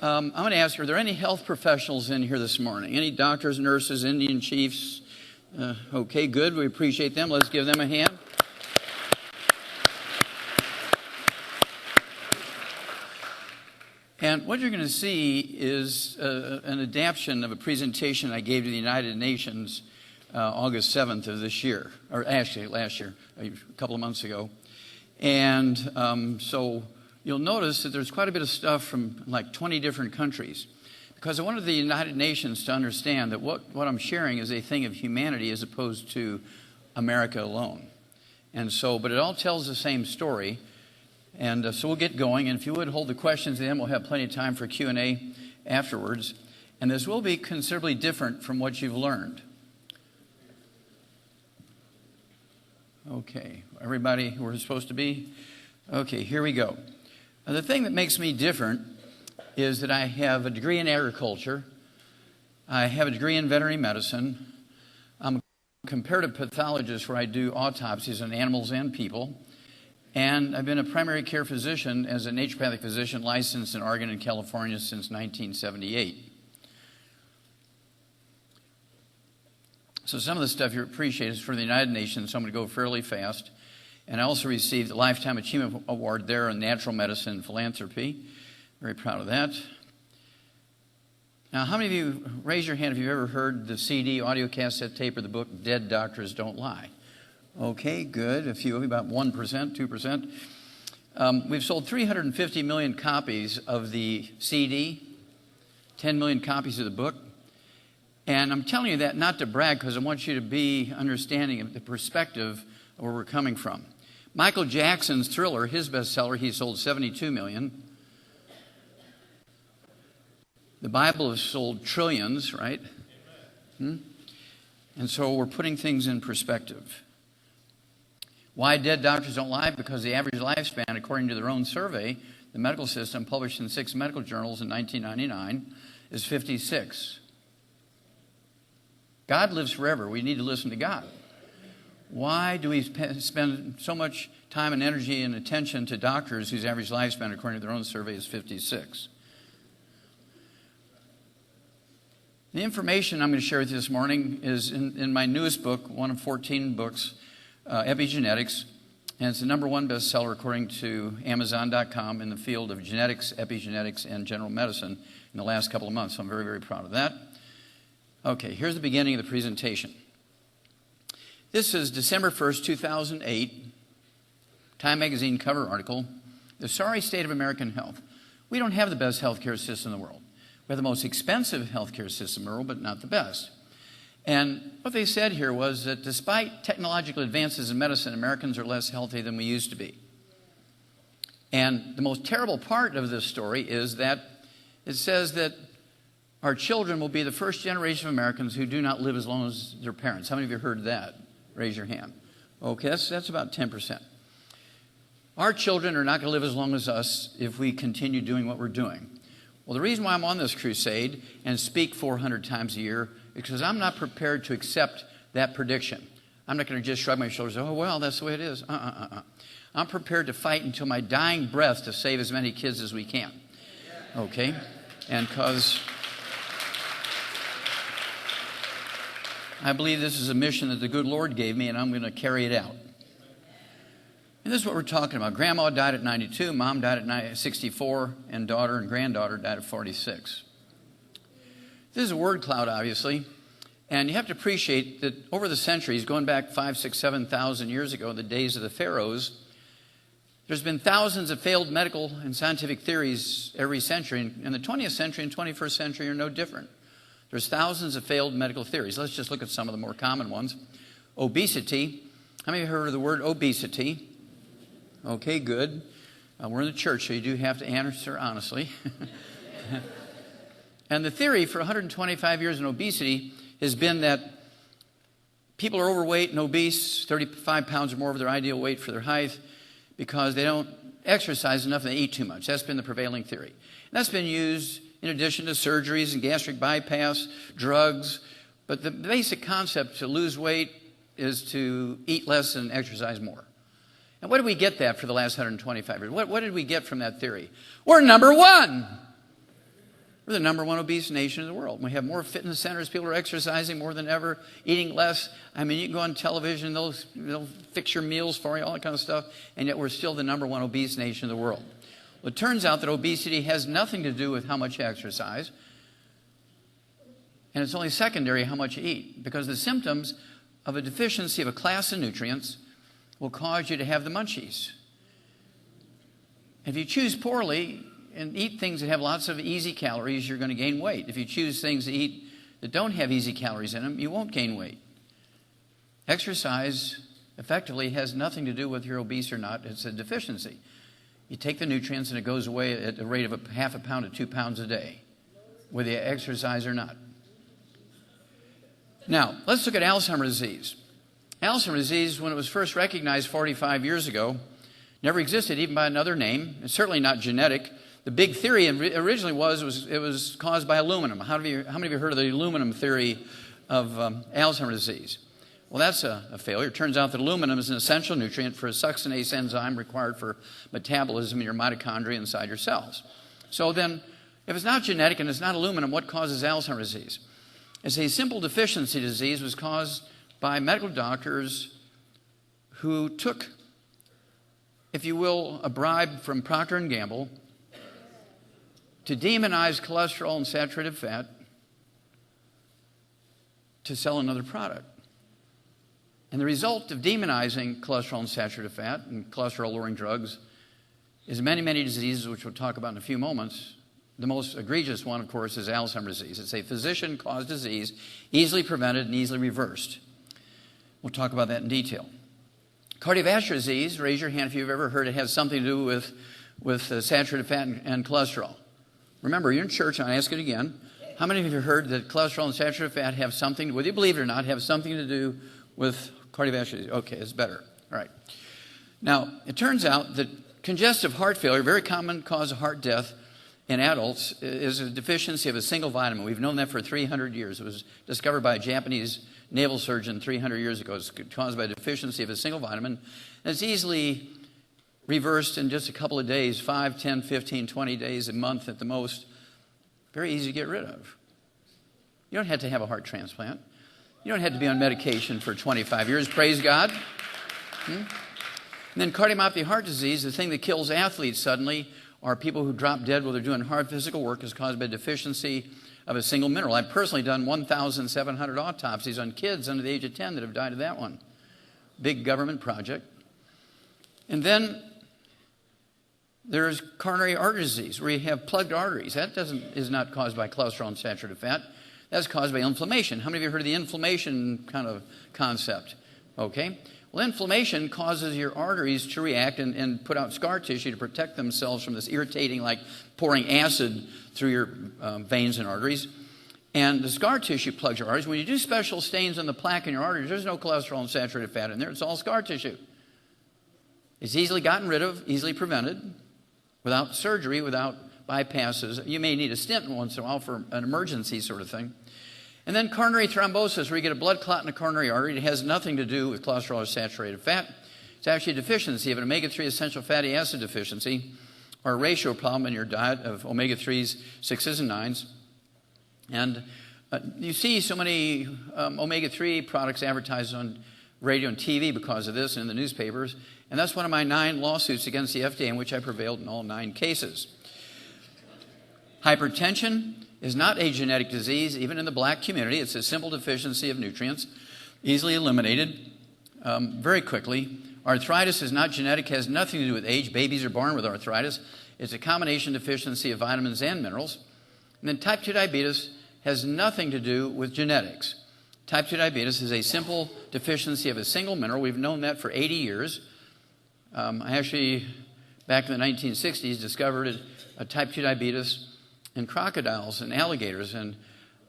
I'm going to ask, are there any health professionals in here this morning? Any doctors, nurses, Indian chiefs? Okay, good. We appreciate them. Let's give them a hand. And what you're going to see is an adaptation of a presentation I gave to the United Nations August 7th of this year, or actually last year, a couple of months ago. And so you'll notice that there's quite a bit of stuff from like 20 different countries, because I wanted the United Nations to understand that what I'm sharing is a thing of humanity as opposed to America alone. And so, but it all tells the same story. And so we'll get going. And if you would hold the questions in, we'll have plenty of time for Q&A afterwards. And this will be considerably different from what you've learned. Okay, everybody where we're supposed to be? Okay, here we go. Now, the thing that makes me different is that I have a degree in agriculture. I have a degree in veterinary medicine. I'm a comparative pathologist where I do autopsies on animals and people. And I've been a primary care physician as a naturopathic physician licensed in Oregon and California since 1978. So some of the stuff you appreciate is for the United Nations, so I'm going to go fairly fast. And I also received the Lifetime Achievement Award there in Natural Medicine and Philanthropy. Very proud of that. Now, how many of you, raise your hand if you've ever heard the CD, audio cassette tape, or the book, Dead Doctors Don't Lie? Okay, good. A few, about 1%, 2%. We've sold 350 million copies of the CD, 10 million copies of the book. And I'm telling you that not to brag, because I want you to be understanding of the perspective of where we're coming from. Michael Jackson's Thriller, his bestseller, he sold 72 million. The Bible has sold trillions, right? And so we're putting things in perspective. Why Dead Doctors Don't Lie? Because the average lifespan, according to their own survey, the medical system published in 6 medical journals in 1999, is 56. God lives forever. We need to listen to God. Why do we spend so much time and energy and attention to doctors whose average lifespan, according to their own survey, is 56? The information I'm going to share with you this morning is in my newest book, one of 14 books, Epigenetics, and it's the #1 bestseller according to Amazon.com in the field of genetics, epigenetics, and general medicine in the last couple of months. So I'm very, very proud of that. Okay, here's the beginning of the presentation. This is December 1st, 2008, Time Magazine cover article, The Sorry State of American Health. We don't have the best healthcare system in the world. We have the most expensive healthcare system in the world, but not the best. And what they said here was that despite technological advances in medicine, Americans are less healthy than we used to be. And the most terrible part of this story is that it says that our children will be the first generation of Americans who do not live as long as their parents. How many of you heard that? Raise your hand. Okay, that's about 10%. Our children are not going to live as long as us if we continue doing what we're doing. Well, the reason why I'm on this crusade and speak 400 times a year is because I'm not prepared to accept that prediction. I'm not going to just shrug my shoulders and say, oh, well, that's the way it is. I'm prepared to fight until my dying breath to save as many kids as we can. Okay? And because I believe this is a mission that the good Lord gave me, and I'm going to carry it out. And this is what we're talking about. Grandma died at 92, mom died at 64, and daughter and granddaughter died at 46. This is a word cloud, obviously, and you have to appreciate that over the centuries, going back 5,000, 6,000, 7,000 years ago, the days of the pharaohs, there's been thousands of failed medical and scientific theories every century, and the 20th century and 21st century are no different. There's thousands of failed medical theories. Let's just look at some of the more common ones. Obesity. How many of you heard of the word obesity? Okay, good. We're in the church, so you do have to answer honestly. And the theory for 125 years in obesity has been that people are overweight and obese, 35 pounds or more of their ideal weight for their height, because they don't exercise enough and they eat too much. That's been the prevailing theory. And that's been used in addition to surgeries and gastric bypass, drugs. But the basic concept to lose weight is to eat less and exercise more. And what did we get that for the last 125 years? What did we get from that theory? We're #1. We're the number one obese nation in the world. We have more fitness centers. People are exercising more than ever, eating less. I mean, you can go on television, they'll fix your meals for you, all that kind of stuff, and yet we're still the number one obese nation in the world. Well, it turns out that obesity has nothing to do with how much you exercise, and it's only secondary how much you eat, because the symptoms of a deficiency of a class of nutrients will cause you to have the munchies. If you choose poorly and eat things that have lots of easy calories, you're going to gain weight. If you choose things to eat that don't have easy calories in them, you won't gain weight. Exercise effectively has nothing to do with you're obese or not. It's a deficiency. You take the nutrients and it goes away at a rate of half a pound to 2 pounds a day, whether you exercise or not. Now, let's look at Alzheimer's disease. Alzheimer's disease, when it was first recognized 45 years ago, never existed even by another name. It's certainly not genetic. The big theory originally was it was caused by aluminum. How many of you heard of the aluminum theory of Alzheimer's disease? Well, that's a failure. It turns out that aluminum is an essential nutrient for a succinase enzyme required for metabolism in your mitochondria inside your cells. So then, if it's not genetic and it's not aluminum, what causes Alzheimer's disease? It's a simple deficiency disease was caused by medical doctors who took, if you will, a bribe from Procter & Gamble to demonize cholesterol and saturated fat to sell another product. And the result of demonizing cholesterol and saturated fat and cholesterol-lowering drugs is many, many diseases, which we'll talk about in a few moments. The most egregious one, of course, is Alzheimer's disease. It's a physician-caused disease, easily prevented and easily reversed. We'll talk about that in detail. Cardiovascular disease, raise your hand if you've ever heard it has something to do with saturated fat and cholesterol. Remember, you're in church, and I ask it again. How many of you have heard that cholesterol and saturated fat have something, whether you believe it or not, have something to do with cardiovascular disease? Okay, it's better. All right. Now, it turns out that congestive heart failure, very common cause of heart death in adults, is a deficiency of a single vitamin. We've known that for 300 years. It was discovered by a Japanese naval surgeon 300 years ago. It's caused by a deficiency of a single vitamin. And it's easily reversed in just a couple of days, 5, 10, 15, 20 days, a month at the most. Very easy to get rid of. You don't have to have a heart transplant. You don't have to be on medication for 25 years. Praise God. And then cardiomyopathy heart disease, the thing that kills athletes suddenly, are people who drop dead while they're doing hard physical work, is caused by a deficiency of a single mineral. I've personally done 1,700 autopsies on kids under the age of 10 that have died of that one. Big government project. And then there's coronary artery disease, where you have plugged arteries. That is not caused by cholesterol and saturated fat. That's caused by inflammation. How many of you have heard of the inflammation kind of concept? Okay. Well, inflammation causes your arteries to react and put out scar tissue to protect themselves from this irritating, like pouring acid through your veins and arteries. And the scar tissue plugs your arteries. When you do special stains on the plaque in your arteries, there's no cholesterol and saturated fat in there. It's all scar tissue. It's easily gotten rid of, easily prevented, without surgery, without bypasses. You may need a stent once in a while for an emergency sort of thing. And then coronary thrombosis, where you get a blood clot in a coronary artery. It has nothing to do with cholesterol or saturated fat. It's actually a deficiency of an omega-3 essential fatty acid deficiency, or a ratio problem in your diet of omega-3s, 6s, and 9s. And you see so many omega-3 products advertised on radio and TV because of this, and in the newspapers. And that's one of my 9 lawsuits against the FDA, in which I prevailed in all 9 cases. Hypertension is not a genetic disease, even in the black community. It's a simple deficiency of nutrients, easily eliminated very quickly. Arthritis is not genetic, has nothing to do with age. Babies are born with arthritis. It's a combination deficiency of vitamins and minerals. And then type 2 diabetes has nothing to do with genetics. Type 2 diabetes is a simple deficiency of a single mineral. We've known that for 80 years. I actually, back in the 1960s, discovered a type 2 diabetes in crocodiles and alligators. And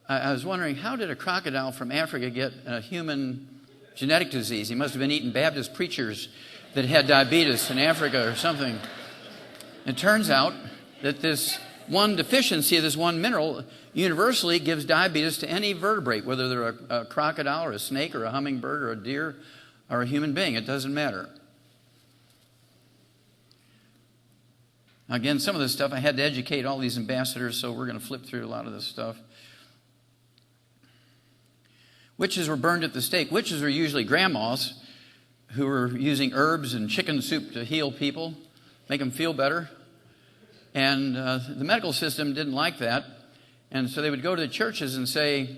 I was wondering, how did a crocodile from Africa get a human genetic disease? He must have been eating Baptist preachers that had diabetes in Africa or something. It turns out that this one deficiency of this one mineral universally gives diabetes to any vertebrate, whether they're a crocodile or a snake or a hummingbird or a deer or a human being. It doesn't matter. Again, some of this stuff I had to educate all these ambassadors, so we're going to flip through a lot of this stuff. Witches were burned at the stake. Witches are usually grandmas who were using herbs and chicken soup to heal people, make them feel better. And the medical system didn't like that. And so they would go to the churches and say,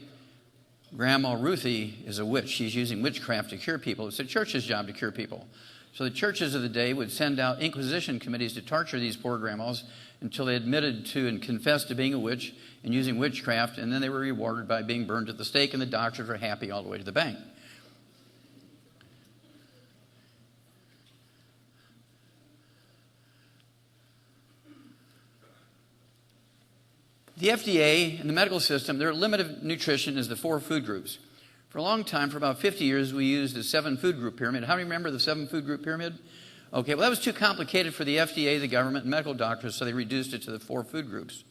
Grandma Ruthie is a witch. She's using witchcraft to cure people. It's the church's job to cure people. So the churches of the day would send out inquisition committees to torture these poor grandmas until they admitted to and confessed to being a witch and using witchcraft, and then they were rewarded by being burned at the stake, and the doctors were happy all the way to the bank. The FDA and the medical system, their limit of nutrition is the 4 food groups. For a long time, for about 50 years, we used a 7 food group pyramid. How do you remember the 7 food group pyramid? Okay, well, that was too complicated for the FDA, the government, and medical doctors, so they reduced it to the 4 food groups.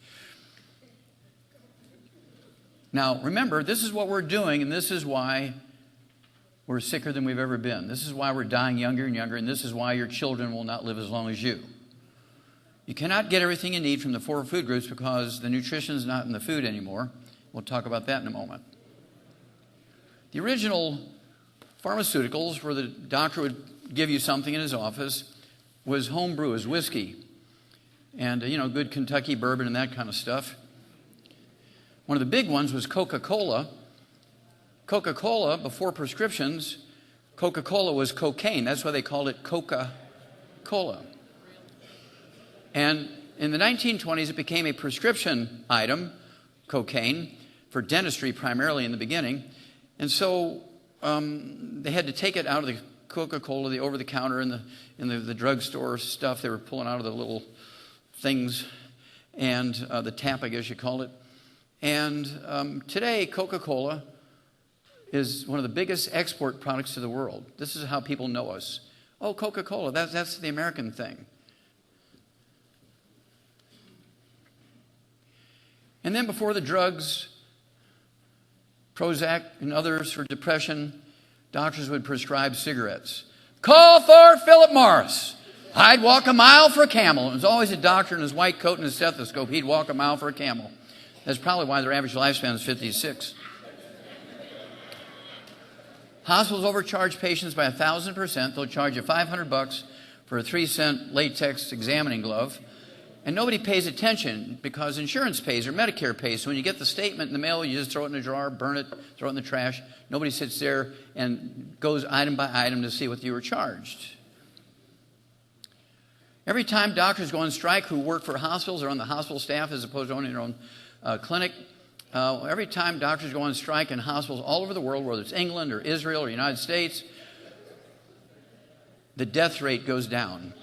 Now, remember, this is what we're doing, and this is why we're sicker than we've ever been. This is why we're dying younger and younger, and this is why your children will not live as long as you. You cannot get everything you need from the 4 food groups because the nutrition is not in the food anymore. We'll talk about that in a moment. The original pharmaceuticals, where the doctor would give you something in his office, was homebrew, was whiskey. And, good Kentucky bourbon and that kind of stuff. One of the big ones was Coca-Cola. Coca-Cola, before prescriptions, Coca-Cola was cocaine. That's why they called it Coca-Cola. And in the 1920s, it became a prescription item, cocaine, for dentistry primarily in the beginning. And so they had to take it out of the Coca-Cola, the over-the-counter, and the drugstore stuff. They were pulling out of the little things, and the tap, I guess you call it. And today, Coca-Cola is one of the biggest export products to the world. This is how people know us. Oh, Coca-Cola, that's the American thing. And then before the drugs, Prozac and others for depression, doctors would prescribe cigarettes. Call for Philip Morris. I'd walk a mile for a camel. It was always a doctor in his white coat and his stethoscope. He'd walk a mile for a camel. That's probably why their average lifespan is 56. Hospitals overcharge patients by 1,000%. They'll charge you $500 for a 3-cent latex examining glove. And nobody pays attention because insurance pays or Medicare pays. So when you get the statement in the mail, you just throw it in a drawer, burn it, throw it in the trash. Nobody sits there and goes item by item to see what you were charged. Every time doctors go on strike who work for hospitals or on the hospital staff as opposed to owning their own clinic, every time doctors go on strike in hospitals all over the world, whether it's England or Israel or the United States, the death rate goes down.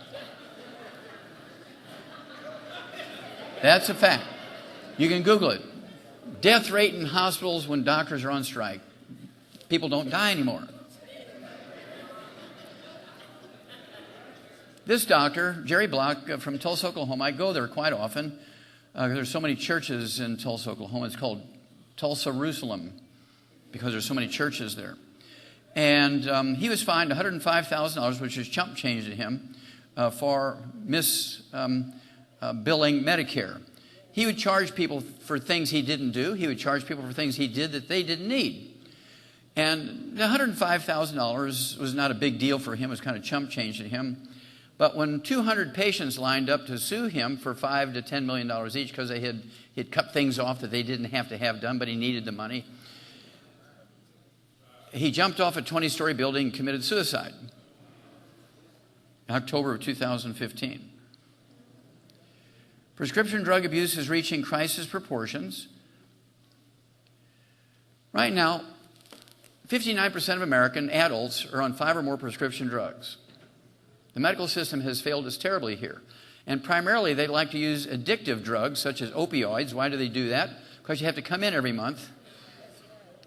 That's a fact. You can Google it. Death rate in hospitals when doctors are on strike. People don't die anymore. This doctor, Jerry Block from Tulsa, Oklahoma, I go there quite often. There's so many churches in Tulsa, Oklahoma. It's called Tulsa Jerusalem because there's so many churches there. And he was fined $105,000, which is chump change to him, for billing Medicare. He would charge people for things he didn't do. He would charge people for things he did that they didn't need. And the $105,000 was not a big deal for him. It was kind of chump change to him. But when 200 patients lined up to sue him for $5 to $10 million each because he'd cut things off that they didn't have to have done, but he needed the money, he jumped off a 20-story building and committed suicide in October of 2015. Prescription drug abuse is reaching crisis proportions. Right now, 59% of American adults are on 5 or more prescription drugs. The medical system has failed us terribly here. And primarily, they like to use addictive drugs, such as opioids. Why do they do that? Because you have to come in every month,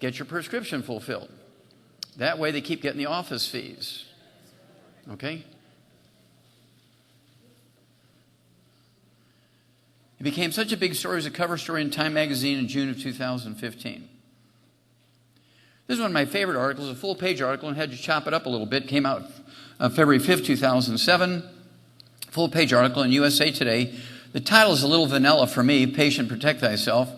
get your prescription fulfilled. That way, they keep getting the office fees. Okay? It became such a big story. It was a cover story in Time magazine in June of 2015. This is one of my favorite articles, a full-page article, and had to chop it up a little bit. It came out February 5th, 2007. full-page article in USA Today. The title is a little vanilla for me, Patient Protect Thyself.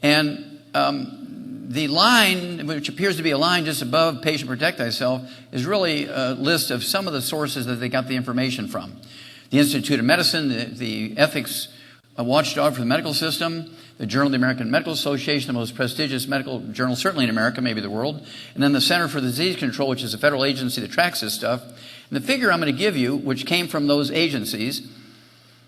And the line, which appears to be a line just above Patient Protect Thyself, is really a list of some of the sources that they got the information from. The Institute of Medicine, the Ethics Watchdog for the medical system, the Journal of the American Medical Association, the most prestigious medical journal, certainly in America, maybe the world, and then the Center for Disease Control, which is a federal agency that tracks this stuff. And the figure I'm going to give you, which came from those agencies,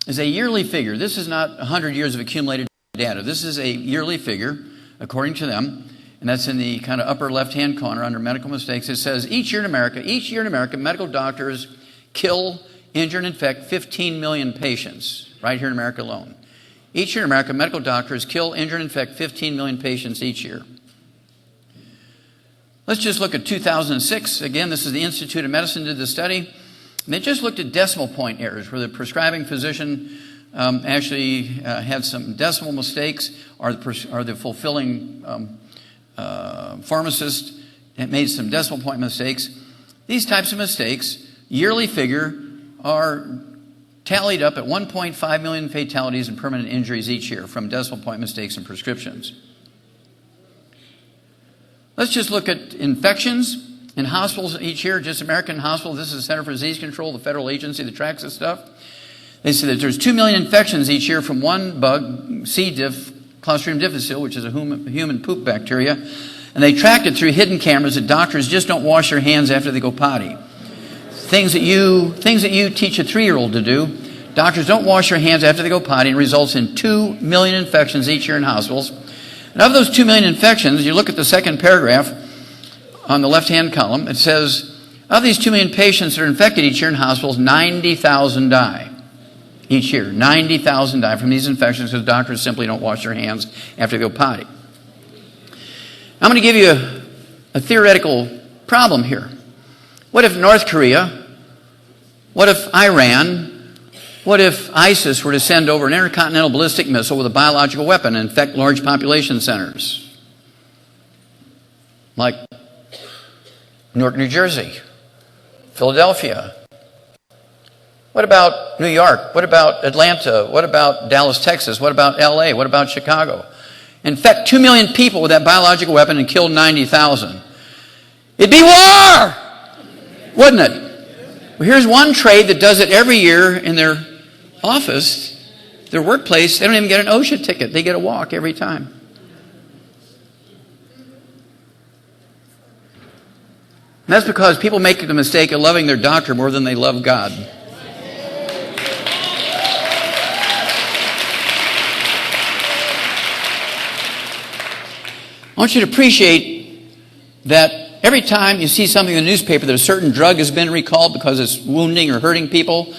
is a yearly figure. This is not 100 years of accumulated data. This is a yearly figure, according to them, and that's in the kind of upper left-hand corner under medical mistakes. It says, each year in America, medical doctors kill, injure, and infect 15 million patients, right here in America alone. Each year in America, medical doctors kill, injure, and infect 15 million patients each year. Let's just look at 2006. Again, this is the Institute of Medicine did the study. And they just looked at decimal point errors, where the prescribing physician actually had some decimal mistakes, or the fulfilling pharmacist made some decimal point mistakes. These types of mistakes, yearly figure, are tallied up at 1.5 million fatalities and permanent injuries each year from decimal point mistakes in prescriptions. Let's just look at infections in hospitals each year, just American hospitals. This is the Center for Disease Control, the federal agency that tracks this stuff. They say that there's 2 million infections each year from one bug, C. diff, Clostridium difficile, which is a human poop bacteria. And they tracked it through hidden cameras that doctors just don't wash their hands after they go potty. Things that you teach a 3-year-old to do. Doctors don't wash their hands after they go potty, and results in 2 million infections each year in hospitals. And of those 2 million infections, you look at the second paragraph on the left-hand column. It says, of these 2 million patients that are infected each year in hospitals, 90,000 die. Each year, 90,000 die from these infections because doctors simply don't wash their hands after they go potty. I'm going to give you a theoretical problem here. What if North Korea, what if Iran, what if ISIS were to send over an intercontinental ballistic missile with a biological weapon and infect large population centers? Like Newark, New Jersey, Philadelphia. What about New York? What about Atlanta? What about Dallas, Texas? What about LA? What about Chicago? Infect 2 million people with that biological weapon and kill 90,000. It'd be war! Wouldn't it? Well, here's one trade that does it every year in their office, their workplace. They don't even get an OSHA ticket. They get a walk every time. And that's because people make the mistake of loving their doctor more than they love God. I want you to appreciate that every time you see something in the newspaper that a certain drug has been recalled because it's wounding or hurting people,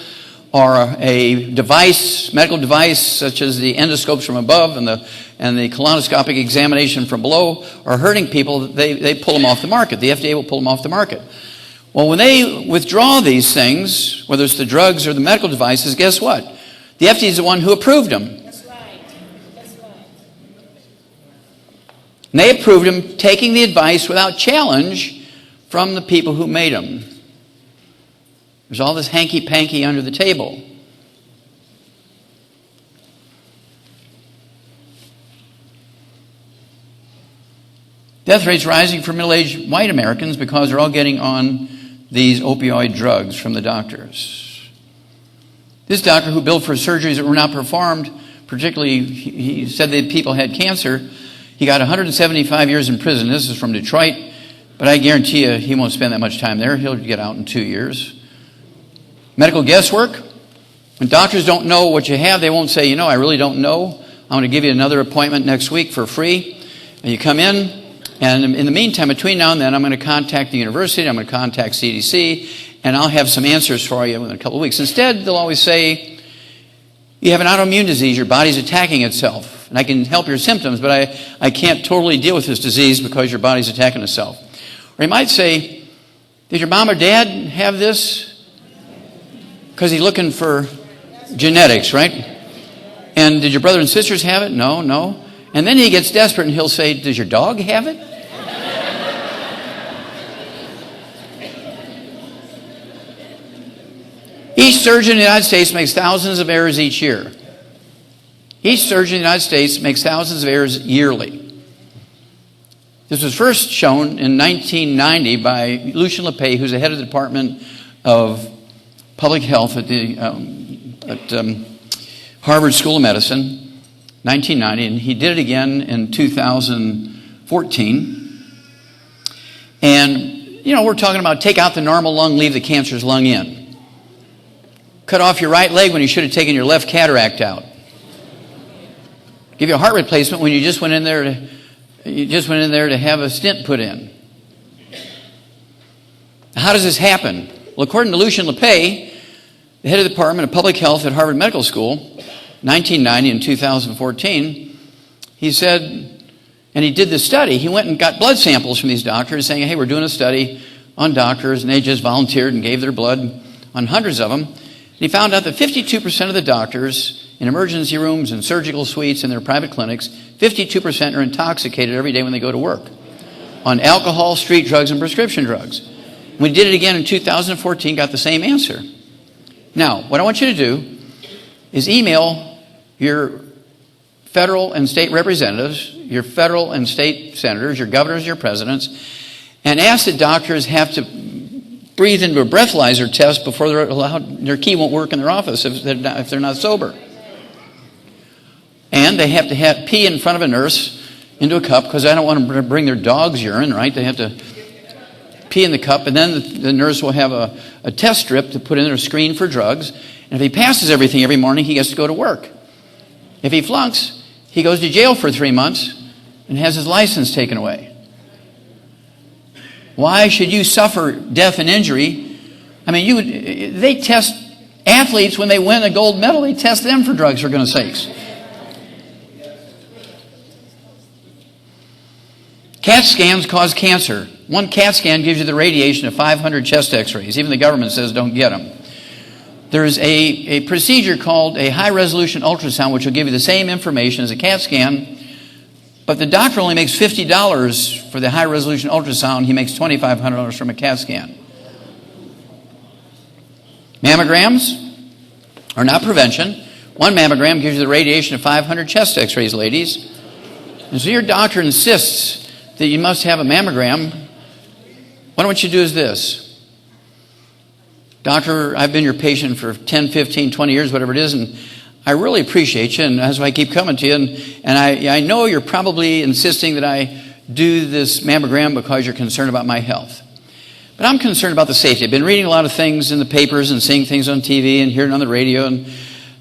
or a device, medical device such as the endoscopes from above and the colonoscopic examination from below are hurting people, they pull them off the market. The FDA will pull them off the market. Well, when they withdraw these things, whether it's the drugs or the medical devices, guess what? The FDA is the one who approved them. That's right. That's right. And they approved them taking the advice without challenge from the people who made them. There's all this hanky-panky under the table. Death rates rising for middle-aged white Americans because they're all getting on these opioid drugs from the doctors. This doctor who billed for surgeries that were not performed, particularly he said that people had cancer, he got 175 years in prison. This is from Detroit, but I guarantee you he won't spend that much time there. He'll get out in 2 years. Medical guesswork. When doctors don't know what you have, they won't say, I really don't know. I'm going to give you another appointment next week for free. And you come in, and in the meantime, between now and then, I'm going to contact the university, I'm going to contact CDC, and I'll have some answers for you in a couple of weeks. Instead, they'll always say, you have an autoimmune disease, your body's attacking itself. And I can help your symptoms, but I can't totally deal with this disease because your body's attacking itself. Or he might say, did your mom or dad have this? Because he's looking for genetics, right? And did your brother and sisters have it? No. And then he gets desperate and he'll say, does your dog have it? Each surgeon in the United States makes thousands of errors each year. Each surgeon in the United States makes thousands of errors yearly. This was first shown in 1990 by Lucien Lepay, who's the head of the Department of Public Health at Harvard School of Medicine, 1990, and he did it again in 2014. And, we're talking about take out the normal lung, leave the cancerous lung in. Cut off your right leg when you should have taken your left cataract out. Give you a heart replacement when you just went in there to have a stent put in. How does this happen? Well, according to Lucien Lepay, the head of the Department of Public Health at Harvard Medical School, 1990 and 2014, he said, and he did this study, he went and got blood samples from these doctors saying, hey, we're doing a study on doctors, and they just volunteered and gave their blood on hundreds of them. And he found out that 52% of the doctors in emergency rooms and surgical suites in their private clinics, 52% are intoxicated every day when they go to work on alcohol, street drugs, and prescription drugs. We did it again in 2014, got the same answer. Now, what I want you to do is email your federal and state representatives, your federal and state senators, your governors, your presidents, and ask that doctors have to breathe into a breathalyzer test before they're allowed. Their key won't work in their office if they're not sober. And they have to pee in front of a nurse into a cup, because I don't want them to bring their dog's urine, right? They have to pee in the cup, and then the nurse will have a test strip to put in their screen for drugs. And if he passes everything every morning, he gets to go to work. If he flunks, he goes to jail for 3 months and has his license taken away. Why should you suffer death and injury? I mean, they test athletes when they win a gold medal. They test them for drugs, for goodness sakes. CAT scans cause cancer. One CAT scan gives you the radiation of 500 chest x-rays. Even the government says don't get them. There's a procedure called a high-resolution ultrasound, which will give you the same information as a CAT scan, but the doctor only makes $50 for the high-resolution ultrasound. He makes $2,500 from a CAT scan. Mammograms are not prevention. One mammogram gives you the radiation of 500 chest x-rays, ladies. And so your doctor insists that you must have a mammogram. What I want you to do is this. Doctor, I've been your patient for 10, 15, 20 years, whatever it is, and I really appreciate you, and that's why I keep coming to you. And I know you're probably insisting that I do this mammogram because you're concerned about my health. But I'm concerned about the safety. I've been reading a lot of things in the papers and seeing things on TV and hearing on the radio, and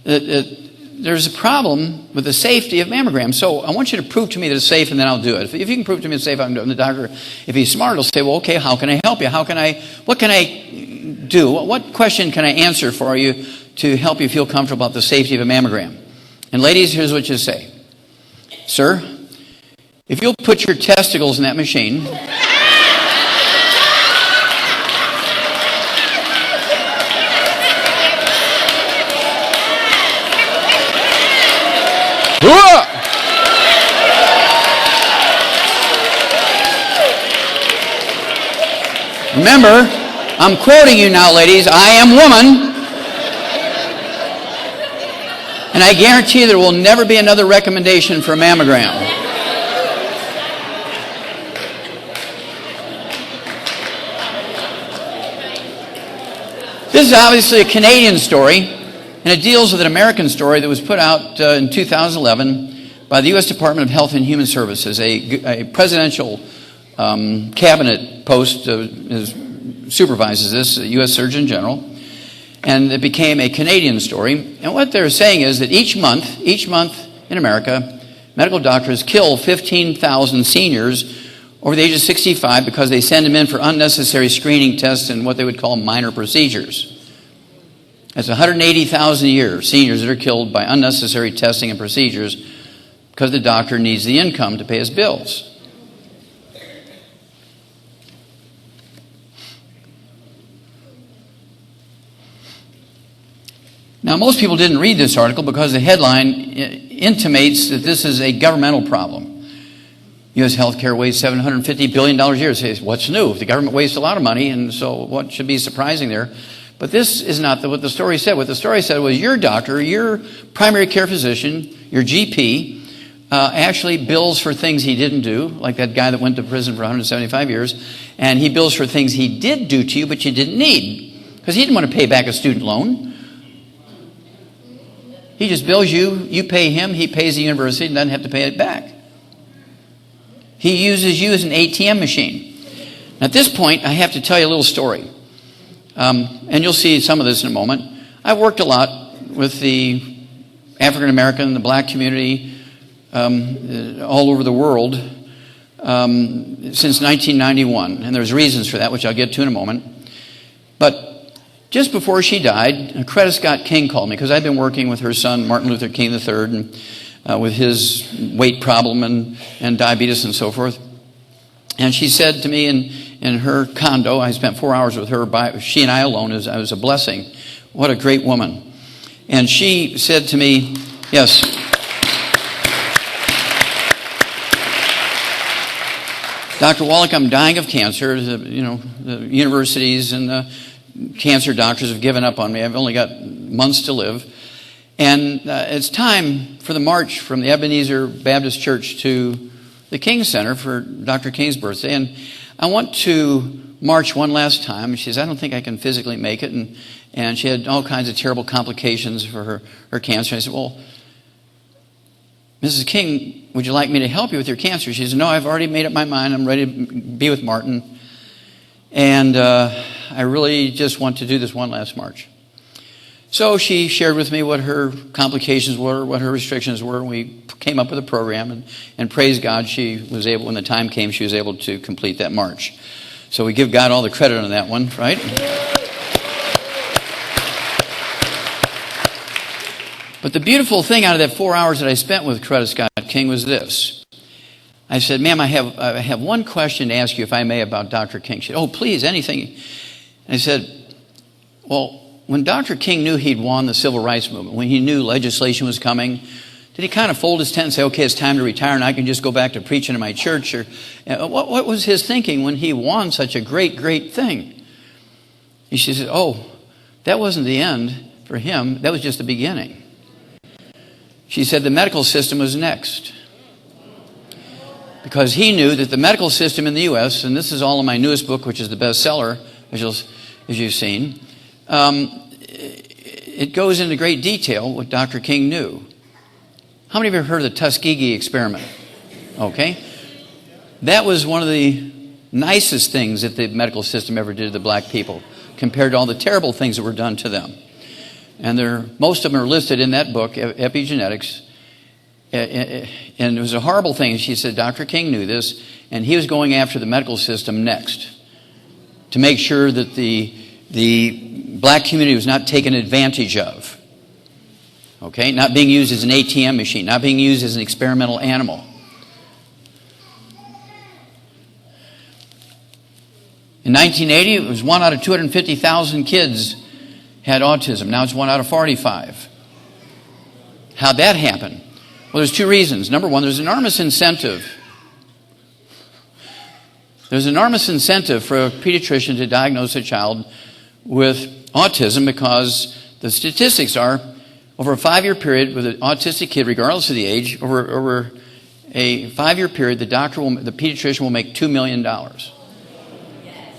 there's a problem with the safety of mammograms. So I want you to prove to me that it's safe, and then I'll do it. If you can prove to me it's safe, I can do it. And the doctor, if he's smart, will say, well, okay, how can I help you? What can I do? What question can I answer for you to help you feel comfortable about the safety of a mammogram? And ladies, here's what you say. Sir, if you'll put your testicles in that machine, remember, I'm quoting you now, ladies. I am woman. And I guarantee there will never be another recommendation for a mammogram. This is obviously a Canadian story, and it deals with an American story that was put out in 2011 by the U.S. Department of Health and Human Services, a presidential cabinet post supervises this, U.S. Surgeon General, and it became a Canadian story. And what they're saying is that each month in America, medical doctors kill 15,000 seniors over the age of 65 because they send them in for unnecessary screening tests and what they would call minor procedures. That's 180,000 a year, seniors that are killed by unnecessary testing and procedures because the doctor needs the income to pay his bills. Now, most people didn't read this article because the headline intimates that this is a governmental problem. U.S. healthcare wastes $750 billion a year. Say, what's new? The government wastes a lot of money, and so what should be surprising there? But this is not what the story said. What the story said was your doctor, your primary care physician, your GP, actually bills for things he didn't do, like that guy that went to prison for 175 years, and he bills for things he did do to you but you didn't need, because he didn't want to pay back a student loan. He just bills you, you pay him, he pays the university and doesn't have to pay it back. He uses you as an ATM machine. Now, at this point, I have to tell you a little story, and you'll see some of this in a moment. I've worked a lot with the African American, the black community, all over the world since 1991. And there's reasons for that, which I'll get to in a moment. But just before she died, Coretta Scott King called me, because I've been working with her son, Martin Luther King III, and with his weight problem and diabetes and so forth. And she said to me in her condo, I spent 4 hours with her, she and I alone, it was a blessing. What a great woman. And she said to me, yes, Dr. Wallach, I'm dying of cancer. The universities and the cancer doctors have given up on me. I've only got months to live. And it's time for the march from the Ebenezer Baptist Church to the King Center for Dr. King's birthday. And I want to march one last time. She says, I don't think I can physically make it. And she had all kinds of terrible complications for her cancer. I said, well, Mrs. King, would you like me to help you with your cancer? She said, no, I've already made up my mind. I'm ready to be with Martin. And I really just want to do this one last march. So she shared with me what her complications were, what her restrictions were, and we came up with a program. And praise God, she was able, when the time came, she was able to complete that march. So we give God all the credit on that one, right? But the beautiful thing out of that 4 hours that I spent with Coretta Scott King was this. I said, ma'am, I have one question to ask you, if I may, about Dr. King. She said, oh, please, anything. And I said, well, when Dr. King knew he'd won the civil rights movement, when he knew legislation was coming, did he kind of fold his tent and say, okay, it's time to retire and I can just go back to preaching in my church? Or what was his thinking when he won such a great, great thing? And she said, oh, that wasn't the end for him. That was just the beginning. She said the medical system was next. Because he knew that the medical system in the U.S., and this is all in my newest book, which is the bestseller, as you've seen, it goes into great detail what Dr. King knew. How many of you have heard of the Tuskegee experiment? Okay. That was one of the nicest things that the medical system ever did to the black people, compared to all the terrible things that were done to them. And most of them are listed in that book, Epigenetics. And it was a horrible thing. She said Dr. King knew this, and he was going after the medical system next to make sure that the black community was not taken advantage of. Okay? Not being used as an ATM machine, not being used as an experimental animal. In 1980, it was 1 out of 250,000 kids had autism. Now it's 1 out of 45. How'd that happen? Well, there's two reasons. Number one, there's enormous incentive. There's enormous incentive for a pediatrician to diagnose a child with autism, because the statistics are, over a 5-year period with an autistic kid, regardless of the age, over a 5-year period, the pediatrician will make $2 million.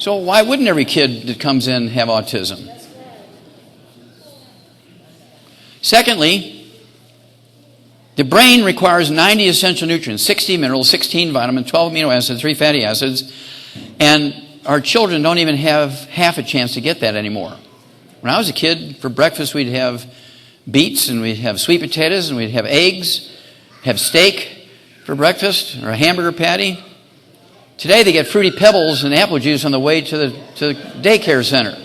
So why wouldn't every kid that comes in have autism? Secondly, the brain requires 90 essential nutrients, 60 minerals, 16 vitamins, 12 amino acids, 3 fatty acids, and our children don't even have half a chance to get that anymore. When I was a kid, for breakfast we'd have beets, and we'd have sweet potatoes, and we'd have eggs, have steak for breakfast, or a hamburger patty. Today they get Fruity Pebbles and apple juice on the way to the daycare center.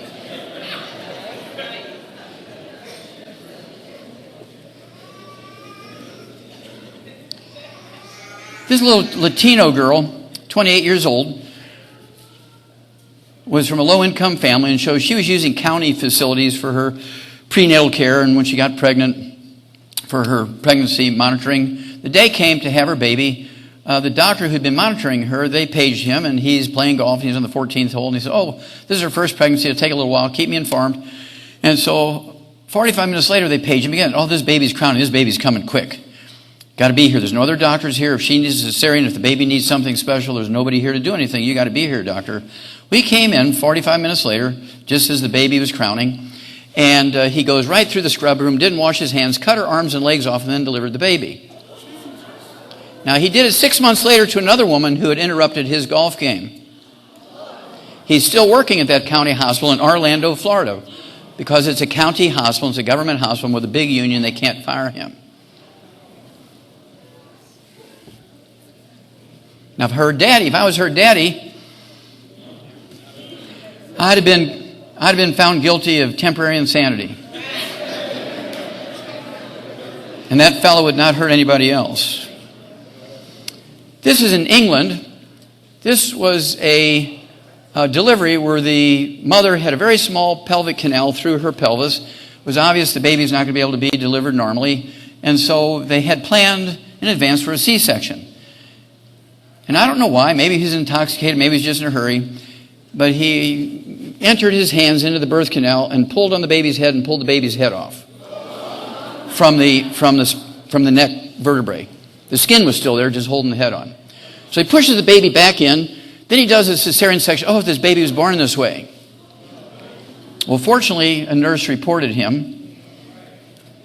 This little Latino girl, 28 years old, was from a low-income family, and so she was using county facilities for her prenatal care, and when she got pregnant, for her pregnancy monitoring. The day came to have her baby. The doctor who'd been monitoring her, they paged him, and he's playing golf. He's on the 14th hole, and he said, oh, this is her first pregnancy. It'll take a little while. Keep me informed. And so 45 minutes later, they page him again. Oh, this baby's crowning. This baby's coming quick. Got to be here. There's no other doctors here. If she needs a cesarean, if the baby needs something special, there's nobody here to do anything. You got to be here, doctor. We came in 45 minutes later, just as the baby was crowning, and he goes right through the scrub room, didn't wash his hands, cut her arms and legs off, and then delivered the baby. Now, he did it 6 months later to another woman who had interrupted his golf game. He's still working at that county hospital in Orlando, Florida, because it's a county hospital, it's a government hospital with a big union, they can't fire him. Now, if I was her daddy, I'd have been found guilty of temporary insanity. And that fellow would not hurt anybody else. This is in England. This was a delivery where the mother had a very small pelvic canal through her pelvis. It was obvious the baby's not going to be able to be delivered normally. And so they had planned in advance for a C-section. And I don't know why. Maybe he's intoxicated. Maybe he's just in a hurry. But he entered his hands into the birth canal and pulled on the baby's head and pulled the baby's head off from the neck vertebrae. The skin was still there, just holding the head on. So he pushes the baby back in. Then he does a cesarean section. Oh, if this baby was born this way. Well, fortunately, a nurse reported him.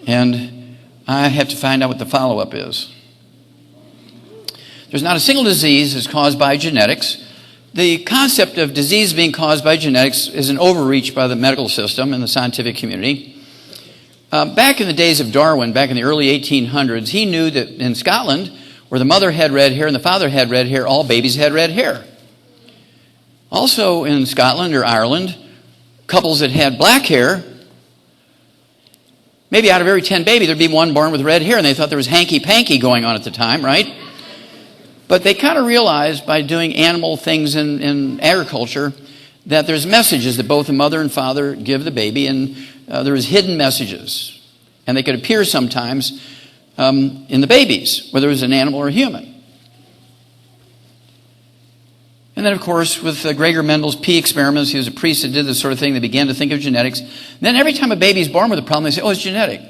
And I have to find out what the follow-up is. There's not a single disease that's caused by genetics. The concept of disease being caused by genetics is an overreach by the medical system and the scientific community. Back in the days of Darwin, back in the early 1800s, he knew that in Scotland, where the mother had red hair and the father had red hair, all babies had red hair. Also in Scotland or Ireland, couples that had black hair, maybe out of every 10 babies, there'd be one born with red hair, and they thought there was hanky-panky going on at the time, right? But they kind of realized by doing animal things in agriculture that there's messages that both the mother and father give the baby, and there was hidden messages. And they could appear sometimes in the babies, whether it was an animal or a human. And then, of course, with Gregor Mendel's pea experiments, he was a priest that did this sort of thing. They began to think of genetics. And then every time a baby's born with a problem, they say, oh, it's genetic.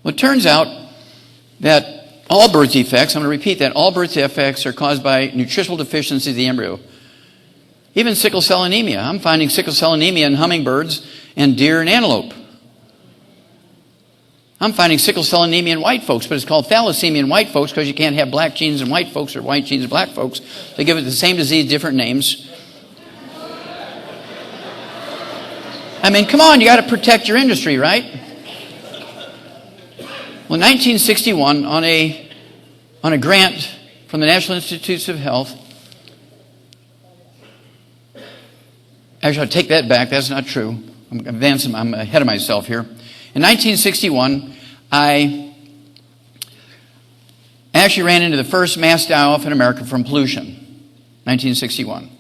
Well, it turns out that all birth defects, I'm going to repeat that, all birth defects are caused by nutritional deficiency of the embryo. Even sickle cell anemia. I'm finding sickle cell anemia in hummingbirds and deer and antelope. I'm finding sickle cell anemia in white folks, but it's called thalassemia in white folks because you can't have black genes in white folks or white genes in black folks. They give it the same disease, different names. I mean, come on, you got to protect your industry, right? Well, in 1961, on a grant from the National Institutes of Health, actually, I'll take that back. That's not true. I'm ahead of myself here. In 1961, I actually ran into the first mass die-off in America from pollution. 1961.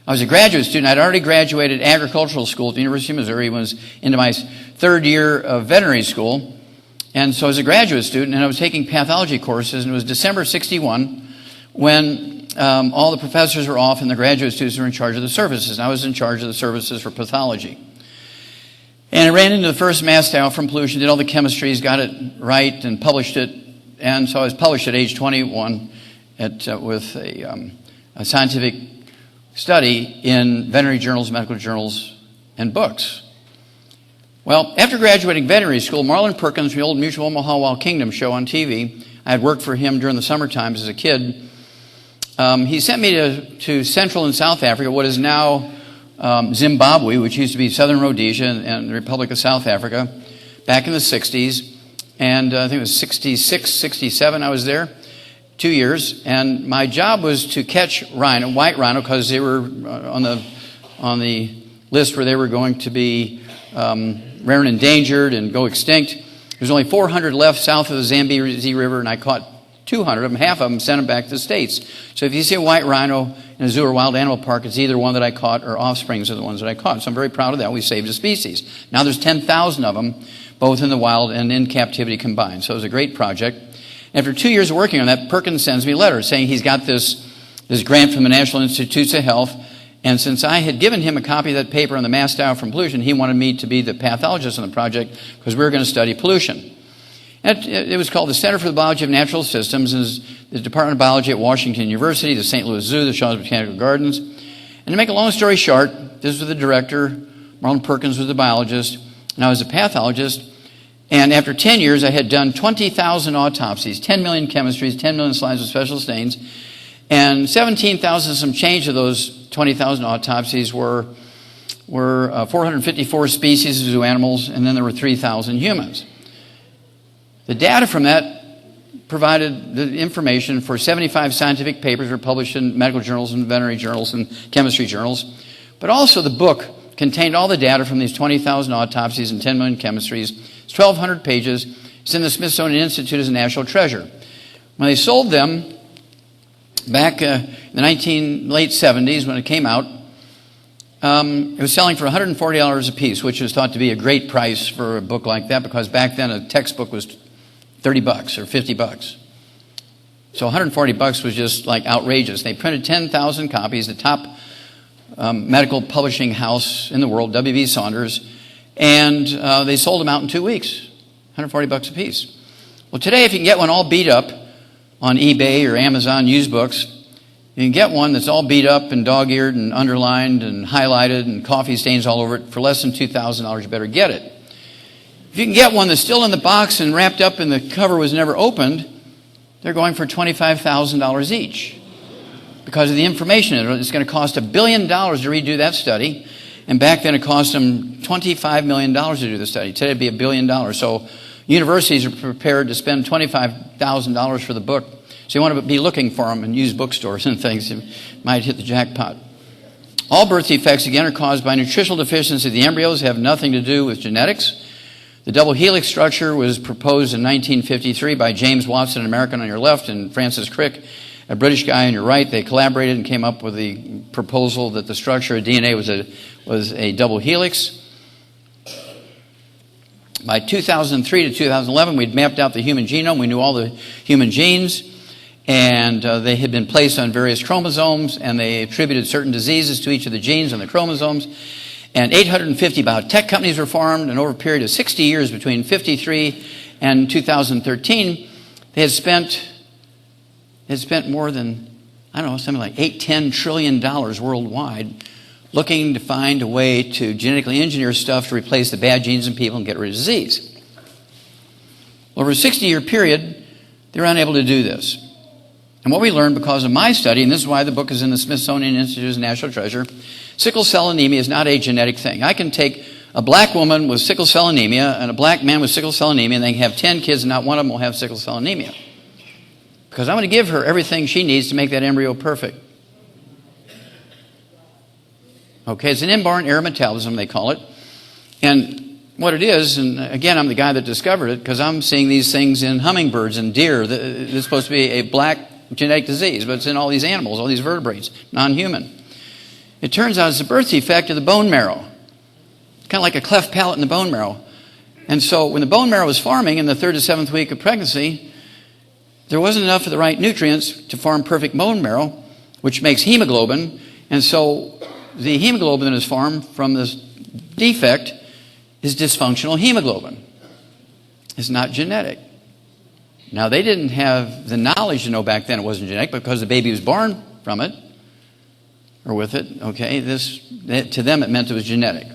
I was a graduate student. I'd already graduated agricultural school at the University of Missouri. Was into my third year of veterinary school. And so I was a graduate student, and I was taking pathology courses, and it was December 61 when all the professors were off and the graduate students were in charge of the services. And I was in charge of the services for pathology. And I ran into the first mass die-off from pollution, did all the chemistries, got it right, and published it. And so I was published at age 21 with a scientific study in veterinary journals, medical journals, and books. Well, after graduating veterinary school, Marlon Perkins from the old Mutual Omaha Wild Kingdom show on TV, I had worked for him during the summer times as a kid. He sent me to Central and South Africa, what is now Zimbabwe, which used to be Southern Rhodesia and the Republic of South Africa, back in the 60s. And I think it was 66, 67 I was there, 2 years. And my job was to catch rhino, white rhino, because they were on the list where they were going to be rare and endangered and go extinct. There's only 400 left south of the Zambezi River, and I caught 200 of them. Half of them sent them back to the States. So if you see a white rhino in a zoo or wild animal park, it's either one that I caught or offsprings of the ones that I caught. So I'm very proud of that. We saved a species. Now there's 10,000 of them, both in the wild and in captivity combined. So it was a great project. After 2 years of working on that, Perkins sends me a letter saying he's got this grant from the National Institutes of Health, And since I had given him a copy of that paper on the mass die from pollution, he wanted me to be the pathologist on the project because we were going to study pollution. It was called the Center for the Biology of Natural Systems. It was the Department of Biology at Washington University, the St. Louis Zoo, the Shaw's Botanical Gardens. And to make a long story short, this was the director, Marlon Perkins was the biologist, and I was a pathologist. And after 10 years, I had done 20,000 autopsies, 10 million chemistries, 10 million slides with special stains, and 17,000 some change of those 20,000 autopsies were 454 species of zoo animals, and then there were 3,000 humans. The data from that provided the information for 75 scientific papers were published in medical journals and veterinary journals and chemistry journals. But also the book contained all the data from these 20,000 autopsies and 10 million chemistries. It's 1,200 pages. It's in the Smithsonian Institute as a national treasure. When they sold them back in the late 70s when it came out, it was selling for $140 a piece, which was thought to be a great price for a book like that because back then a textbook was $30 or $50. So $140 was just like outrageous. They printed 10,000 copies, the top medical publishing house in the world, W.B. Saunders, and they sold them out in 2 weeks, $140 a piece. Well, today, if you can get one all beat up on eBay or Amazon used books, you can get one that's all beat up and dog-eared and underlined and highlighted and coffee stains all over it for less than $2,000. You better get it. If you can get one that's still in the box and wrapped up and the cover was never opened, they're going for $25,000 each because of the information. It's going to cost $1 billion to redo that study, and back then it cost them $25 million to do the study. Today it'd be $1 billion. So universities are prepared to spend $25,000 for the book. So you want to be looking for them in used bookstores and things. You might hit the jackpot. All birth defects, again, are caused by nutritional deficiency of the embryos, have nothing to do with genetics. The double helix structure was proposed in 1953 by James Watson, an American on your left, and Francis Crick, a British guy on your right. They collaborated and came up with the proposal that the structure of DNA was a double helix. By 2003 to 2011, we'd mapped out the human genome. We knew all the human genes, and they had been placed on various chromosomes, and they attributed certain diseases to each of the genes on the chromosomes. And 850 biotech companies were formed, and over a period of 60 years between 1953 and 2013, they had spent more than, I don't know, something like $10 trillion worldwide looking to find a way to genetically engineer stuff to replace the bad genes in people and get rid of disease. Over a 60-year period, they were unable to do this. And what we learned because of my study, and this is why the book is in the Smithsonian Institute as a national treasure, sickle cell anemia is not a genetic thing. I can take a black woman with sickle cell anemia and a black man with sickle cell anemia, and they can have 10 kids and not one of them will have sickle cell anemia. Because I'm going to give her everything she needs to make that embryo perfect. Okay, it's an inborn error metabolism, they call it. And what it is, and again, I'm the guy that discovered it because I'm seeing these things in hummingbirds and deer. It's supposed to be a black genetic disease, but it's in all these animals, all these vertebrates, non-human. It turns out it's a birth defect of the bone marrow. It's kind of like a cleft palate in the bone marrow. And so when the bone marrow was forming in the 3rd to 7th week of pregnancy, there wasn't enough of the right nutrients to form perfect bone marrow, which makes hemoglobin. And so the hemoglobin that is formed from this defect is dysfunctional hemoglobin. It's not genetic. Now, they didn't have the knowledge to know back then it wasn't genetic because the baby was born from it or with it. Okay, to them it meant it was genetic.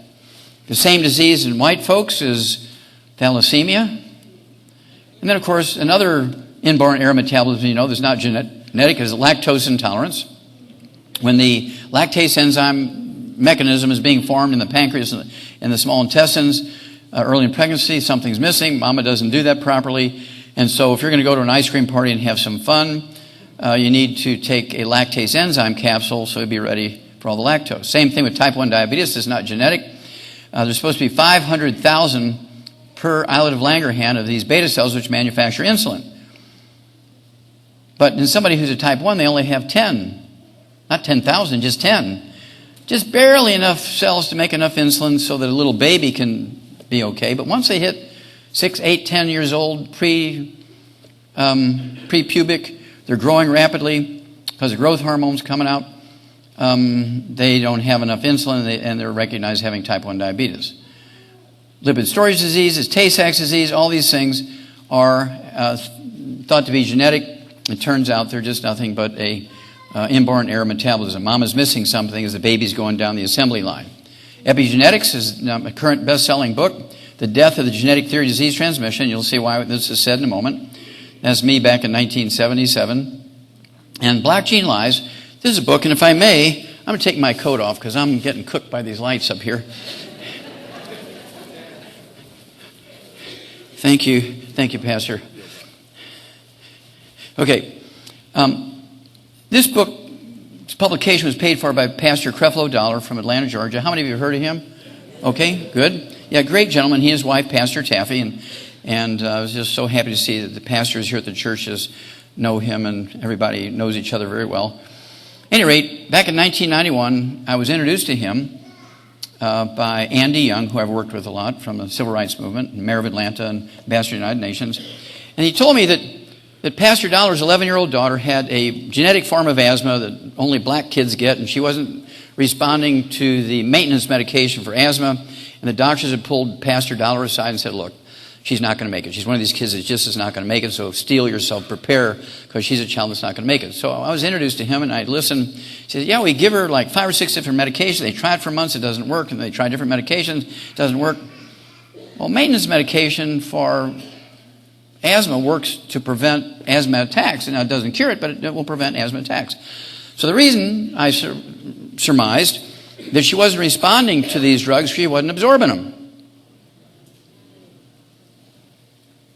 The same disease in white folks is thalassemia. And then, of course, another inborn error metabolism, that's not genetic is lactose intolerance. When the lactase enzyme mechanism is being formed in the pancreas and the small intestines early in pregnancy, something's missing. Mama doesn't do that properly. And so if you're going to go to an ice cream party and have some fun, you need to take a lactase enzyme capsule so you'll be ready for all the lactose. Same thing with type 1 diabetes. It's not genetic. There's supposed to be 500,000 per islet of Langerhans of these beta cells which manufacture insulin. But in somebody who's a type 1, they only have 10. Not 10,000, just 10. Just barely enough cells to make enough insulin so that a little baby can be okay. But once they hit 6, 8, 10 years old, pre-pubic, they're growing rapidly because the growth hormone's coming out. they don't have enough insulin, and they're recognized having type 1 diabetes. Lipid storage diseases, Tay-Sachs disease, all these things are thought to be genetic. It turns out they're just nothing but a inborn error of metabolism. Mama's missing something as the baby's going down the assembly line. Epigenetics is a current best-selling book. The Death of the Genetic Theory of Disease Transmission. You'll see why this is said in a moment. That's me back in 1977. And Black Gene Lies. This is a book, and if I may, I'm going to take my coat off because I'm getting cooked by these lights up here. Thank you, Pastor. Okay, this book's publication was paid for by Pastor Creflo Dollar from Atlanta, Georgia. How many of you have heard of him? Okay, good. Yeah, great gentleman. He and his wife, Pastor Taffy, and I was just so happy to see that the pastors here at the churches know him, and everybody knows each other very well. At any rate, back in 1991, I was introduced to him by Andy Young, who I've worked with a lot from the Civil Rights Movement, Mayor of Atlanta, and Ambassador to the United Nations. And he told me that Pastor Dollar's 11-year-old daughter had a genetic form of asthma that only black kids get, and she wasn't responding to the maintenance medication for asthma. And the doctors had pulled Pastor Dollar aside and said, look, she's not going to make it. She's one of these kids that just is not going to make it, so steel yourself, prepare, because she's a child that's not going to make it. So I was introduced to him, and I listened. He said, yeah, we give her like 5 or 6 different medications. They try it for months, it doesn't work, and they try different medications, it doesn't work. Well, maintenance medication for asthma works to prevent asthma attacks. Now, it doesn't cure it, but it will prevent asthma attacks. So the reason I surmised that she wasn't responding to these drugs, she wasn't absorbing them.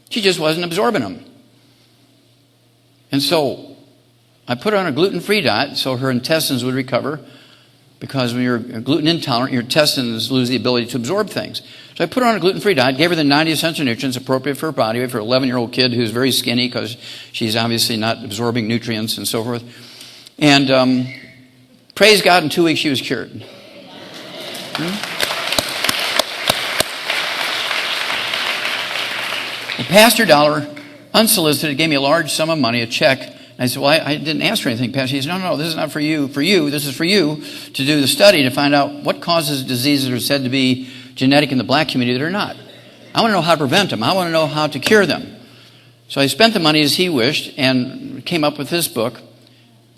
She just wasn't absorbing them. And so I put her on a gluten-free diet so her intestines would recover, because when you're gluten intolerant, your intestines lose the ability to absorb things. So I put her on a gluten-free diet, gave her the 90 essential nutrients appropriate for her body weight for an 11-year-old kid who's very skinny because she's obviously not absorbing nutrients and so forth. And praise God, in 2 weeks she was cured. Pastor Dollar, unsolicited, gave me a large sum of money, a check. And I said, well, I didn't ask for anything, Pastor. He said, no, this is not for you. This is for you to do the study to find out what causes diseases that are said to be genetic in the black community that are not. I want to know how to prevent them. I want to know how to cure them. So I spent the money as he wished and came up with this book.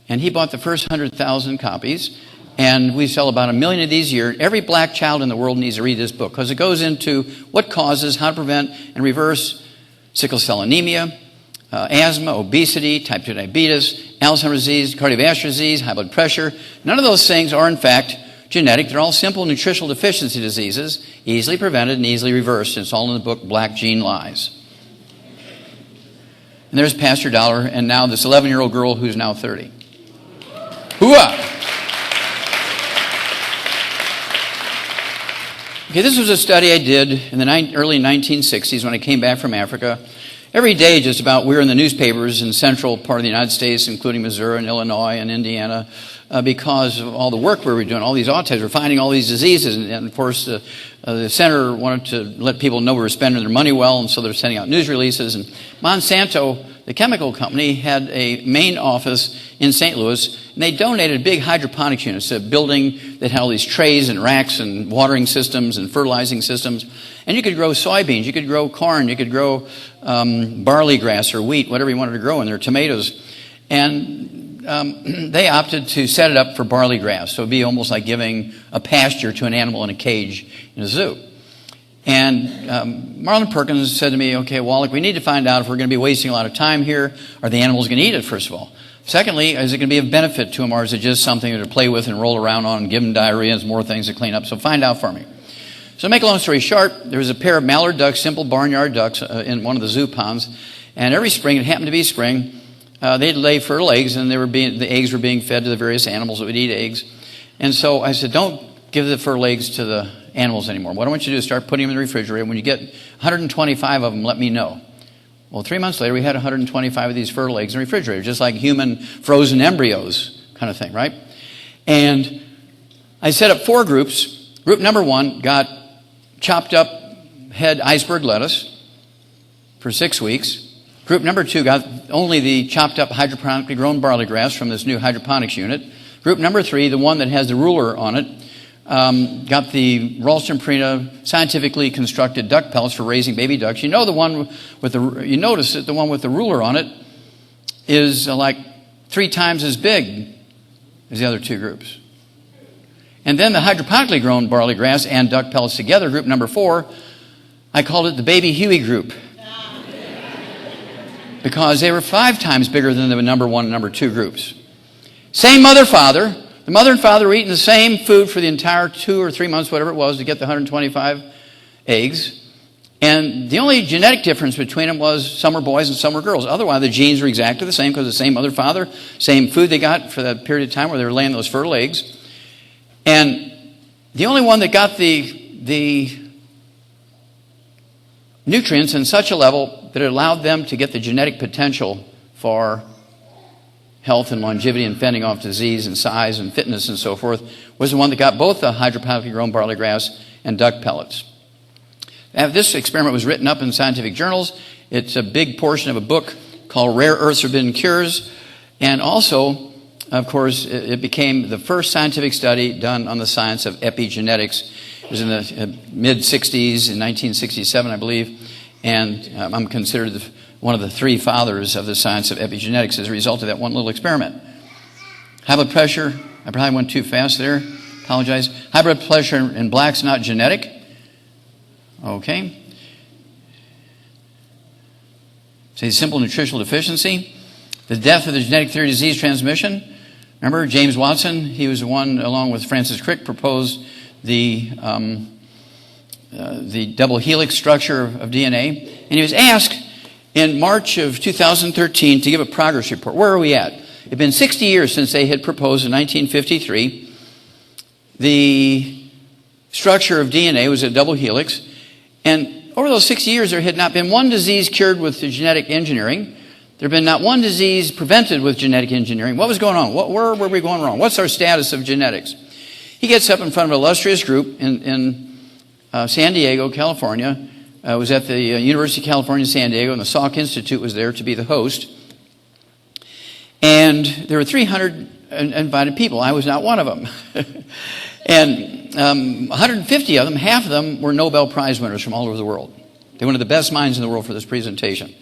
And he bought the first 100,000 copies. And we sell about 1 million of these a year. Every black child in the world needs to read this book because it goes into what causes, how to prevent and reverse sickle cell anemia, asthma, obesity, type 2 diabetes, Alzheimer's disease, cardiovascular disease, high blood pressure. None of those things are, in fact, genetic. They're all simple nutritional deficiency diseases, easily prevented and easily reversed. It's all in the book, Black Gene Lies. And there's Pastor Dollar, and now this 11-year-old girl who's now 30. Hooah! Okay, this was a study I did in the early 1960s when I came back from Africa. Every day, just about, we were in the newspapers in the central part of the United States, including Missouri and Illinois and Indiana, because of all the work we were doing, all these autopsies, we're finding all these diseases. And of course, the center wanted to let people know we were spending their money well, and so they're sending out news releases. And Monsanto, the chemical company, had a main office in St. Louis, and they donated big hydroponics units, a building that had all these trays and racks and watering systems and fertilizing systems. And you could grow soybeans, you could grow corn, you could grow barley grass or wheat, whatever you wanted to grow in there, tomatoes. And they opted to set it up for barley grass. So it would be almost like giving a pasture to an animal in a cage in a zoo. And Marlon Perkins said to me, okay, Wallach, we need to find out if we're going to be wasting a lot of time here. Are the animals going to eat it, first of all? Secondly, is it going to be of benefit to them, or is it just something to play with and roll around on and give them diarrhea and more things to clean up? So find out for me. So to make a long story short, there was a pair of mallard ducks, simple barnyard ducks, in one of the zoo ponds. And every spring, it happened to be spring, they'd lay fertile eggs, and the eggs were being fed to the various animals that would eat eggs. And so I said, don't give the fertile eggs to the animals anymore. What I want you to do is start putting them in the refrigerator. When you get 125 of them, let me know. Well, 3 months later, we had 125 of these fertile eggs in the refrigerator, just like human frozen embryos kind of thing, right? And I set up 4 groups. Group number 1 got chopped up head iceberg lettuce for 6 weeks. Group number 2 got only the chopped up hydroponically grown barley grass from this new hydroponics unit. Group Group number 3, the one that has the ruler on it, got the Ralston-Purina scientifically constructed duck pellets for raising baby ducks. You know the one with you notice that the one with the ruler on it is like 3 times as big as the other 2 groups. And then the hydroponically grown barley grass and duck pellets together, group number 4, I called it the baby Huey group, because they were 5 times bigger than the number 1 and number 2 groups. Same mother, father. The mother and father were eating the same food for the entire 2 or 3 months, whatever it was, to get the 125 eggs. And the only genetic difference between them was some were boys and some were girls. Otherwise, the genes were exactly the same because the same mother, father, same food they got for that period of time where they were laying those fertile eggs. And the only one that got the nutrients in such a level that it allowed them to get the genetic potential for health and longevity and fending off disease and size and fitness and so forth was the one that got both the hydroponically grown barley grass and duck pellets. This experiment was written up in scientific journals. It's a big portion of a book called Rare Earths Forbidden Cures. And also, of course, it became the first scientific study done on the science of epigenetics. It was in the mid-60s, in 1967, I believe. And I'm considered one of the 3 fathers of the science of epigenetics as a result of that one little experiment. High blood pressure, I probably went too fast there. Apologize. High blood pressure in blacks not genetic. Okay. Say simple nutritional deficiency. The death of the genetic theory of disease transmission. Remember James Watson? He was the one, along with Francis Crick, proposed the double helix structure of DNA. And he was asked in March of 2013 to give a progress report. Where are we at? It had been 60 years since they had proposed in 1953. The structure of DNA was a double helix. And over those 60 years, there had not been one disease cured with genetic engineering. There had been not one disease prevented with genetic engineering. What was going on? Where were we going wrong? What's our status of genetics? He gets up in front of an illustrious group in San Diego, California. Was at the University of California, San Diego, and the Salk Institute was there to be the host. And there were 300 invited people. I was not one of them. And 150 of them, half of them, were Nobel Prize winners from all over the world. They were one of the best minds in the world for this presentation.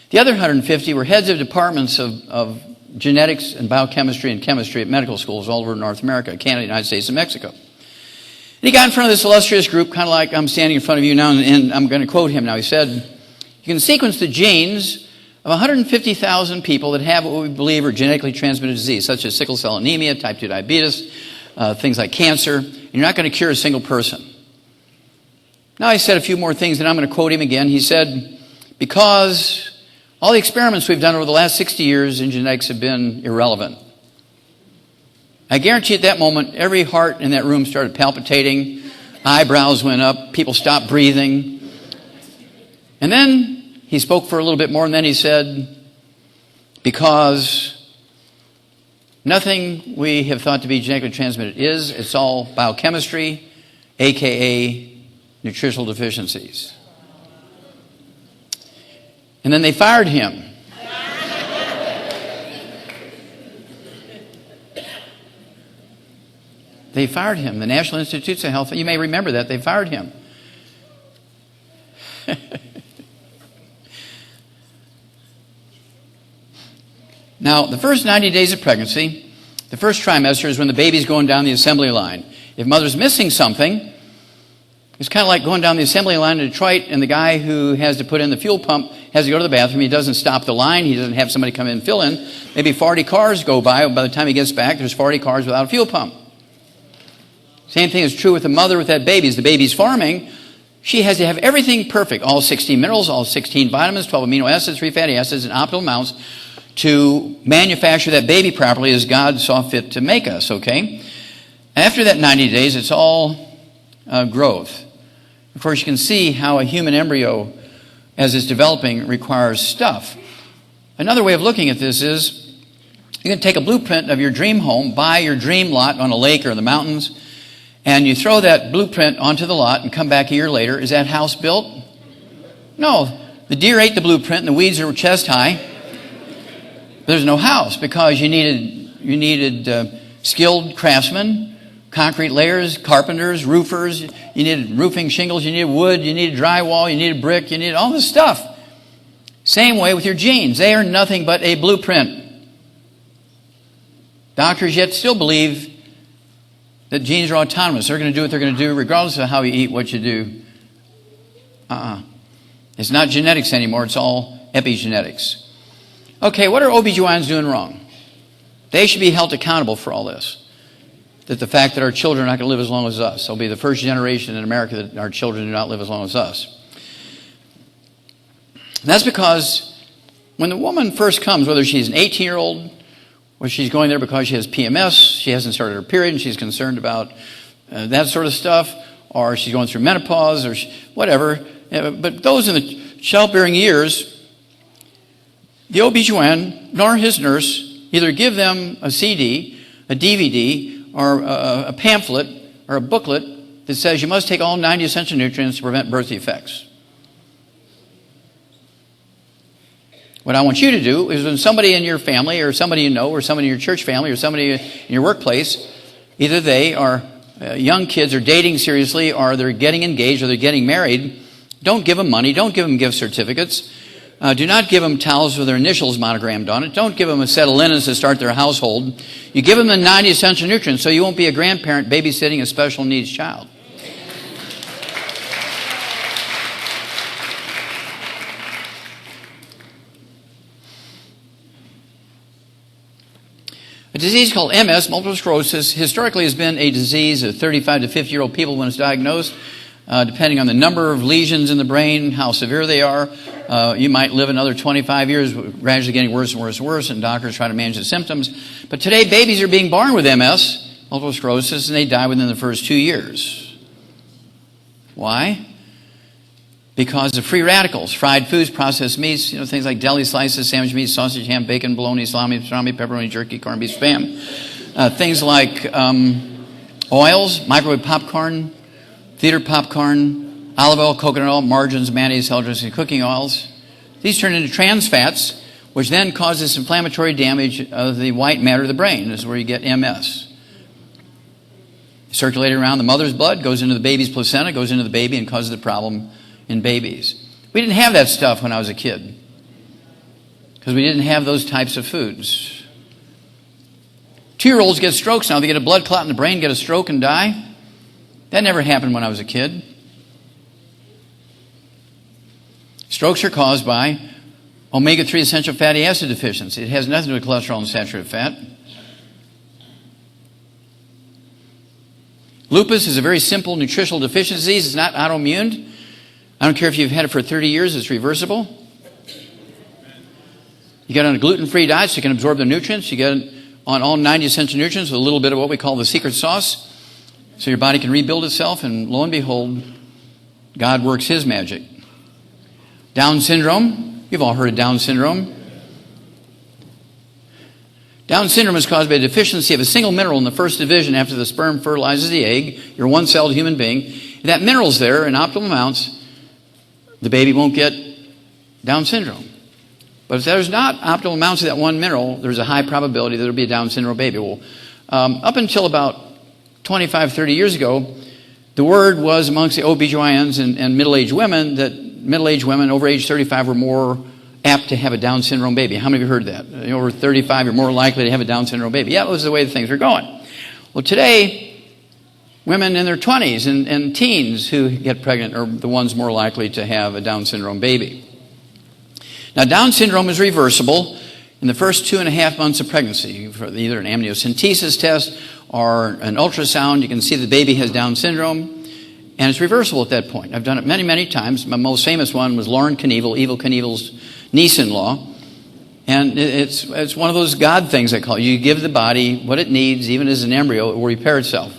The other 150 were heads of departments of genetics and biochemistry and chemistry at medical schools all over North America, Canada, United States, and Mexico. And he got in front of this illustrious group, kind of like I'm standing in front of you now, and I'm going to quote him now. He said, "You can sequence the genes of 150,000 people that have what we believe are genetically transmitted disease, such as sickle cell anemia, type 2 diabetes, things like cancer, and you're not going to cure a single person." Now he said a few more things, and I'm going to quote him again. He said, "Because all the experiments we've done over the last 60 years in genetics have been irrelevant." I guarantee at that moment, every heart in that room started palpitating, eyebrows went up, people stopped breathing. And then he spoke for a little bit more, and then he said, "Because nothing we have thought to be genetically transmitted is, it's all biochemistry, aka nutritional deficiencies." And then they fired him. They fired him. The National Institutes of Health, you may remember that, they fired him. Now, the first 90 days of pregnancy, the first trimester is when the baby's going down the assembly line. If mother's missing something, it's kind of like going down the assembly line in Detroit, and the guy who has to put in the fuel pump has to go to the bathroom. He doesn't stop the line. He doesn't have somebody come in and fill in. Maybe 40 cars go by. By the time he gets back, there's 40 cars without a fuel pump. Same thing is true with the mother with that baby. As the baby's forming, she has to have everything perfect. All 16 minerals, all 16 vitamins, 12 amino acids, 3 fatty acids, and optimal amounts to manufacture that baby properly as God saw fit to make us, okay? After that 90 days, it's all growth. Of course, you can see how a human embryo, as it's developing, requires stuff. Another way of looking at this is you can take a blueprint of your dream home, buy your dream lot on a lake or in the mountains, and you throw that blueprint onto the lot and come back a year later. Is that house built? No. The deer ate the blueprint and the weeds are chest high. There's no house because you needed skilled craftsmen, concrete layers, carpenters, roofers. You needed roofing shingles, you needed wood, you needed drywall, you needed brick, you needed all this stuff. Same way with your genes. They are nothing but a blueprint. Doctors yet still believe that genes are autonomous. They're going to do what they're going to do regardless of how you eat, what you do. It's not genetics anymore. It's all epigenetics. Okay, what are OBGYNs doing wrong? They should be held accountable for all this. That the fact that our children are not going to live as long as us. They'll be the first generation in America that our children do not live as long as us. And that's because when the woman first comes, whether she's an 18-year-old, or she's going there because she has PMS, she hasn't started her period, and she's concerned about that sort of stuff, or she's going through menopause, or whatever. But those in the childbearing years, the OBGYN nor his nurse either give them a CD, a DVD, or a pamphlet, or a booklet that says you must take all 90 essential nutrients to prevent birth defects. What I want you to do is when somebody in your family or somebody you know or somebody in your church family or somebody in your workplace, either they are young kids are dating seriously or they're getting engaged or they're getting married, don't give them money. Don't give them gift certificates. Do not give them towels with their initials monogrammed on it. Don't give them a set of linens to start their household. You give them the 90 essential nutrients so you won't be a grandparent babysitting a special needs child. A disease called MS, multiple sclerosis, historically has been a disease of 35 to 50-year-old people when it's diagnosed. Depending on the number of lesions in the brain, how severe they are, you might live another 25 years, gradually getting worse and worse and worse, and doctors try to manage the symptoms. But today, babies are being born with MS, multiple sclerosis, and they die within the first 2 years. Why? Because of free radicals, fried foods, processed meats, things like deli slices, sandwich meats, sausage, ham, bacon, bologna, salami, pepperoni, jerky, corned beef, spam. Things like oils, microwave popcorn, theater popcorn, olive oil, coconut oil, margarines, mayonnaise, salad dressing, cooking oils. These turn into trans fats, which then causes inflammatory damage of the white matter of the brain. This is where you get MS. Circulating around the mother's blood, goes into the baby's placenta, goes into the baby and causes the problem in babies. We didn't have that stuff when I was a kid because we didn't have those types of foods. 2-year-olds get strokes now. They get a blood clot in the brain, get a stroke and die. That never happened when I was a kid. Strokes are caused by omega-3 essential fatty acid deficiency. It has nothing to do with cholesterol and saturated fat. Lupus is a very simple nutritional deficiency disease. It's not autoimmune. I don't care if you've had it for 30 years, it's reversible. You get on a gluten-free diet so you can absorb the nutrients. You get on all 90 essential nutrients with a little bit of what we call the secret sauce so your body can rebuild itself, and lo and behold, God works His magic. Down syndrome. You've all heard of Down syndrome. Down syndrome is caused by a deficiency of a single mineral in the first division after the sperm fertilizes the egg. You're a one-celled human being. If that mineral's there in optimal amounts, the baby won't get Down syndrome. But if there's not optimal amounts of that one mineral, there's a high probability that there'll be a Down syndrome baby. Well, up until about 25, 30 years ago, the word was amongst the OBGYNs and middle-aged women that middle-aged women over age 35 were more apt to have a Down syndrome baby. How many of you heard that? Over 35, you're more likely to have a Down syndrome baby. Yeah, that was the way things were going. Well, today, women in their 20s and teens who get pregnant are the ones more likely to have a Down syndrome baby. Now, Down syndrome is reversible in the first 2.5 months of pregnancy. For either an amniocentesis test or an ultrasound, you can see the baby has Down syndrome, and it's reversible at that point. I've done it many, many times. My most famous one was Lauren Knievel, Evel Knievel's niece-in-law. And it's one of those God things I call it. You give the body what it needs, even as an embryo, it will repair itself.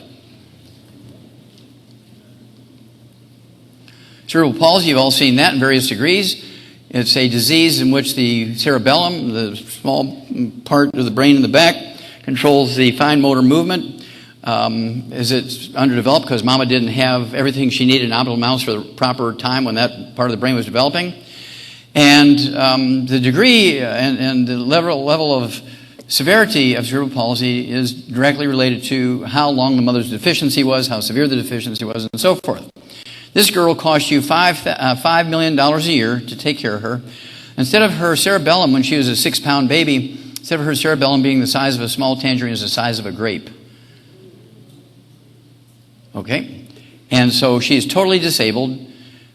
Cerebral palsy, you've all seen that in various degrees. It's a disease in which the cerebellum, the small part of the brain in the back, controls the fine motor movement. As it's underdeveloped because mama didn't have everything she needed in optimal amounts for the proper time when that part of the brain was developing. And the degree and the level of Severity of cerebral palsy is directly related to how long the mother's deficiency was, how severe the deficiency was, and so forth. This girl cost you $5 million a year to take care of her. Instead of her cerebellum, when she was a 6-pound baby, instead of her cerebellum being the size of a small tangerine, is the size of a grape. Okay? And so she's totally disabled,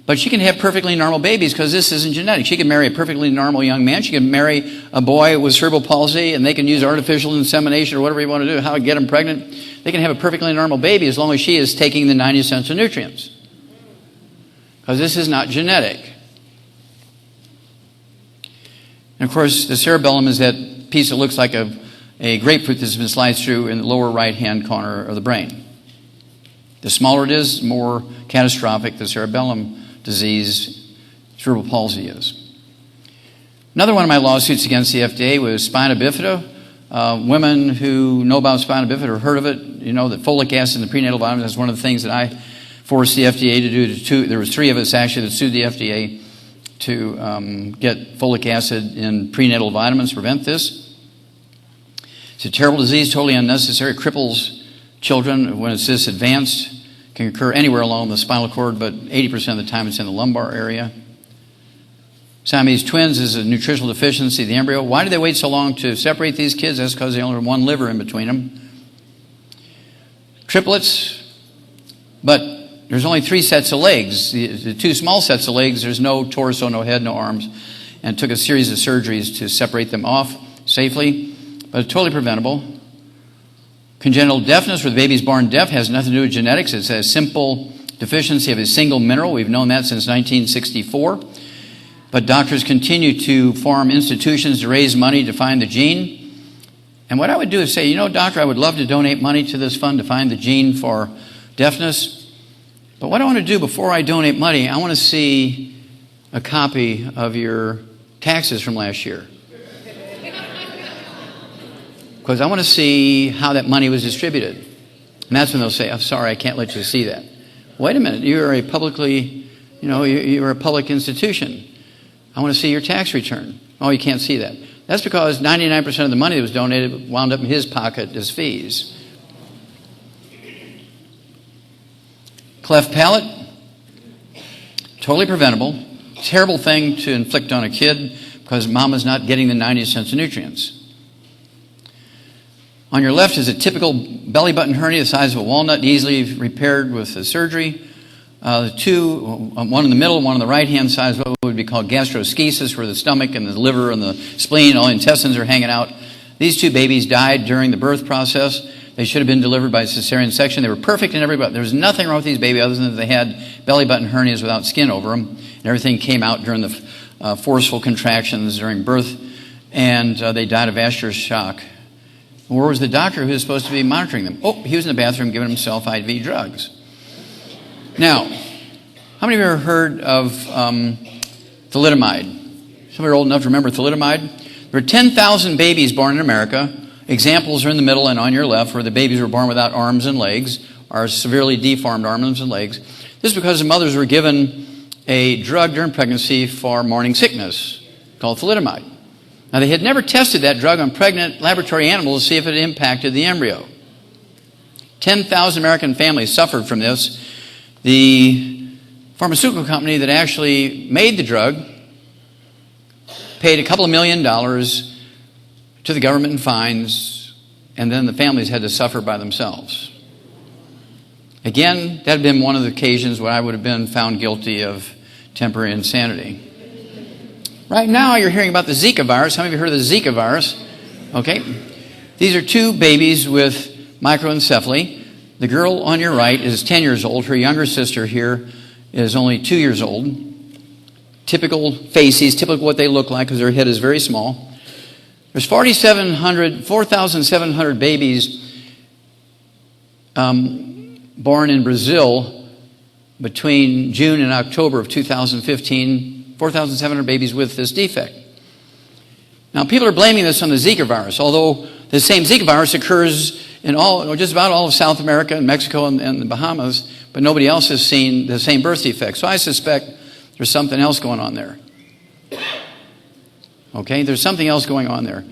but she can have perfectly normal babies because this isn't genetic. She can marry a perfectly normal young man. She can marry a boy with cerebral palsy, and they can use artificial insemination or whatever you want to do, how to get them pregnant. They can have a perfectly normal baby as long as she is taking the 90 essential nutrients. Because this is not genetic. And of course, the cerebellum is that piece that looks like a grapefruit that's been sliced through in the lower right-hand corner of the brain. The smaller it is, the more catastrophic the cerebellum disease, cerebral palsy is. Another one of my lawsuits against the FDA was spina bifida. Women who know about spina bifida or heard of it, you know that folic acid in the prenatal vitamins is one of the things that I forced the FDA to do. There was 3 of us actually that sued the FDA to get folic acid in prenatal vitamins to prevent this. It's a terrible disease, totally unnecessary, cripples children when it's this advanced. Can occur anywhere along the spinal cord, but 80% of the time it's in the lumbar area. Siamese twins is a nutritional deficiency of the embryo. Why do they wait so long to separate these kids? That's because they only have one liver in between them. Triplets, but there's only 3 sets of legs. The 2 small sets of legs, there's no torso, no head, no arms, and it took a series of surgeries to separate them off safely, but it's totally preventable. Congenital deafness, where the baby's born deaf, has nothing to do with genetics. It's a simple deficiency of a single mineral. We've known that since 1964. But doctors continue to form institutions to raise money to find the gene. And what I would do is say, you know, doctor, I would love to donate money to this fund to find the gene for deafness. But what I want to do before I donate money, I want to see a copy of your taxes from last year. Because I want to see how that money was distributed. And that's when they'll say, I'm sorry, I can't let you see that. Wait a minute, you're a publicly, you're a public institution. I want to see your tax return. Oh, you can't see that. That's because 99% of the money that was donated wound up in his pocket as fees. Cleft palate, totally preventable. Terrible thing to inflict on a kid because mama's not getting the 90 cents of nutrients. On your left is a typical belly button hernia the size of a walnut, easily repaired with a surgery. One in the middle, one on the right-hand side is what would be called gastroschisis, where the stomach and the liver and the spleen, all the intestines are hanging out. These 2 babies died during the birth process. They should have been delivered by cesarean section. They were perfect in every way. There was nothing wrong with these babies other than that they had belly button hernias without skin over them. And everything came out during the forceful contractions during birth, and they died of vascular shock. Where was the doctor who was supposed to be monitoring them? Oh, he was in the bathroom giving himself IV drugs. Now, how many of you have heard of thalidomide? Some of you are old enough to remember thalidomide. There are 10,000 babies born in America. Examples are in the middle and on your left, where the babies were born without arms and legs, or severely deformed arms and legs. This is because the mothers were given a drug during pregnancy for morning sickness called thalidomide. Now, they had never tested that drug on pregnant laboratory animals to see if it impacted the embryo. 10,000 American families suffered from this. The pharmaceutical company that actually made the drug paid a couple of $1 million to the government in fines, and then the families had to suffer by themselves. Again, that had been one of the occasions where I would have been found guilty of temporary insanity. Right now, you're hearing about the Zika virus. How many of you heard of the Zika virus? Okay. These are 2 babies with microencephaly. The girl on your right is 10 years old. Her younger sister here is only 2 years old. Typical faces, typical what they look like because their head is very small. There's 4,700 babies born in Brazil between June and October of 2015. 4,700 babies with this defect. Now, people are blaming this on the Zika virus, although the same Zika virus occurs in just about all of South America and Mexico and the Bahamas, but nobody else has seen the same birth defect. So I suspect there's something else going on there. Okay, there's something else going on there.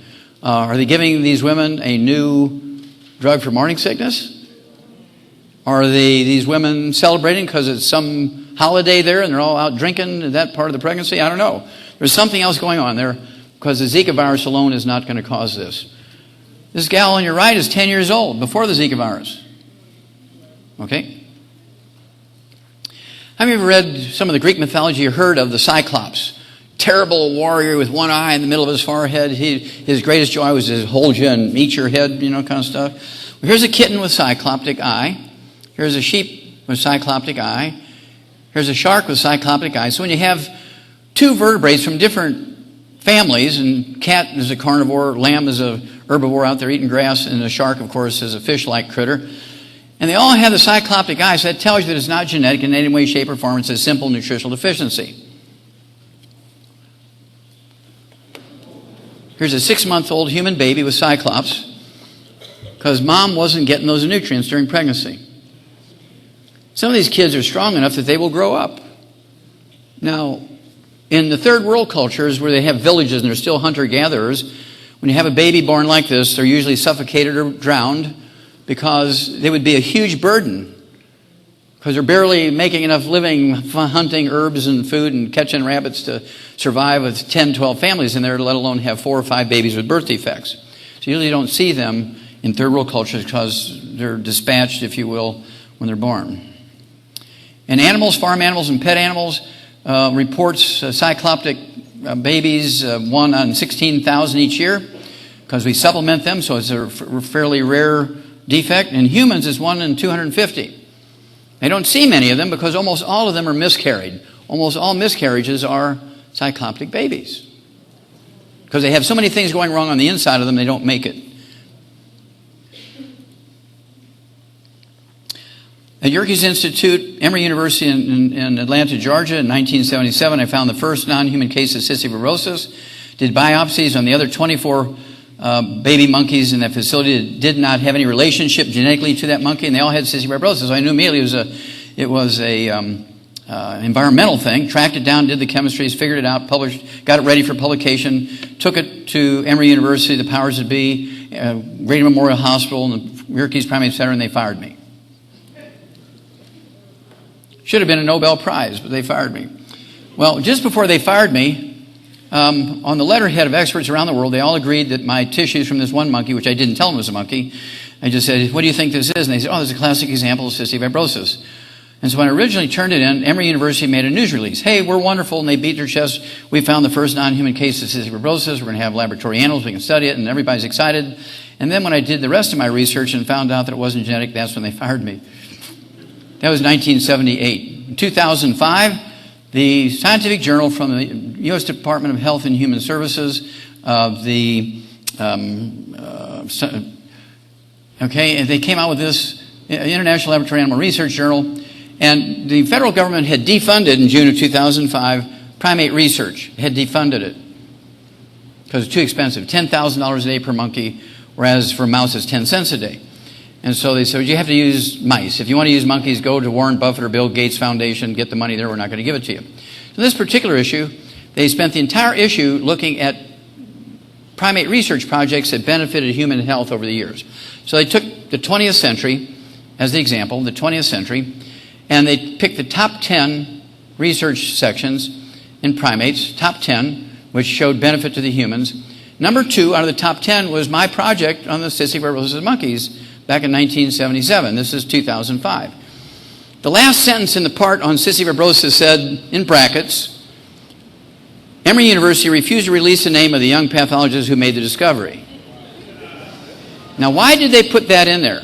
Are they giving these women a new drug for morning sickness? Are these women celebrating because it's some holiday there and they're all out drinking in that part of the pregnancy? I don't know. There's something else going on there because the Zika virus alone is not going to cause this. This gal on your right is 10 years old before the Zika virus. Okay? Have you ever read some of the Greek mythology or heard of the Cyclops? Terrible warrior with one eye in the middle of his forehead. His greatest joy was to hold you and eat your head, kind of stuff. Well, here's a kitten with cycloptic eye. Here's a sheep with cycloptic eye. Here's a shark with cycloptic eye. So when you have two vertebrates from different families, and cat is a carnivore, lamb is a herbivore out there eating grass, and the shark, of course, is a fish-like critter. And they all have the cycloptic eye, so that tells you that it's not genetic in any way, shape, or form. It's a simple nutritional deficiency. Here's a 6-month-old human baby with cyclops because mom wasn't getting those nutrients during pregnancy. Some of these kids are strong enough that they will grow up. Now, in the third world cultures where they have villages and they're still hunter-gatherers, when you have a baby born like this, they're usually suffocated or drowned because they would be a huge burden because they're barely making enough living hunting herbs and food and catching rabbits to survive with 10, 12 families in there, let alone have 4 or 5 babies with birth defects. So you usually don't see them in third world cultures because they're dispatched, if you will, when they're born. And animals, farm animals and pet animals, reports cycloptic babies, 1 on 16,000 each year because we supplement them, so it's a fairly rare defect. In humans, it's 1 in 250. They don't see many of them because almost all of them are miscarried. Almost all miscarriages are cycloptic babies because they have so many things going wrong on the inside of them, they don't make it. At Yerkes Institute, Emory University in Atlanta, Georgia, in 1977, I found the first non-human case of cystic fibrosis. Did biopsies on the other 24 baby monkeys in that facility that did not have any relationship genetically to that monkey, and they all had cystic fibrosis. So I knew immediately it was a environmental thing. Tracked it down, did the chemistries, figured it out, published, got it ready for publication, took it to Emory University, the powers that be, Grady Memorial Hospital, and the Yerkes Primate Center, and they fired me. Should have been a Nobel Prize, but they fired me. Well, just before they fired me, on the letterhead of experts around the world, they all agreed that my tissues from this one monkey, which I didn't tell them was a monkey, I just said, what do you think this is? And they said, this is a classic example of cystic fibrosis. And so when I originally turned it in, Emory University made a news release. Hey, we're wonderful. And they beat their chest. We found the first non-human case of cystic fibrosis. We're going to have laboratory animals. We can study it. And everybody's excited. And then when I did the rest of my research and found out that it wasn't genetic, that's when they fired me. That was 1978. In 2005, the scientific journal from the U.S. Department of Health and Human Services, and they came out with this International Laboratory Animal Research Journal, and the federal government had defunded in June of 2005 primate research, had defunded it because it's too expensive, $10,000 a day per monkey, whereas for a mouse it's 10 cents a day. And so they said, you have to use mice. If you want to use monkeys, go to Warren Buffett or Bill Gates Foundation, get the money there, we're not going to give it to you. So this particular issue, they spent the entire issue looking at primate research projects that benefited human health over the years. So they took the 20th century as the example, the 20th century, and they picked the top 10 research sections in primates, top 10, which showed benefit to the humans. Number 2 out of the top 10 was my project on the cystic fibrosis monkeys back in 1977. This is 2005. The last sentence in the part on cystic fibrosis said, in brackets, Emory University refused to release the name of the young pathologist who made the discovery. Now, why did they put that in there?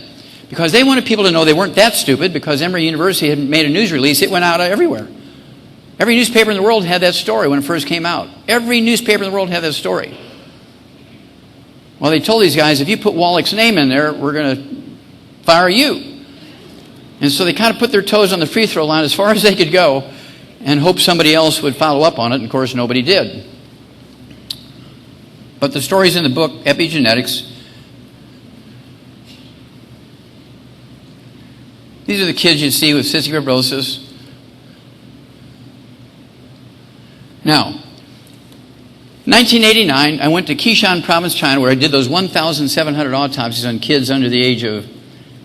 Because they wanted people to know they weren't that stupid, because Emory University had made a news release. It went out everywhere. Every newspaper in the world had that story when it first came out. Every newspaper in the world had that story. Well, they told these guys, if you put Wallach's name in there, we're going to fire you. And so they kind of put their toes on the free throw line as far as they could go and hope somebody else would follow up on it. And of course, nobody did. But the story's in the book, Epigenetics. These are the kids you see with cystic fibrosis. Now, in 1989, I went to Qishan province, China, where I did those 1,700 autopsies on kids under the age of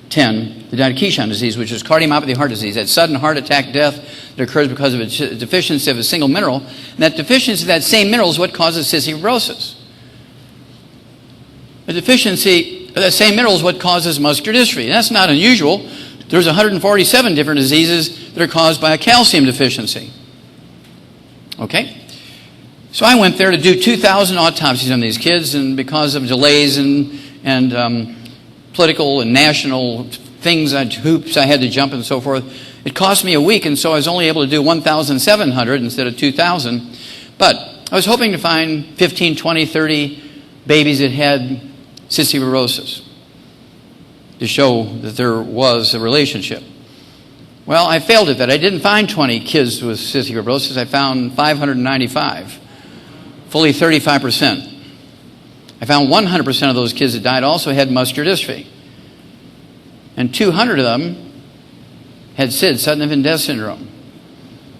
10 that died of Qishan disease, which is cardiomyopathy heart disease, that sudden heart attack death that occurs because of a deficiency of a single mineral. And that deficiency of that same mineral is what causes cystic fibrosis. The deficiency of that same mineral is what causes muscular dystrophy. And that's not unusual. There's 147 different diseases that are caused by a calcium deficiency. Okay? So I went there to do 2,000 autopsies on these kids, and because of delays and political and national things, hoops I had to jump and so forth, it cost me a week, and so I was only able to do 1,700 instead of 2,000. But I was hoping to find 15, 20, 30 babies that had cystic fibrosis to show that there was a relationship. Well, I failed at that. I didn't find 20 kids with cystic fibrosis. I found 595. Fully 35%. I found 100% of those kids that died also had muscular dystrophy. And 200 of them had SIDS, sudden infant death syndrome.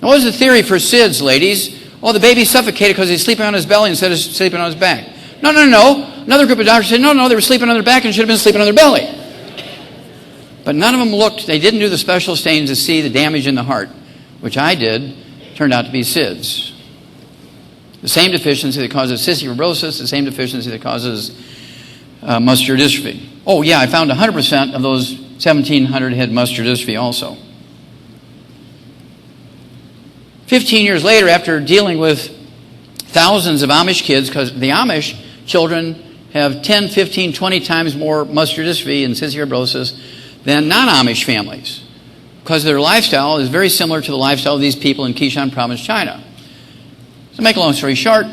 Now, what was the theory for SIDS, ladies? Oh, the baby suffocated because he's sleeping on his belly instead of sleeping on his back. No. Another group of doctors said, no, they were sleeping on their back and should have been sleeping on their belly. But none of them looked, they didn't do the special stains to see the damage in the heart, which I did, turned out to be SIDS. The same deficiency that causes cystic fibrosis, the same deficiency that causes muscular dystrophy. Oh, yeah, I found 100% of those 1,700 had muscular dystrophy also. 15 years later, after dealing with thousands of Amish kids, because the Amish children have 10, 15, 20 times more muscular dystrophy and cystic fibrosis than non-Amish families, because their lifestyle is very similar to the lifestyle of these people in Qishan province, China. So to make a long story short,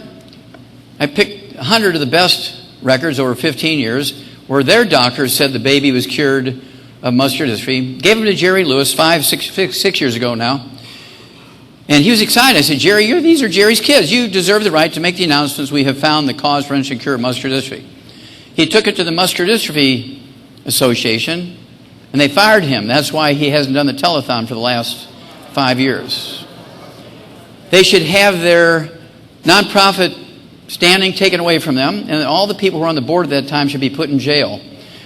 I picked 100 of the best records over 15 years where their doctors said the baby was cured of muscular dystrophy. Gave them to Jerry Lewis 6 years ago now. And he was excited. I said, Jerry, these are Jerry's kids. You deserve the right to make the announcements. We have found the cause, prevention, cure of muscular dystrophy. He took it to the Muscular Dystrophy Association, and they fired him. That's why he hasn't done the telethon for the last 5 years. They should have their nonprofit standing taken away from them, and all the people who were on the board at that time should be put in jail.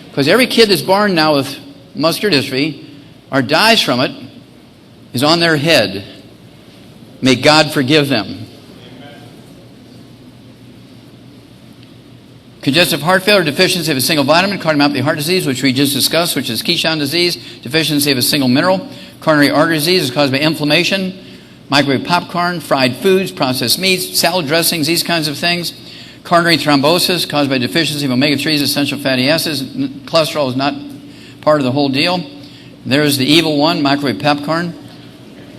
Because every kid that's born now with muscular dystrophy or dies from it is on their head. May God forgive them. Congestive heart failure, deficiency of a single vitamin, cardiomyopathy heart disease, which we just discussed, which is Qishan disease, deficiency of a single mineral, coronary artery disease is caused by inflammation, microwave popcorn, fried foods, processed meats, salad dressings, these kinds of things. Coronary thrombosis caused by deficiency of omega-3s, essential fatty acids. Cholesterol is not part of the whole deal. There's the evil one, microwave popcorn.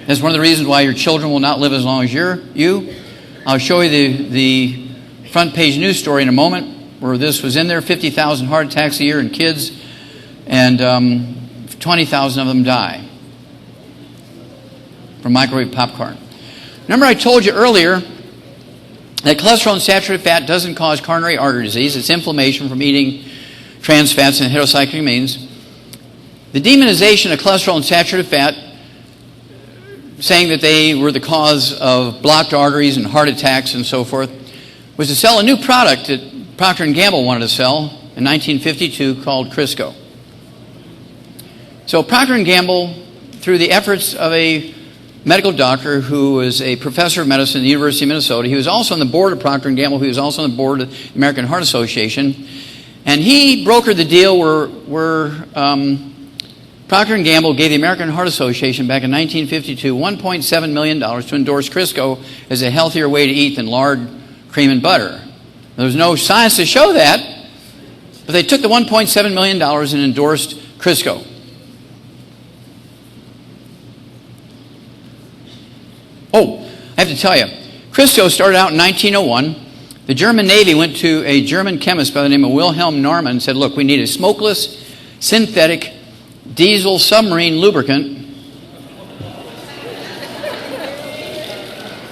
That's one of the reasons why your children will not live as long as you. I'll show you the front page news story in a moment where this was in there, 50,000 heart attacks a year in kids, and 20,000 of them die from microwave popcorn. Remember I told you earlier that cholesterol and saturated fat doesn't cause coronary artery disease. It's inflammation from eating trans fats and heterocyclic amines. The demonization of cholesterol and saturated fat, saying that they were the cause of blocked arteries and heart attacks and so forth, was to sell a new product that Procter & Gamble wanted to sell in 1952 called Crisco. So Procter & Gamble, through the efforts of a medical doctor who was a professor of medicine at the University of Minnesota, he was also on the board of Procter & Gamble, he was also on the board of the American Heart Association, and he brokered the deal where Procter & Gamble gave the American Heart Association back in 1952 $1.7 million to endorse Crisco as a healthier way to eat than lard, cream, and butter. There was no science to show that, but they took the $1.7 million and endorsed Crisco. Oh, I have to tell you, Crisco started out in 1901. The German Navy went to a German chemist by the name of Wilhelm Norman and said, look, we need a smokeless, synthetic, diesel submarine lubricant.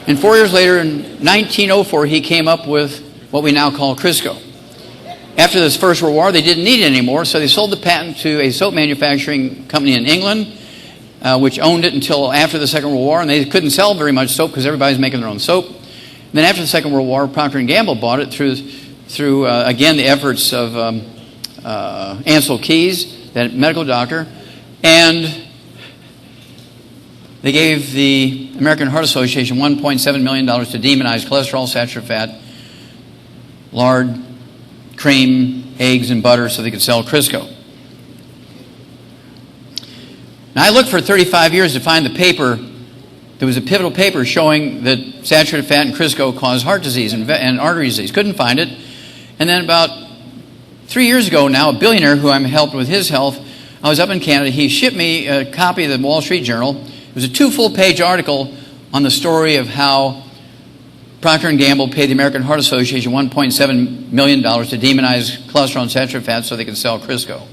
And 4 years later, in 1904, he came up with what we now call Crisco. After this First World War, they didn't need it anymore, so they sold the patent to a soap manufacturing company in England, which owned it until after the Second World War, and they couldn't sell very much soap because everybody's making their own soap. Then after the Second World War, Procter & Gamble bought it through again, the efforts of Ansel Keys, that medical doctor, and they gave the American Heart Association $1.7 million to demonize cholesterol, saturated fat, lard, cream, eggs, and butter so they could sell Crisco. Now, I looked for 35 years to find the paper. There was a pivotal paper showing that saturated fat and Crisco cause heart disease and artery disease. Couldn't find it. And then about 3 years ago now, a billionaire who I'm helped with his health, I was up in Canada. He shipped me a copy of the Wall Street Journal. It was a 2 full-page article on the story of how Procter & Gamble paid the American Heart Association $1.7 million to demonize cholesterol and saturated fat so they could sell Crisco.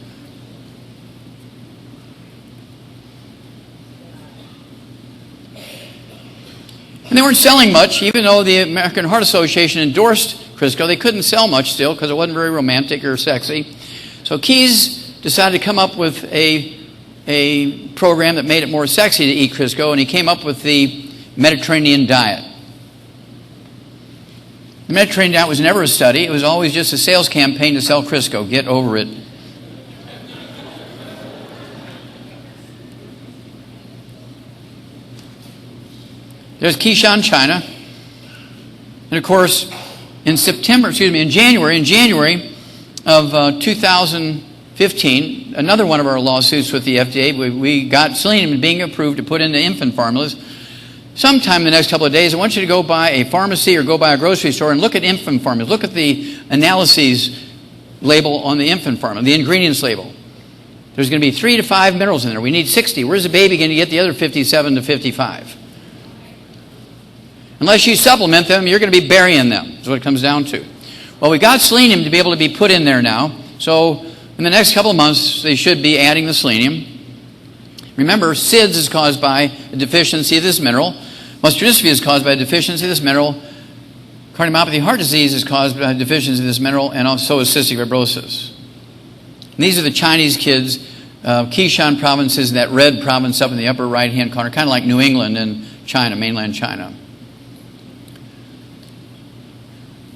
And they weren't selling much, even though the American Heart Association endorsed Crisco. They couldn't sell much still because it wasn't very romantic or sexy. So Keys decided to come up with a program that made it more sexy to eat Crisco, and he came up with the Mediterranean diet. The Mediterranean diet was never a study. It was always just a sales campaign to sell Crisco. Get over it. There's Kishan, China. And of course, in January of 2015, another one of our lawsuits with the FDA, we got selenium being approved to put into infant formulas. Sometime in the next couple of days, I want you to go by a pharmacy or go by a grocery store and look at infant formulas. Look at the analyses label on the infant formula, the ingredients label. There's going to be 3 to 5 minerals in there. We need 60. Where's the baby going to get the other 57 to 55? Unless you supplement them, you're going to be burying them, is what it comes down to. Well, we got selenium to be able to be put in there now. So in the next couple of months, they should be adding the selenium. Remember, SIDS is caused by a deficiency of this mineral. Muscular dystrophy is caused by a deficiency of this mineral. Cardiomyopathy, heart disease is caused by a deficiency of this mineral, and also is cystic fibrosis. And these are the Chinese kids. Kishan province is that red province up in the upper right-hand corner, kind of like New England and China, mainland China.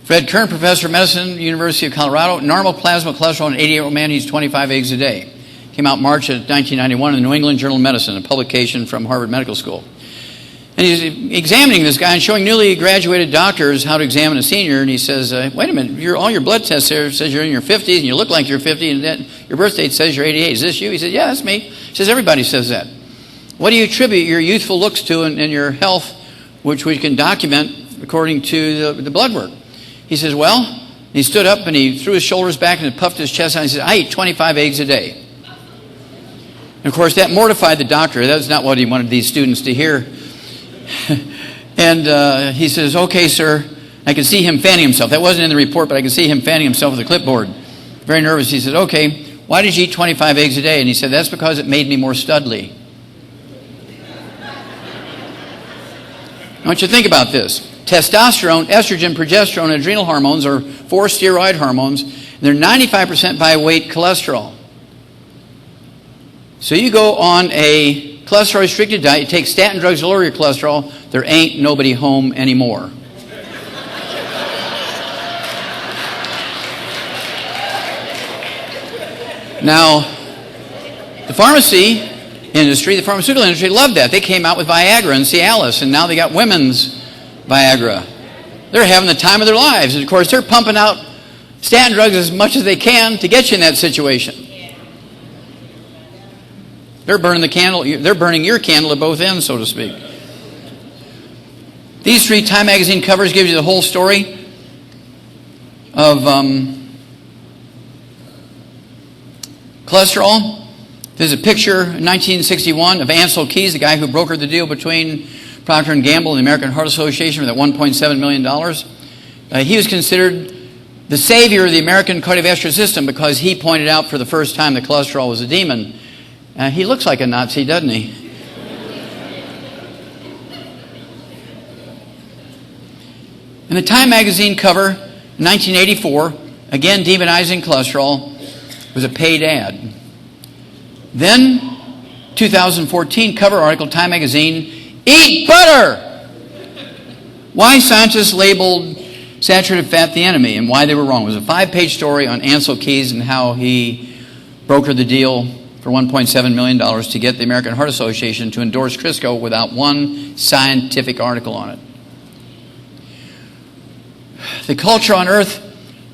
Fred Kern, professor of medicine, University of Colorado. Normal plasma cholesterol in an 88-year-old man eats 25 eggs a day. Came out March of 1991 in the New England Journal of Medicine, a publication from Harvard Medical School. And he's examining this guy and showing newly graduated doctors how to examine a senior. And he says, wait a minute, all your blood tests there says you're in your 50s and you look like you're 50 and then your birth date says you're 88. Is this you? He said, yeah, that's me. He says, everybody says that. What do you attribute your youthful looks to and your health, which we can document according to the blood work? He says, well, he stood up and he threw his shoulders back and puffed his chest out and he said, I eat 25 eggs a day. And of course, that mortified the doctor. That was not what he wanted these students to hear. And he says, okay, sir. I can see him fanning himself. That wasn't in the report, but I can see him fanning himself with a clipboard. Very nervous. He said, okay, why did you eat 25 eggs a day? And he said, that's because it made me more studly. I want you to think about this. Testosterone, estrogen, progesterone, and adrenal hormones are 4 steroid hormones. And they're 95% by weight cholesterol. So you go on a cholesterol-restricted diet, you take statin drugs to lower your cholesterol, there ain't nobody home anymore. Now, the pharmacy industry, the pharmaceutical industry loved that. They came out with Viagra and Cialis, and now they got women's Viagra. They're having the time of their lives. And of course, they're pumping out statin drugs as much as they can to get you in that situation. They're burning the candle. They're burning your candle at both ends, so to speak. These 3 Time magazine covers give you the whole story of cholesterol. There's a picture in 1961 of Ansel Keys, the guy who brokered the deal between Procter & Gamble and the American Heart Association for that $1.7 million. He was considered the savior of the American cardiovascular system because he pointed out for the first time that cholesterol was a demon. He looks like a Nazi, doesn't he? In the Time magazine cover, in 1984, again demonizing cholesterol, was a paid ad. Then, 2014 cover article, Time magazine, eat butter! Why scientists labeled saturated fat the enemy and why they were wrong. It was a 5-page story on Ansel Keys and how he brokered the deal for $1.7 million to get the American Heart Association to endorse Crisco without one scientific article on it. The culture on Earth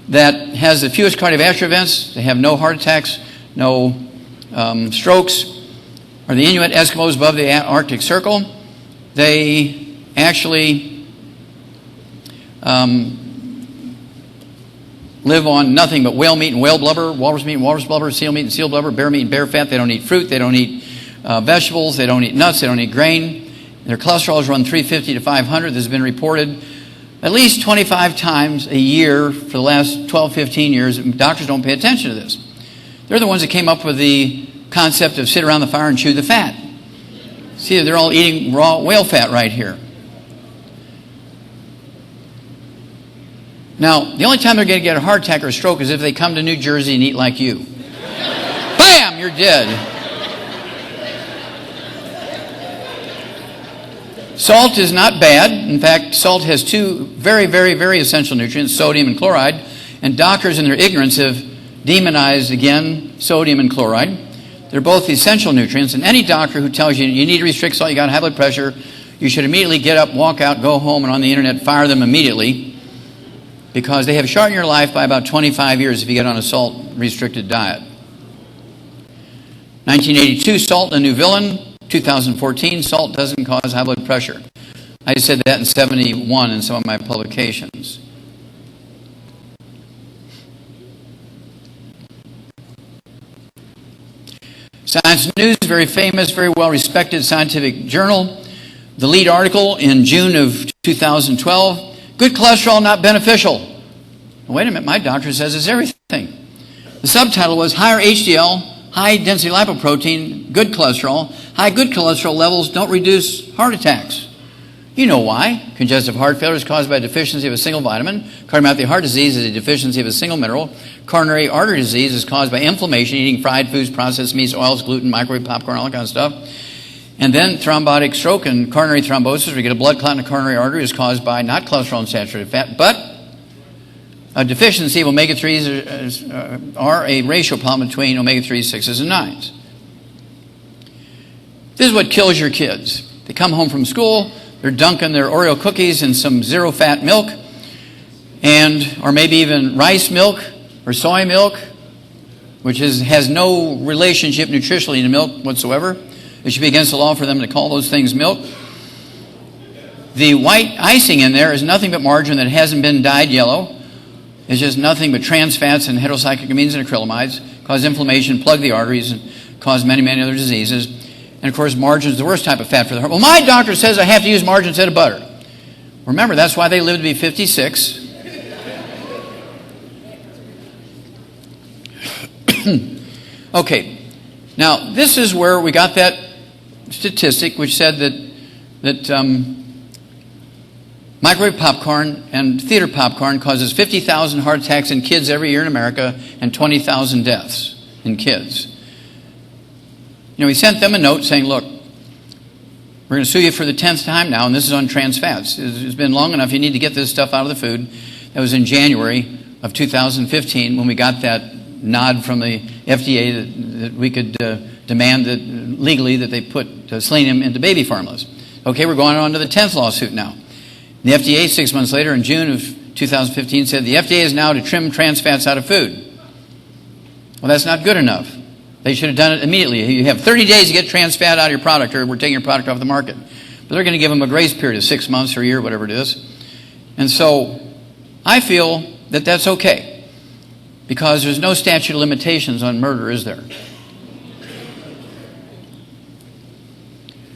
that has the fewest cardiovascular events, they have no heart attacks, no strokes, are the Inuit Eskimos above the Arctic Circle. They actually live on nothing but whale meat and whale blubber, walrus meat and walrus blubber, seal meat and seal blubber, bear meat and bear fat. They don't eat fruit. They don't eat vegetables. They don't eat nuts. They don't eat grain. Their cholesterol is run 350 to 500. This has been reported at least 25 times a year for the last 12, 15 years. Doctors don't pay attention to this. They're the ones that came up with the concept of sit around the fire and chew the fat. See, they're all eating raw whale fat right here. Now, the only time they're going to get a heart attack or a stroke is if they come to New Jersey and eat like you. Bam! You're dead. Salt is not bad. In fact, salt has two very, very, very essential nutrients, sodium and chloride. And doctors in their ignorance have demonized, again, sodium and chloride. They're both essential nutrients. And any doctor who tells you you need to restrict salt, you got high blood pressure, you should immediately get up, walk out, go home, and on the internet fire them immediately, because they have shortened your life by about 25 years if you get on a salt-restricted diet. 1982, salt, a new villain. 2014, salt doesn't cause high blood pressure. I said that in 71 in some of my publications. Science News, very famous, very well-respected scientific journal. The lead article in June of 2012, good cholesterol not beneficial. Wait a minute, my doctor says it's everything. The subtitle was higher HDL, high density lipoprotein, good cholesterol. High good cholesterol levels don't reduce heart attacks. You know why. Congestive heart failure is caused by a deficiency of a single vitamin. Cardiomyopathy heart disease is a deficiency of a single mineral. Coronary artery disease is caused by inflammation, eating fried foods, processed meats, oils, gluten, microwave popcorn, all that kind of stuff. And then thrombotic stroke and coronary thrombosis, where you get a blood clot in a coronary artery, is caused by not cholesterol and saturated fat, but a deficiency of omega-3s are a ratio problem between omega-3s, 6s, and 9s. This is what kills your kids. They come home from school, they're dunking their Oreo cookies in some zero-fat milk, or maybe even rice milk or soy milk, which has no relationship nutritionally to milk whatsoever. It should be against the law for them to call those things milk. The white icing in there is nothing but margarine that hasn't been dyed yellow. It's just nothing but trans fats and heterocyclic amines and acrylamides, cause inflammation, plug the arteries, and cause many, many other diseases. And of course, margarine is the worst type of fat for the heart. Well, my doctor says I have to use margarine instead of butter. Remember, that's why they live to be 56. Okay, now this is where we got that statistic which said that microwave popcorn and theater popcorn causes 50,000 heart attacks in kids every year in America and 20,000 deaths in kids. You know, we sent them a note saying, look, we're going to sue you for the 10th time now, and this is on trans fats. It's been long enough. You need to get this stuff out of the food. That was in January of 2015 when we got that nod from the FDA that we could demand that legally that they put selenium into baby formulas. Okay, we're going on to the 10th lawsuit now. The FDA, 6 months later, in June of 2015, said the FDA is now to trim trans fats out of food. Well, that's not good enough. They should have done it immediately. You have 30 days to get trans fat out of your product, or we're taking your product off the market. But they're going to give them a grace period of 6 months or a year, whatever it is. And so I feel that that's okay, because there's no statute of limitations on murder, is there?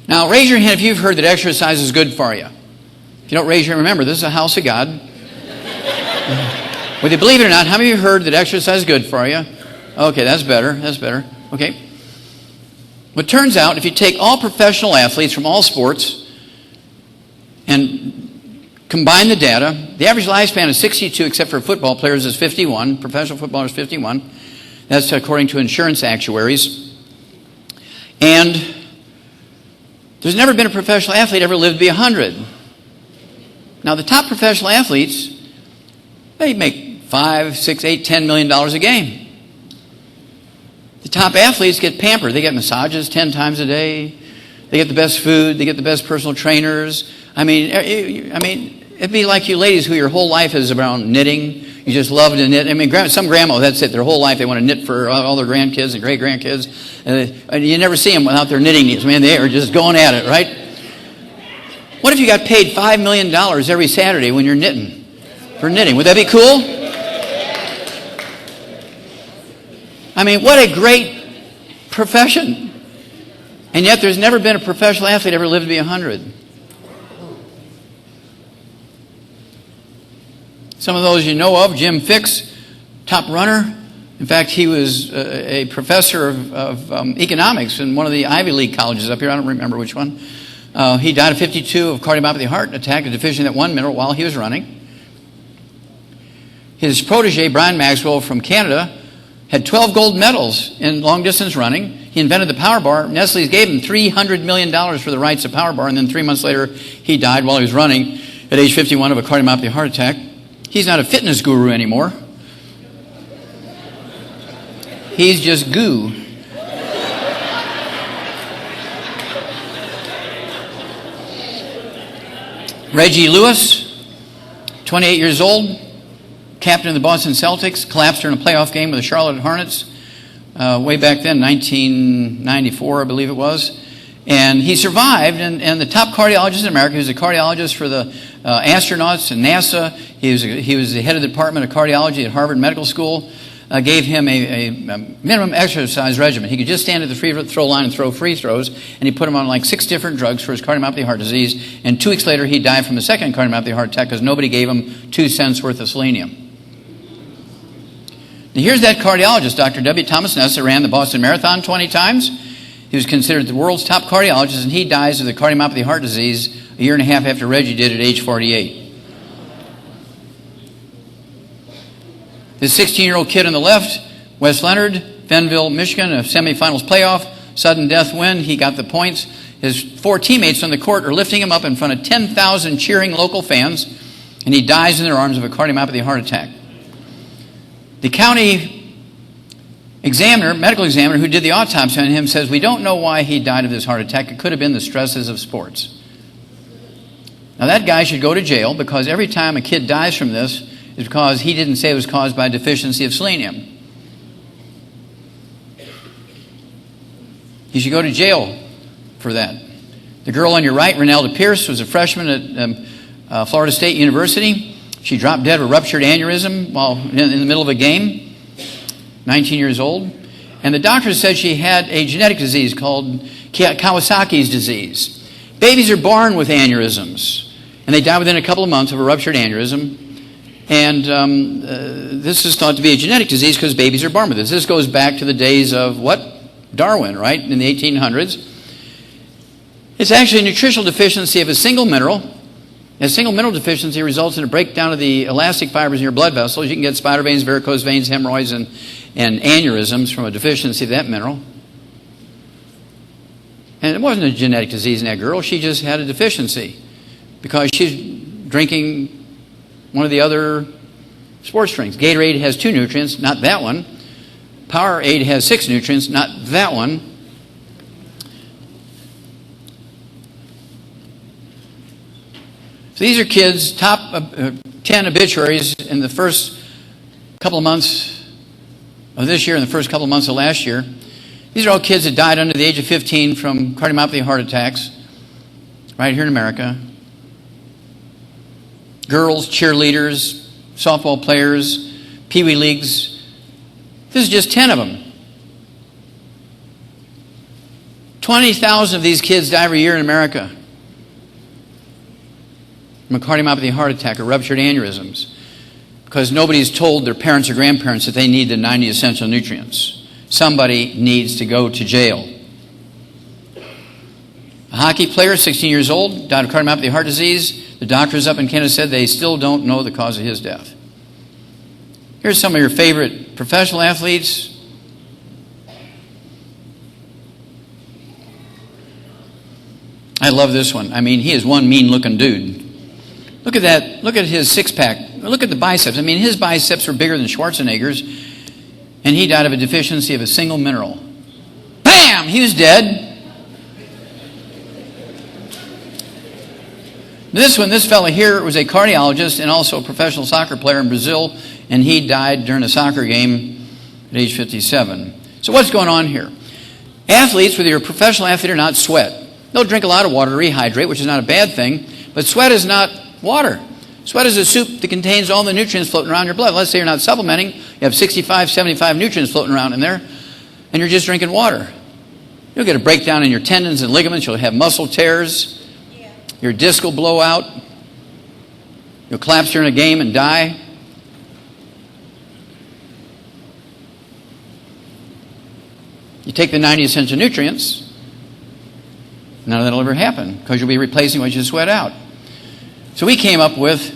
Now, raise your hand if you've heard that exercise is good for you. If you don't raise your hand, remember, this is a house of God. Whether you believe it or not, how many of you heard that exercise is good for you? Okay, that's better. That's better. Okay. But it turns out, if you take all professional athletes from all sports and combine the data, the average lifespan is 62, except for football players is 51. Professional footballers 51. That's according to insurance actuaries. And there's never been a professional athlete ever lived to be 100. Now, the top professional athletes, they make $5, $6, $8, $10 million a game. The top athletes get pampered. They get massages 10 times a day. They get the best food. They get the best personal trainers. I mean, it'd be like you ladies who your whole life is around knitting. You just love to knit. I mean, some grandma, that's it. Their whole life they want to knit for all their grandkids and great-grandkids. And you never see them without their knitting needs. Man, they are just going at it, right? What if you got paid $5 million every Saturday when you're knitting? For knitting. Would that be cool? I mean, what a great profession. And yet there's never been a professional athlete ever lived to be 100. Some of those you know of, Jim Fixx, top runner. In fact, he was a professor of economics in one of the Ivy League colleges up here. I don't remember which one. He died at 52 of cardiomyopathy heart attack, a deficiency in that one mineral while he was running. His protege, Brian Maxwell from Canada, had 12 gold medals in long-distance running. He invented the power bar. Nestle's gave him $300 million for the rights of power bar, and then 3 months later, he died while he was running at age 51 of a cardiomyopathy heart attack. He's not a fitness guru anymore. He's just goo. Reggie Lewis, 28 years old, captain of the Boston Celtics, collapsed during a playoff game with the Charlotte Hornets way back then, 1994, I believe it was. And he survived, and the top cardiologist in America, he was a cardiologist for the astronauts and NASA. He was the head of the Department of Cardiology at Harvard Medical School, gave him a minimum exercise regimen. He could just stand at the free throw line and throw free throws, and he put him on like 6 different drugs for his cardiomyopathy heart disease, and 2 weeks later he died from a second cardiomyopathy heart attack because nobody gave him 2 cents worth of selenium. Now here's that cardiologist, Dr. W. Thomas Ness, that ran the Boston Marathon 20 times. He was considered the world's top cardiologist, and he dies of the cardiomyopathy heart disease a year and a half after Reggie did at age 48. This 16-year-old kid on the left, Wes Leonard, Fenville, Michigan, a semifinals playoff, sudden death win. He got the points. His 4 teammates on the court are lifting him up in front of 10,000 cheering local fans, and he dies in their arms of a cardiomyopathy heart attack. The county medical examiner who did the autopsy on him says, we don't know why he died of this heart attack. It could have been the stresses of sports. Now that guy should go to jail because every time a kid dies from this is because he didn't say it was caused by a deficiency of selenium. He should go to jail for that. The girl on your right, Renelda Pierce, was a freshman at Florida State University. She dropped dead of a ruptured aneurysm while in the middle of a game. 19 years old, and the doctor said she had a genetic disease called Kawasaki's disease. Babies are born with aneurysms, and they die within a couple of months of a ruptured aneurysm, and this is thought to be a genetic disease because babies are born with this. This goes back to the days of what? Darwin, right, in the 1800s. It's actually a nutritional deficiency of a single mineral. A single mineral deficiency results in a breakdown of the elastic fibers in your blood vessels. You can get spider veins, varicose veins, hemorrhoids, and aneurysms from a deficiency of that mineral. And it wasn't a genetic disease in that girl. She just had a deficiency because she's drinking one of the other sports drinks. Gatorade has 2 nutrients, not that one. Powerade has 6 nutrients, not that one. So these are kids, top 10 obituaries in the first couple of months of this year and the first couple of months of last year. These are all kids that died under the age of 15 from cardiomyopathy heart attacks right here in America. Girls, cheerleaders, softball players, peewee leagues. This is just 10 of them. 20,000 of these kids die every year in America from a cardiomyopathy heart attack or ruptured aneurysms because nobody's told their parents or grandparents that they need the 90 essential nutrients. Somebody needs to go to jail. A hockey player, 16 years old, died of cardiomyopathy heart disease. The doctors up in Canada said they still don't know the cause of his death. Here's some of your favorite professional athletes. I love this one. I mean, he is one mean-looking dude. Look at that. Look at his six-pack. Look at the biceps. I mean, his biceps were bigger than Schwarzenegger's, and he died of a deficiency of a single mineral. Bam! He was dead. This fella here was a cardiologist and also a professional soccer player in Brazil, and he died during a soccer game at age 57. So what's going on here? Athletes, whether you're a professional athlete or not, sweat. They'll drink a lot of water to rehydrate, which is not a bad thing, but sweat is not water. Sweat is a soup that contains all the nutrients floating around your blood. Let's say you're not supplementing, you have 65, 75 nutrients floating around in there, and you're just drinking water. You'll get a breakdown in your tendons and ligaments, you'll have muscle tears, your disc will blow out, you'll collapse during a game and die. You take the 90 essential nutrients, none of that will ever happen because you'll be replacing what you sweat out. So we came up with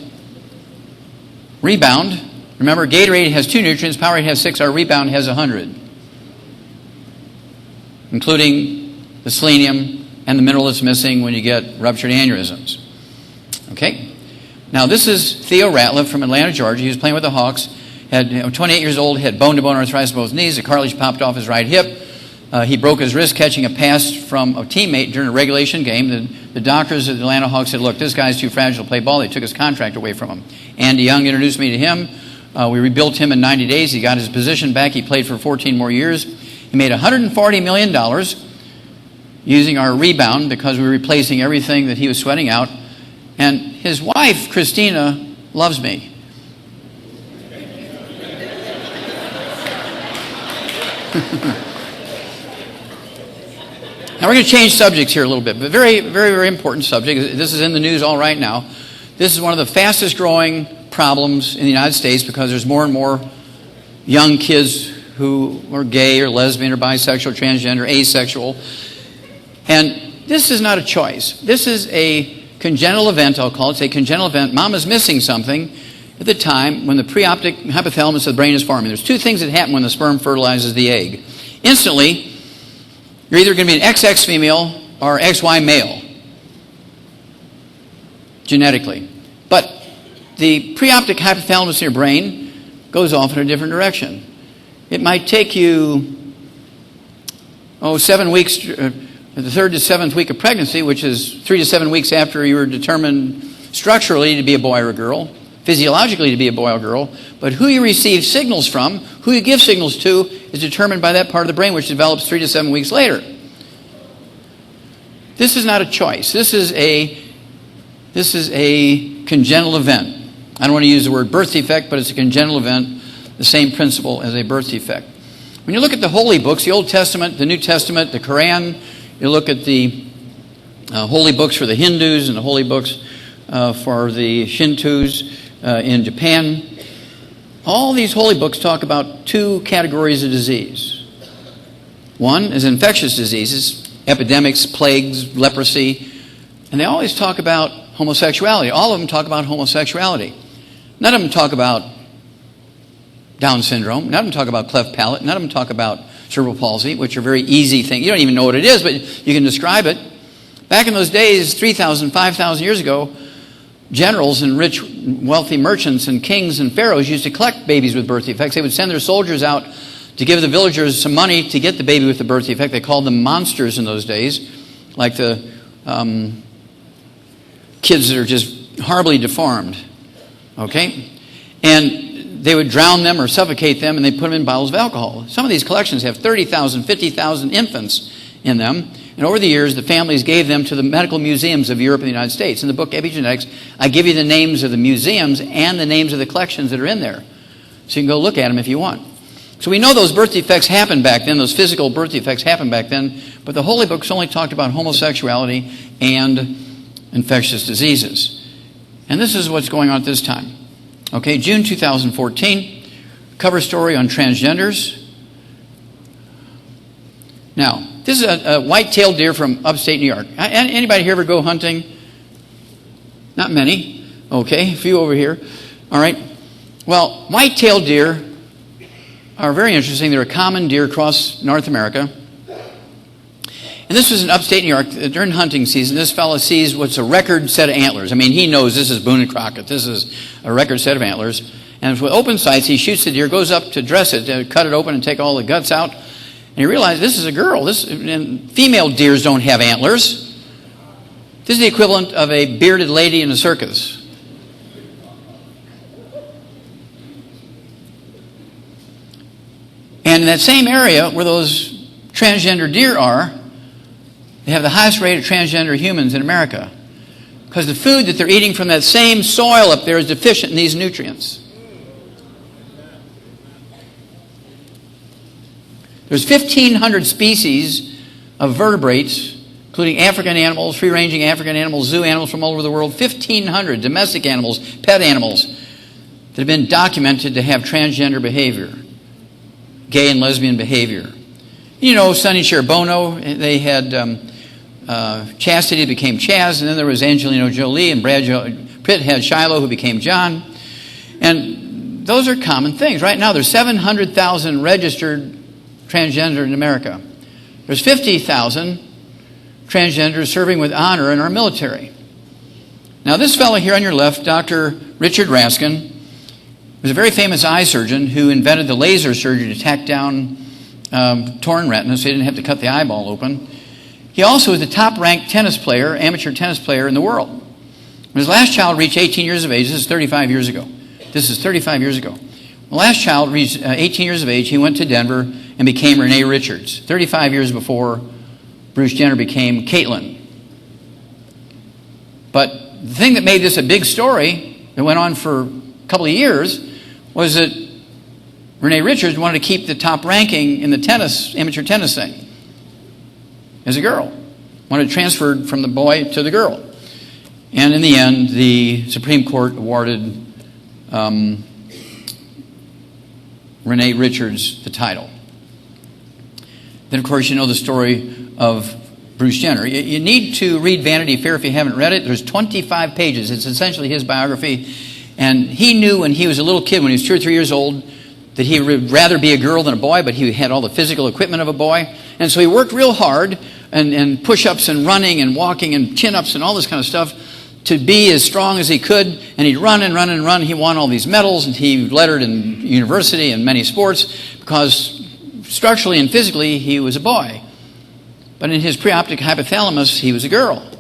Rebound. Remember, Gatorade has 2 nutrients, Powerade has 6, our Rebound has 100, including the selenium and the mineral that's missing when you get ruptured aneurysms. Okay? Now, this is Theo Ratliff from Atlanta, Georgia. He was playing with the Hawks, had 28 years old, had bone-to-bone arthritis in both knees, the cartilage popped off his right hip. He broke his wrist catching a pass from a teammate during a regulation game. The doctors at the Atlanta Hawks said, look, this guy's too fragile to play ball. They took his contract away from him. Andy Young introduced me to him. We rebuilt him in 90 days. He got his position back. He played for 14 more years. He made $140 million using our Rebound because we were replacing everything that he was sweating out. And his wife, Christina, loves me. Now we're going to change subjects here a little bit, but very, very, very important subject. This is in the news all right now. This is one of the fastest growing problems in the United States because there's more and more young kids who are gay or lesbian or bisexual, transgender, asexual. And this is not a choice. This is a congenital event, I'll call it. It's a congenital event. Mama's missing something at the time when the preoptic hypothalamus of the brain is forming. There's 2 things that happen when the sperm fertilizes the egg. Instantly, you're either going to be an XX female or XY male, genetically. But the preoptic hypothalamus in your brain goes off in a different direction. It might take you, 7 weeks, the 3rd to 7th week of pregnancy, which is 3 to 7 weeks after you were determined structurally to be a boy or a girl, physiologically to be a boy or girl, but who you receive signals from, who you give signals to, is determined by that part of the brain which develops 3 to 7 weeks later. This is not a choice. This is a congenital event. I don't want to use the word birth defect, but it's a congenital event, the same principle as a birth defect. When you look at the holy books, the Old Testament, the New Testament, the Quran, you look at the holy books for the Hindus and the holy books for the Shintos in Japan. All these holy books talk about 2 categories of disease. One is infectious diseases, epidemics, plagues, leprosy, and they always talk about homosexuality. All of them talk about homosexuality. None of them talk about Down syndrome. None of them talk about cleft palate. None of them talk about cerebral palsy, which are very easy things. You don't even know what it is, but you can describe it. Back in those days, 3,000, 5,000 years ago, generals and rich, wealthy merchants and kings and pharaohs used to collect babies with birth defects. They would send their soldiers out to give the villagers some money to get the baby with the birth defect. They called them monsters in those days, like the kids that are just horribly deformed. Okay? And they would drown them or suffocate them, and they put them in bottles of alcohol. Some of these collections have 30,000, 50,000 infants in them. And over the years, the families gave them to the medical museums of Europe and the United States. In the book Epigenetics, I give you the names of the museums and the names of the collections that are in there. So you can go look at them if you want. So we know those birth defects happened back then, those physical birth defects happened back then, but the holy books only talked about homosexuality and infectious diseases. And this is what's going on at this time. Okay, June 2014, cover story on transgenders. Now, this is a white-tailed deer from upstate New York. Anybody here ever go hunting? Not many. Okay, a few over here. All right. Well, white-tailed deer are very interesting. They're a common deer across North America. And this was in upstate New York during hunting season. This fellow sees what's a record set of antlers. I mean, he knows this is Boone and Crockett. This is a record set of antlers. And with open sights, he shoots the deer, goes up to dress it, to cut it open and take all the guts out. And he realized this is a girl. And female deers don't have antlers. This is the equivalent of a bearded lady in a circus. And in that same area where those transgender deer are, they have the highest rate of transgender humans in America. Because the food that they're eating from that same soil up there is deficient in these nutrients. There's 1,500 species of vertebrates, including African animals, free-ranging African animals, zoo animals from all over the world, 1,500 domestic animals, pet animals, that have been documented to have transgender behavior, gay and lesbian behavior. You know, Sonny Cher Bono, they had Chastity became Chaz, and then there was Angelina Jolie, and Brad Pitt had Shiloh, who became John. And those are common things. Right now, there's 700,000 registered transgender in America. There's 50,000 transgenders serving with honor in our military. Now, this fellow here on your left, Dr. Richard Raskin, was a very famous eye surgeon who invented the laser surgery to tack down torn retina so he didn't have to cut the eyeball open. He also was the top-ranked tennis player, amateur tennis player in the world. When his last child reached 18 years of age, this is 35 years ago. The last child reached 18 years of age, he went to Denver and became Renee Richards, 35 years before Bruce Jenner became Caitlyn. But the thing that made this a big story that went on for a couple of years was that Renee Richards wanted to keep the top ranking in the tennis, amateur tennis thing as a girl. Wanted transferred from the boy to the girl. And in the end, the Supreme Court awarded Renee Richards the title. Then, of course, you know the story of Bruce Jenner. You need to read Vanity Fair if you haven't read it. There's 25 pages. It's essentially his biography. And he knew when he was a little kid, when he was 2 or 3 years old, that he would rather be a girl than a boy, but he had all the physical equipment of a boy. And so he worked real hard and push-ups and running and walking and chin-ups and all this kind of stuff to be as strong as he could. And he'd run and run and run. He won all these medals, and he lettered in university and many sports because structurally and physically he was a boy. But in his preoptic hypothalamus, he was a girl.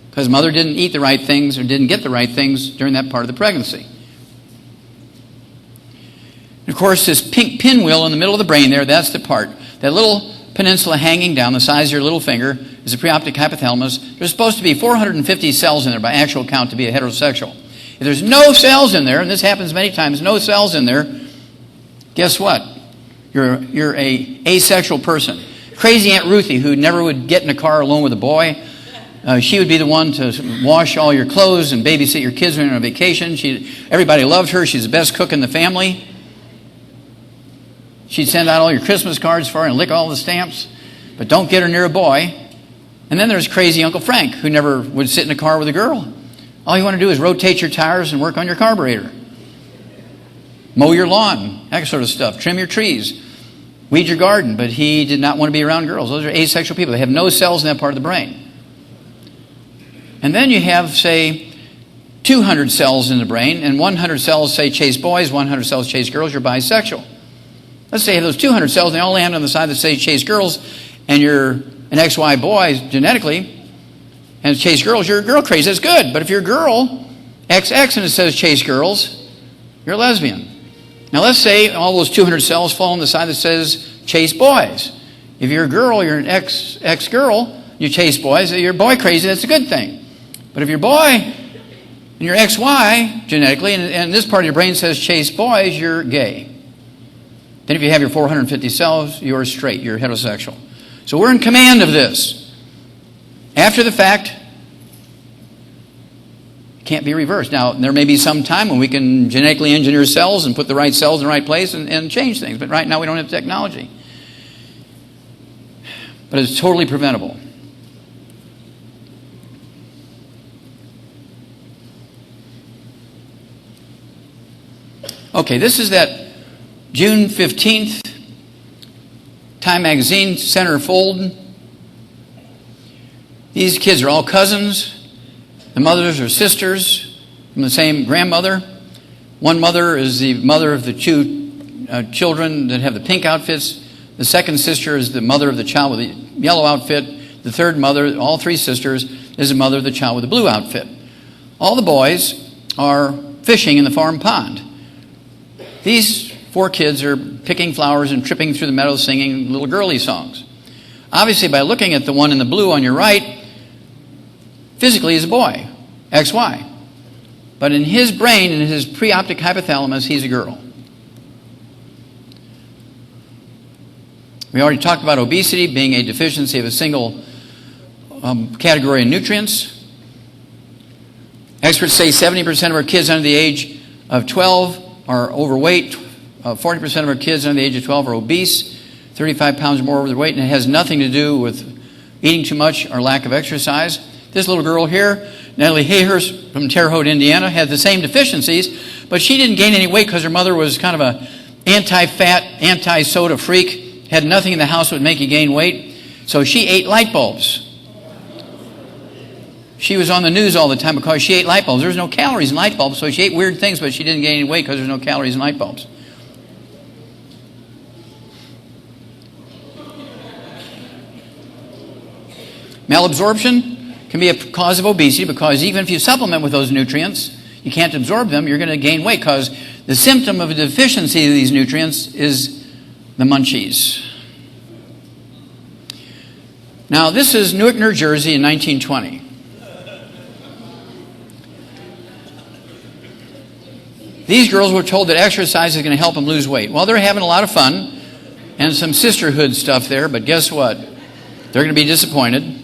Because mother didn't eat the right things or didn't get the right things during that part of the pregnancy. And of course, this pink pinwheel in the middle of the brain there, that's the part. That little peninsula hanging down the size of your little finger is the preoptic hypothalamus. There's supposed to be 450 cells in there by actual count to be a heterosexual. If there's no cells in there, and this happens many times, no cells in there, guess what? You're a asexual person. Crazy Aunt Ruthie, who never would get in a car alone with a boy, she would be the one to wash all your clothes and babysit your kids when you're on vacation. Everybody loved her. She's the best cook in the family. She'd send out all your Christmas cards for her and lick all the stamps. But don't get her near a boy. And then there's crazy Uncle Frank, who never would sit in a car with a girl. All you want to do is rotate your tires and work on your carburetor. Mow your lawn, that sort of stuff. Trim your trees. Weed your garden. But he did not want to be around girls. Those are asexual people. They have no cells in that part of the brain. And then you have, say, 200 cells in the brain, and 100 cells, say, chase boys, 100 cells chase girls. You're bisexual. Let's say you have those 200 cells, and they all land on the side that say chase girls, and you're an XY boy genetically, and chase girls, you're girl crazy. That's good. But if you're a girl, XX, and it says chase girls, you're a lesbian. Now let's say all those 200 cells fall on the side that says chase boys. If you're a girl, you're an X girl, you chase boys, you're boy crazy, that's a good thing. But if you're a boy and you're XY genetically, and this part of your brain says chase boys, you're gay. Then if you have your 450 cells, you're straight, you're heterosexual. So we're in command of this. After the fact, it can't be reversed. Now, there may be some time when we can genetically engineer cells and put the right cells in the right place and change things. But right now we don't have technology. But it's totally preventable. Okay, this is that June 15th, Time magazine centerfold. These kids are all cousins. The mothers are sisters from the same grandmother. One mother is the mother of the two children that have the pink outfits. The second sister is the mother of the child with the yellow outfit. The third mother, all three sisters, is the mother of the child with the blue outfit. All the boys are fishing in the farm pond. These 4 kids are picking flowers and tripping through the meadows singing little girly songs. Obviously, by looking at the one in the blue on your right, physically he's a boy, XY. But in his brain, in his preoptic hypothalamus, he's a girl. We already talked about obesity being a deficiency of a single category of nutrients. Experts say 70% of our kids under the age of 12 are overweight. 40% of our kids under the age of 12 are obese. 35 pounds or more overweight, and it has nothing to do with eating too much or lack of exercise. This little girl here, Natalie Hayhurst from Terre Haute, Indiana, had the same deficiencies, but she didn't gain any weight because her mother was kind of a anti-fat, anti-soda freak, had nothing in the house that would make you gain weight, so she ate light bulbs. She was on the news all the time because she ate light bulbs. There's no calories in light bulbs, so she ate weird things, but she didn't gain any weight because there's no calories in light bulbs. Malabsorption can be a cause of obesity because even if you supplement with those nutrients, you can't absorb them, you're going to gain weight because the symptom of a deficiency of these nutrients is the munchies. Now, this is Newark, New Jersey in 1920. These girls were told that exercise is going to help them lose weight. Well, they're having a lot of fun and some sisterhood stuff there, but guess what? They're going to be disappointed.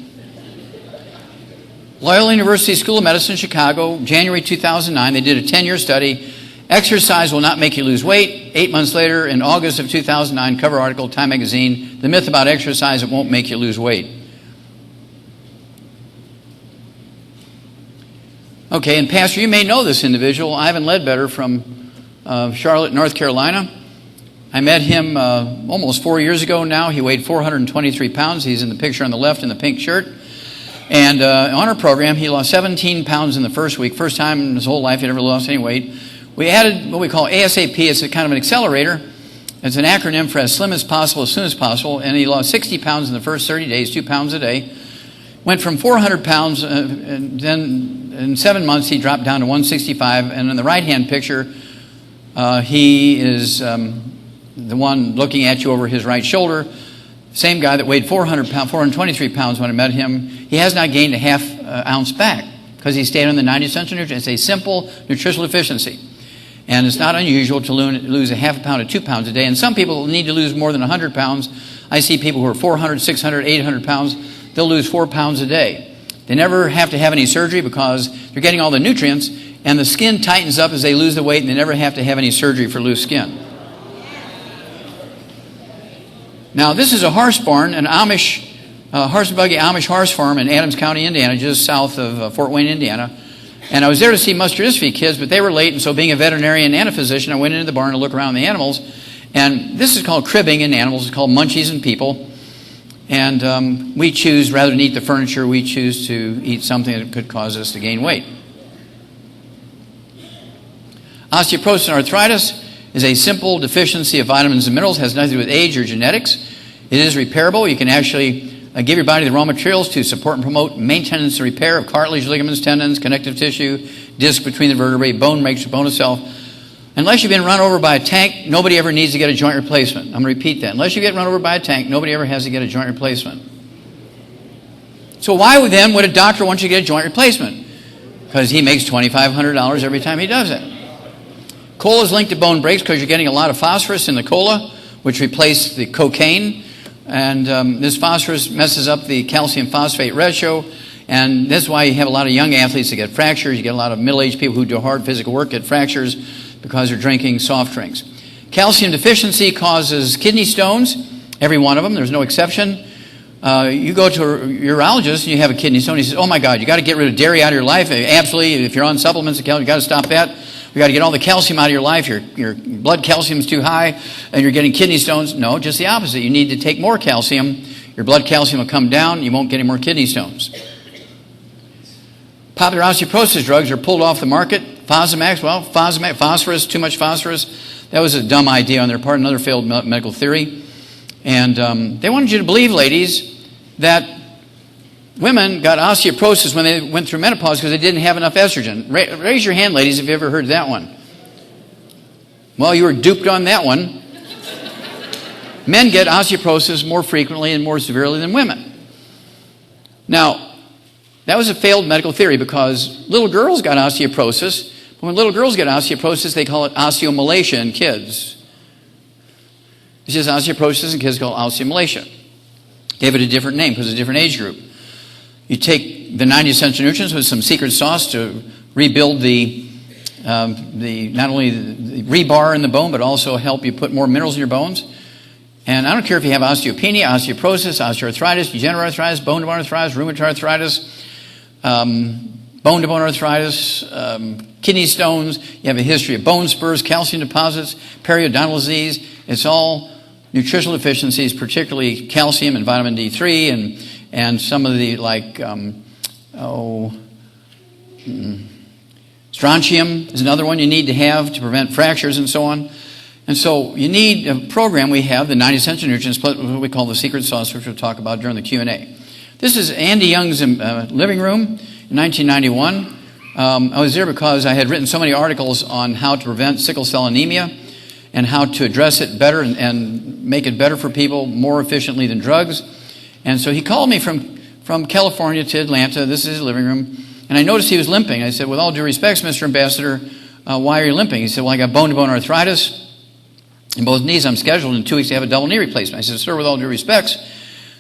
Loyola University School of Medicine, Chicago, January 2009, they did a 10-year study. Exercise will not make you lose weight. 8 months later, in August of 2009, cover article, Time magazine, the myth about exercise, it won't make you lose weight. Okay, and Pastor, you may know this individual, Ivan Ledbetter from Charlotte, North Carolina. I met him almost 4 years ago now. He weighed 423 pounds. He's in the picture on the left in the pink shirt. And on our program, he lost 17 pounds in the first week. First time in his whole life he'd ever lost any weight. We added what we call ASAP. It's a kind of an accelerator. It's an acronym for as slim as possible, as soon as possible. And he lost 60 pounds in the first 30 days, 2 pounds a day. Went from 400 pounds, and then in 7 months he dropped down to 165. And in the right-hand picture, he is the one looking at you over his right shoulder. Same guy that weighed 423 pounds when I met him. He has not gained a half ounce back because he stayed on the 90 essential nutrients. It's a simple nutritional deficiency. And it's not unusual to lose a half a pound to 2 pounds a day. And some people need to lose more than 100 pounds. I see people who are 400, 600, 800 pounds. They'll lose 4 pounds a day. They never have to have any surgery because they're getting all the nutrients, and the skin tightens up as they lose the weight, and they never have to have any surgery for loose skin. Now, this is a horse barn, an Amish, horse and buggy Amish horse farm in Adams County, Indiana, just south of Fort Wayne, Indiana. And I was there to see muscular dystrophy kids, but they were late, and so being a veterinarian and a physician, I went into the barn to look around the animals. And this is called cribbing in animals. It's called munchies in people. And we choose, rather than eat the furniture, we choose to eat something that could cause us to gain weight. Osteoporosis and arthritis is a simple deficiency of vitamins and minerals. It has nothing to do with age or genetics. It is repairable. You can actually give your body the raw materials to support and promote maintenance and repair of cartilage, ligaments, tendons, connective tissue, disc between the vertebrae, bone makes your bone itself. Unless you've been run over by a tank, nobody ever needs to get a joint replacement. I'm going to repeat that. Unless you get run over by a tank, nobody ever has to get a joint replacement. So why then would a doctor want you to get a joint replacement? Because he makes $2,500 every time he does it. Cola is linked to bone breaks because you're getting a lot of phosphorus in the cola, which replaced the cocaine. And this phosphorus messes up the calcium phosphate ratio. And that's why you have a lot of young athletes that get fractures. You get a lot of middle-aged people who do hard physical work get fractures because they're drinking soft drinks. Calcium deficiency causes kidney stones, every one of them. There's no exception. You go to a urologist and you have a kidney stone. He says, oh, my God, you got to get rid of dairy out of your life. Absolutely. If you're on supplements, you got to stop that. We got to get all the calcium out of your life. Your blood calcium is too high, and you're getting kidney stones. No, just the opposite. You need to take more calcium. Your blood calcium will come down. You won't get any more kidney stones. Popular osteoporosis drugs are pulled off the market. Fosamax, well, phosphorus, too much phosphorus. That was a dumb idea on their part, another failed medical theory. And they wanted you to believe, ladies, that women got osteoporosis when they went through menopause because they didn't have enough estrogen. Raise your hand, ladies, if you ever heard that one. Well, you were duped on that one. Men get osteoporosis more frequently and more severely than women. Now, that was a failed medical theory because little girls got osteoporosis. But when little girls get osteoporosis, they call it osteomalacia in kids. It's just osteoporosis in kids called osteomalacia. Gave it a different name because it's a different age group. You take the 90 essential nutrients with some secret sauce to rebuild not only the rebar in the bone, but also help you put more minerals in your bones. And I don't care if you have osteopenia, osteoporosis, osteoarthritis, degenerative arthritis, bone-to-bone arthritis, rheumatoid arthritis, bone-to-bone arthritis, kidney stones. You have a history of bone spurs, calcium deposits, periodontal disease. It's all nutritional deficiencies, particularly calcium and vitamin D3 and some of the strontium is another one you need to have to prevent fractures and so on. And so you need a program we have, the 90 essential nutrients, what we call the secret sauce, which we'll talk about during the Q&A. This is Andy Young's living room in 1991. I was there because I had written so many articles on how to prevent sickle cell anemia and how to address it better and make it better for people more efficiently than drugs. And so he called me from California to Atlanta. This is his living room. And I noticed he was limping. I said, with all due respects, Mr. Ambassador, why are you limping? He said, well, I got bone-to-bone arthritis in both knees. I'm scheduled in 2 weeks to have a double knee replacement. I said, sir, with all due respects,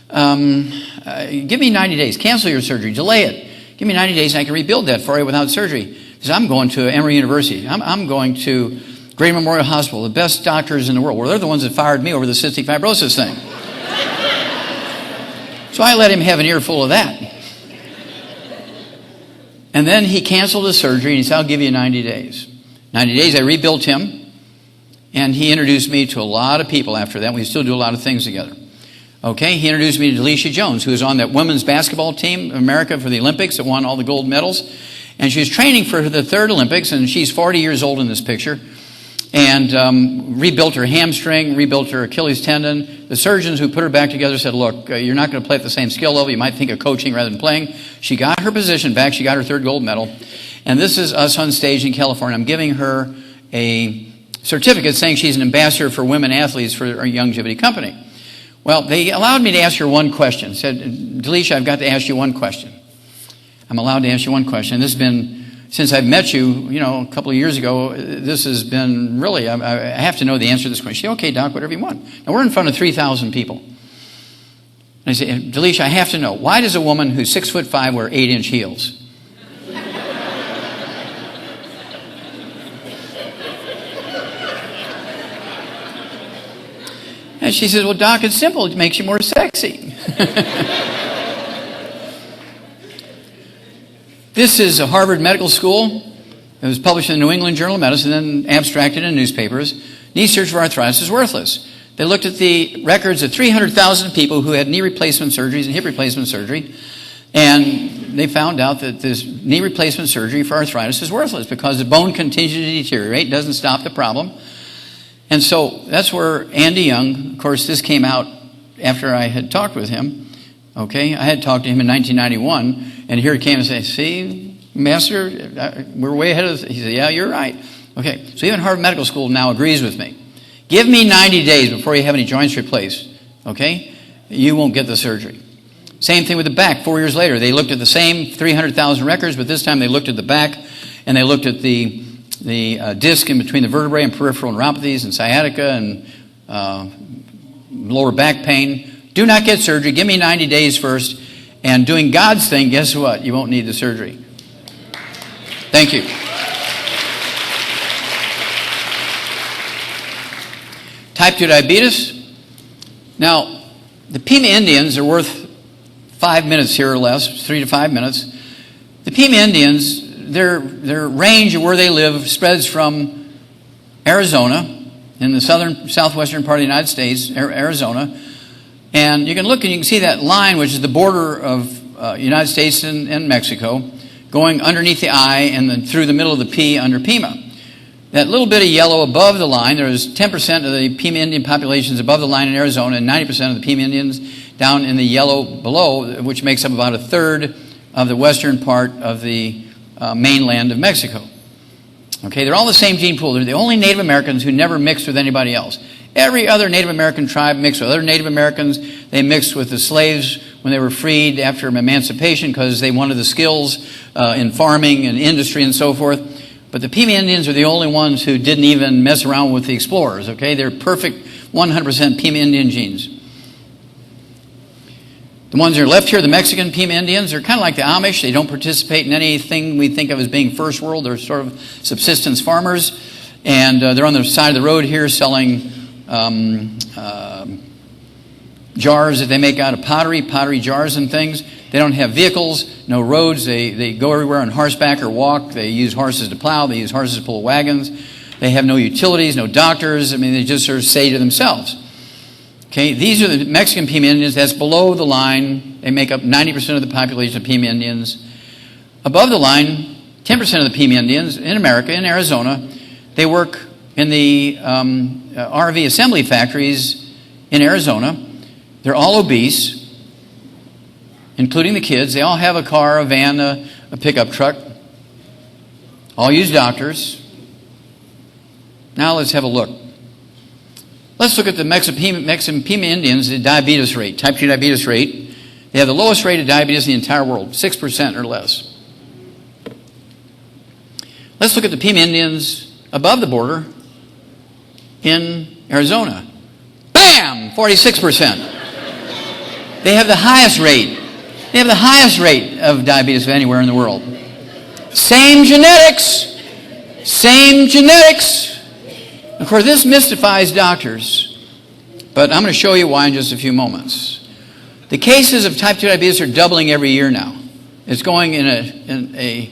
give me 90 days. Cancel your surgery. Delay it. Give me 90 days and I can rebuild that for you without surgery. He said, I'm going to Emory University. I'm going to Great Memorial Hospital, the best doctors in the world. Well, they're the ones that fired me over the cystic fibrosis thing. So I let him have an earful of that. And then he canceled his surgery and he said, I'll give you 90 days. 90 days, I rebuilt him. And he introduced me to a lot of people after that. We still do a lot of things together. Okay, he introduced me to Delisha Jones, who was on that women's basketball team in America for the Olympics that won all the gold medals. And she was training for the third Olympics, and she's 40 years old in this picture. And rebuilt her hamstring, rebuilt her Achilles tendon. The surgeons who put her back together said, look, you're not going to play at the same skill level. You might think of coaching rather than playing. She got her position back. She got her third gold medal. And this is us on stage in California. I'm giving her a certificate saying she's an ambassador for women athletes for our longevity company. Well, they allowed me to ask her one question. Said, Delisha, I've got to ask you one question. I'm allowed to ask you one question. And this has been, since I've met you, a couple of years ago, this has been really, I have to know the answer to this question. She said, okay, Doc, whatever you want. Now, we're in front of 3,000 people. And I said, Delisha, I have to know, why does a woman who's 6'5" wear 8-inch heels? And she says, well, Doc, it's simple. It makes you more sexy. This is a Harvard Medical School. It was published in the New England Journal of Medicine and then abstracted in newspapers. Knee surgery for arthritis is worthless. They looked at the records of 300,000 people who had knee replacement surgeries and hip replacement surgery, and they found out that this knee replacement surgery for arthritis is worthless because the bone continues to deteriorate, doesn't stop the problem. And so that's where Andy Young, of course, this came out after I had talked with him. Okay, I had talked to him in 1991, and here he came and said, see, Master, we're way ahead of this. He said, yeah, you're right. Okay, so even Harvard Medical School now agrees with me. Give me 90 days before you have any joints replaced, okay? You won't get the surgery. Same thing with the back. 4 years later, they looked at the same 300,000 records, but this time they looked at the back, and they looked at the disc in between the vertebrae and peripheral neuropathies and sciatica and lower back pain. Do not get surgery. Give me 90 days first. And doing God's thing, guess what? You won't need the surgery. Thank you. Type 2 diabetes. Now, the Pima Indians are worth 5 minutes here or less, 3 to 5 minutes. The Pima Indians their range of where they live spreads from Arizona, in the southwestern part of the United States, Arizona. And you can look and you can see that line, which is the border of United States and Mexico, going underneath the I and then through the middle of the P under Pima. That little bit of yellow above the line, there's 10% of the Pima Indian populations above the line in Arizona and 90% of the Pima Indians down in the yellow below, which makes up about a third of the western part of the mainland of Mexico. Okay, they're all the same gene pool. They're the only Native Americans who never mixed with anybody else. Every other Native American tribe mixed with other Native Americans. They mixed with the slaves when they were freed after emancipation because they wanted the skills in farming and industry and so forth. But the Pima Indians are the only ones who didn't even mess around with the explorers. Okay, they're perfect 100% Pima Indian genes. The ones that are left here, the Mexican Pima Indians, are kind of like the Amish. They don't participate in anything we think of as being first world. They're sort of subsistence farmers. And they're on the side of the road here selling jars that they make out of pottery jars and things. They don't have vehicles, no roads. They go everywhere on horseback or walk. They use horses to plow. They use horses to pull wagons. They have no utilities, no doctors. I mean, they just sort of say to themselves. Okay, these are the Mexican Pima Indians. That's below the line. They make up 90% of the population of Pima Indians. Above the line, 10% of the Pima Indians in America, in Arizona, they work in the RV assembly factories in Arizona. They're all obese, including the kids. They all have a car, a van, a pickup truck. All use doctors. Now let's have a look. Let's look at the Mexican Pima Indians, the diabetes rate, type 2 diabetes rate. They have the lowest rate of diabetes in the entire world, 6% or less. Let's look at the Pima Indians above the border in Arizona. Bam! 46%. They have the highest rate. They have the highest rate of diabetes of anywhere in the world. Same genetics. Same genetics. Of course, this mystifies doctors, but I'm going to show you why in just a few moments. The cases of type 2 diabetes are doubling every year now. It's going in a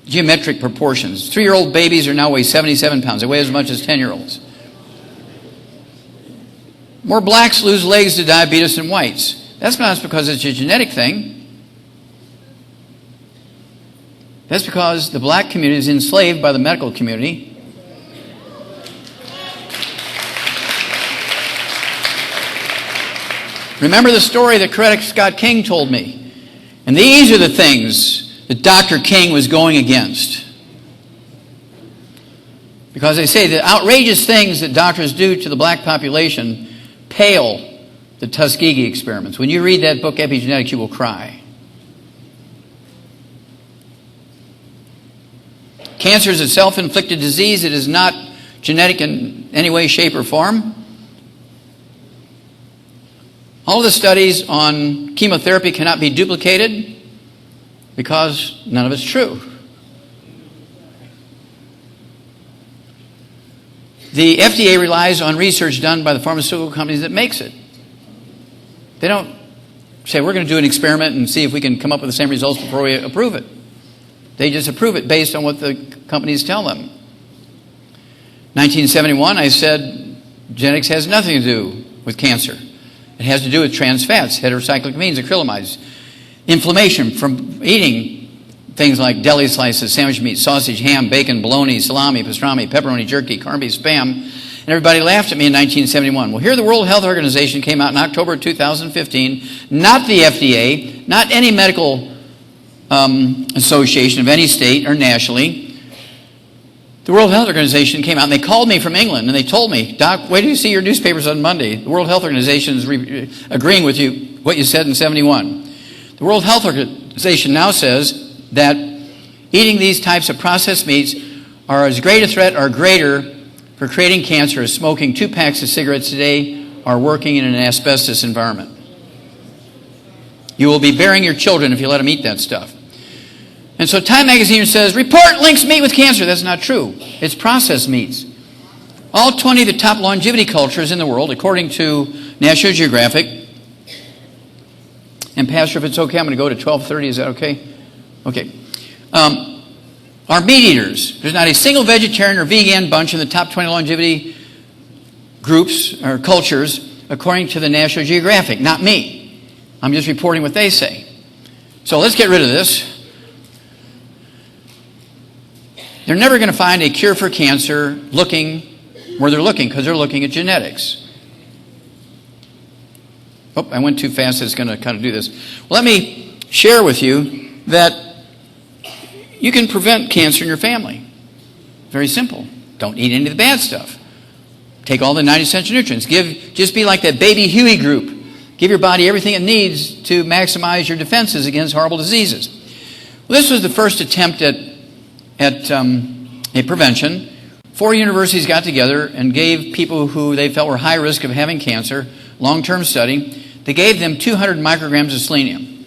geometric proportions. 3-year-old babies are now weigh 77 pounds. They weigh as much as 10-year-olds. More blacks lose legs to diabetes than whites. That's not because it's a genetic thing. That's because the black community is enslaved by the medical community. Remember the story that Coretta Scott King told me. And these are the things that Dr. King was going against. Because they say the outrageous things that doctors do to the black population pale the Tuskegee experiments. When you read that book, Epigenetics, you will cry. Cancer is a self-inflicted disease. It is not genetic in any way, shape, or form. All of the studies on chemotherapy cannot be duplicated because none of it's true. The FDA relies on research done by the pharmaceutical companies that makes it. They don't say, we're going to do an experiment and see if we can come up with the same results before we approve it. They just approve it based on what the companies tell them. 1971, I said, genetics has nothing to do with cancer. It has to do with trans fats, heterocyclic amines, acrylamides, inflammation from eating things like deli slices, sandwich meat, sausage, ham, bacon, bologna, salami, pastrami, pepperoni, jerky, corned beef, Spam. And everybody laughed at me in 1971. Well, here the World Health Organization came out in October 2015, not the FDA, not any medical association of any state or nationally. The World Health Organization came out and they called me from England and they told me, Doc, wait till you see your newspapers on Monday. The World Health Organization is agreeing with you, what you said in 71. The World Health Organization now says that eating these types of processed meats are as great a threat or greater for creating cancer as smoking 2 packs of cigarettes a day or working in an asbestos environment. You will be bearing your children if you let them eat that stuff. And so Time magazine says, report links meat with cancer. That's not true. It's processed meats. All 20 of the top longevity cultures in the world, according to National Geographic. And Pastor, if it's okay, I'm going to go to 12:30. Is that okay? Okay. are meat eaters. There's not a single vegetarian or vegan bunch in the top 20 longevity groups or cultures, according to the National Geographic. Not me. I'm just reporting what they say. So let's get rid of this. They're never going to find a cure for cancer looking where they're looking, because they're looking at genetics. Oh, I went too fast. It's going to kind of do this. Well, let me share with you that you can prevent cancer in your family. Very simple. Don't eat any of the bad stuff. Take all the 90 essential nutrients. Just be like that baby Huey group. Give your body everything it needs to maximize your defenses against horrible diseases. Well, this was the first attempt at a prevention. 4 universities got together and gave people who they felt were high risk of having cancer, long-term study. They gave them 200 micrograms of selenium,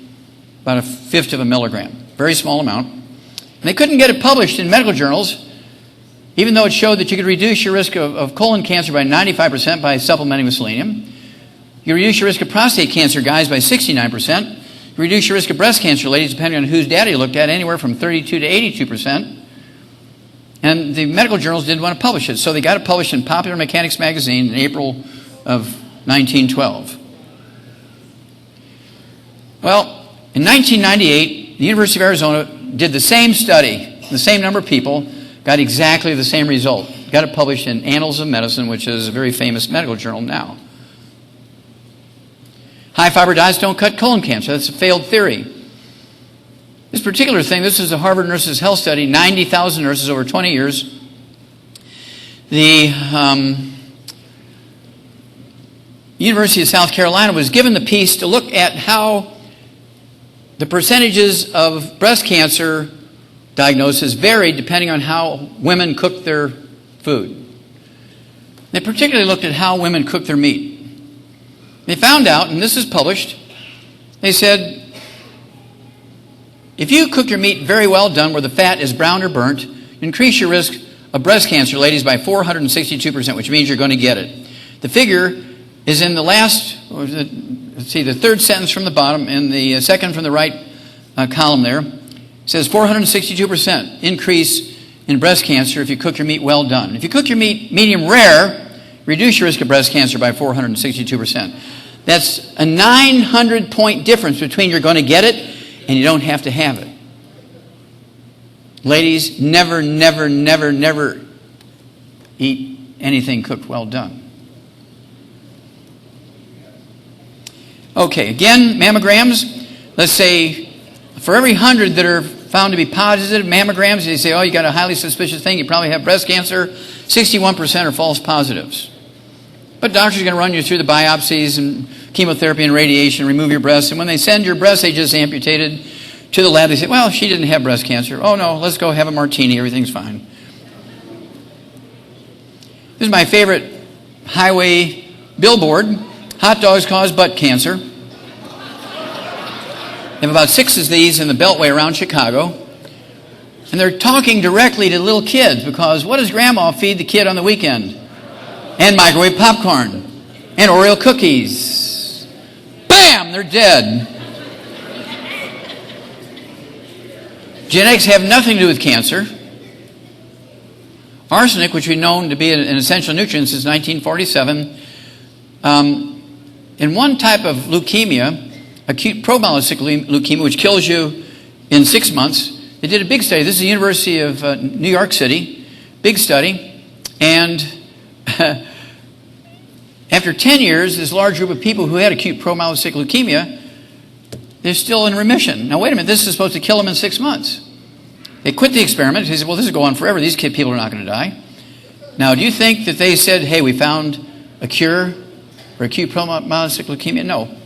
about 1/5 of a milligram, very small amount. And they couldn't get it published in medical journals, even though it showed that you could reduce your risk of colon cancer by 95% by supplementing with selenium. You reduce your risk of prostate cancer, guys, by 69%. You reduce your risk of breast cancer, ladies, depending on whose data you looked at, anywhere from 32 to 82%. And the medical journals didn't want to publish it, so they got it published in Popular Mechanics magazine in April of 1912. Well, in 1998, the University of Arizona did the same study, the same number of people, got exactly the same result. Got it published in Annals of Medicine, which is a very famous medical journal now. High fiber diets don't cut colon cancer. That's a failed theory. This particular thing, this is a Harvard Nurses Health Study, 90,000 nurses over 20 years. The University of South Carolina was given the piece to look at how the percentages of breast cancer diagnosis varied depending on how women cooked their food. They particularly looked at how women cooked their meat. They found out, and this is published, they said, if you cook your meat very well done where the fat is browned or burnt, you increase your risk of breast cancer, ladies, by 462%, which means you're going to get it. The figure is in the last, let's see, the third sentence from the bottom and the second from the right column there. It says 462% increase in breast cancer if you cook your meat well done. If you cook your meat medium rare, reduce your risk of breast cancer by 462%. That's a 900-point difference between you're going to get it and you don't have to have it. Ladies, never, never, never, never eat anything cooked well done. Okay, again, mammograms. Let's say for every 100 that are found to be positive mammograms, they say, oh, you got a highly suspicious thing, you probably have breast cancer. 61% are false positives. But doctors are going to run you through the biopsies and chemotherapy and radiation, remove your breasts. And when they send your breasts, they just amputated to the lab. They say, well, she didn't have breast cancer. Oh, no, let's go have a martini. Everything's fine. This is my favorite highway billboard. Hot dogs cause butt cancer. They have about 6 of these in the beltway around Chicago. And they're talking directly to little kids because what does grandma feed the kid on the weekend? And microwave popcorn. And Oreo cookies. Bam! They're dead. Genetics have nothing to do with cancer. Arsenic, which we've known to be an essential nutrient since 1947, in one type of leukemia, acute promyelocytic leukemia, which kills you in 6 months, they did a big study. This is the University of New York City. Big study. And after 10 years, this large group of people who had acute promyelocytic leukemia, they're still in remission. Now, wait a minute. This is supposed to kill them in 6 months. They quit the experiment. They said, well, this will go on forever. These people are not going to die. Now, do you think that they said, hey, we found a cure for acute promyelocytic leukemia? No.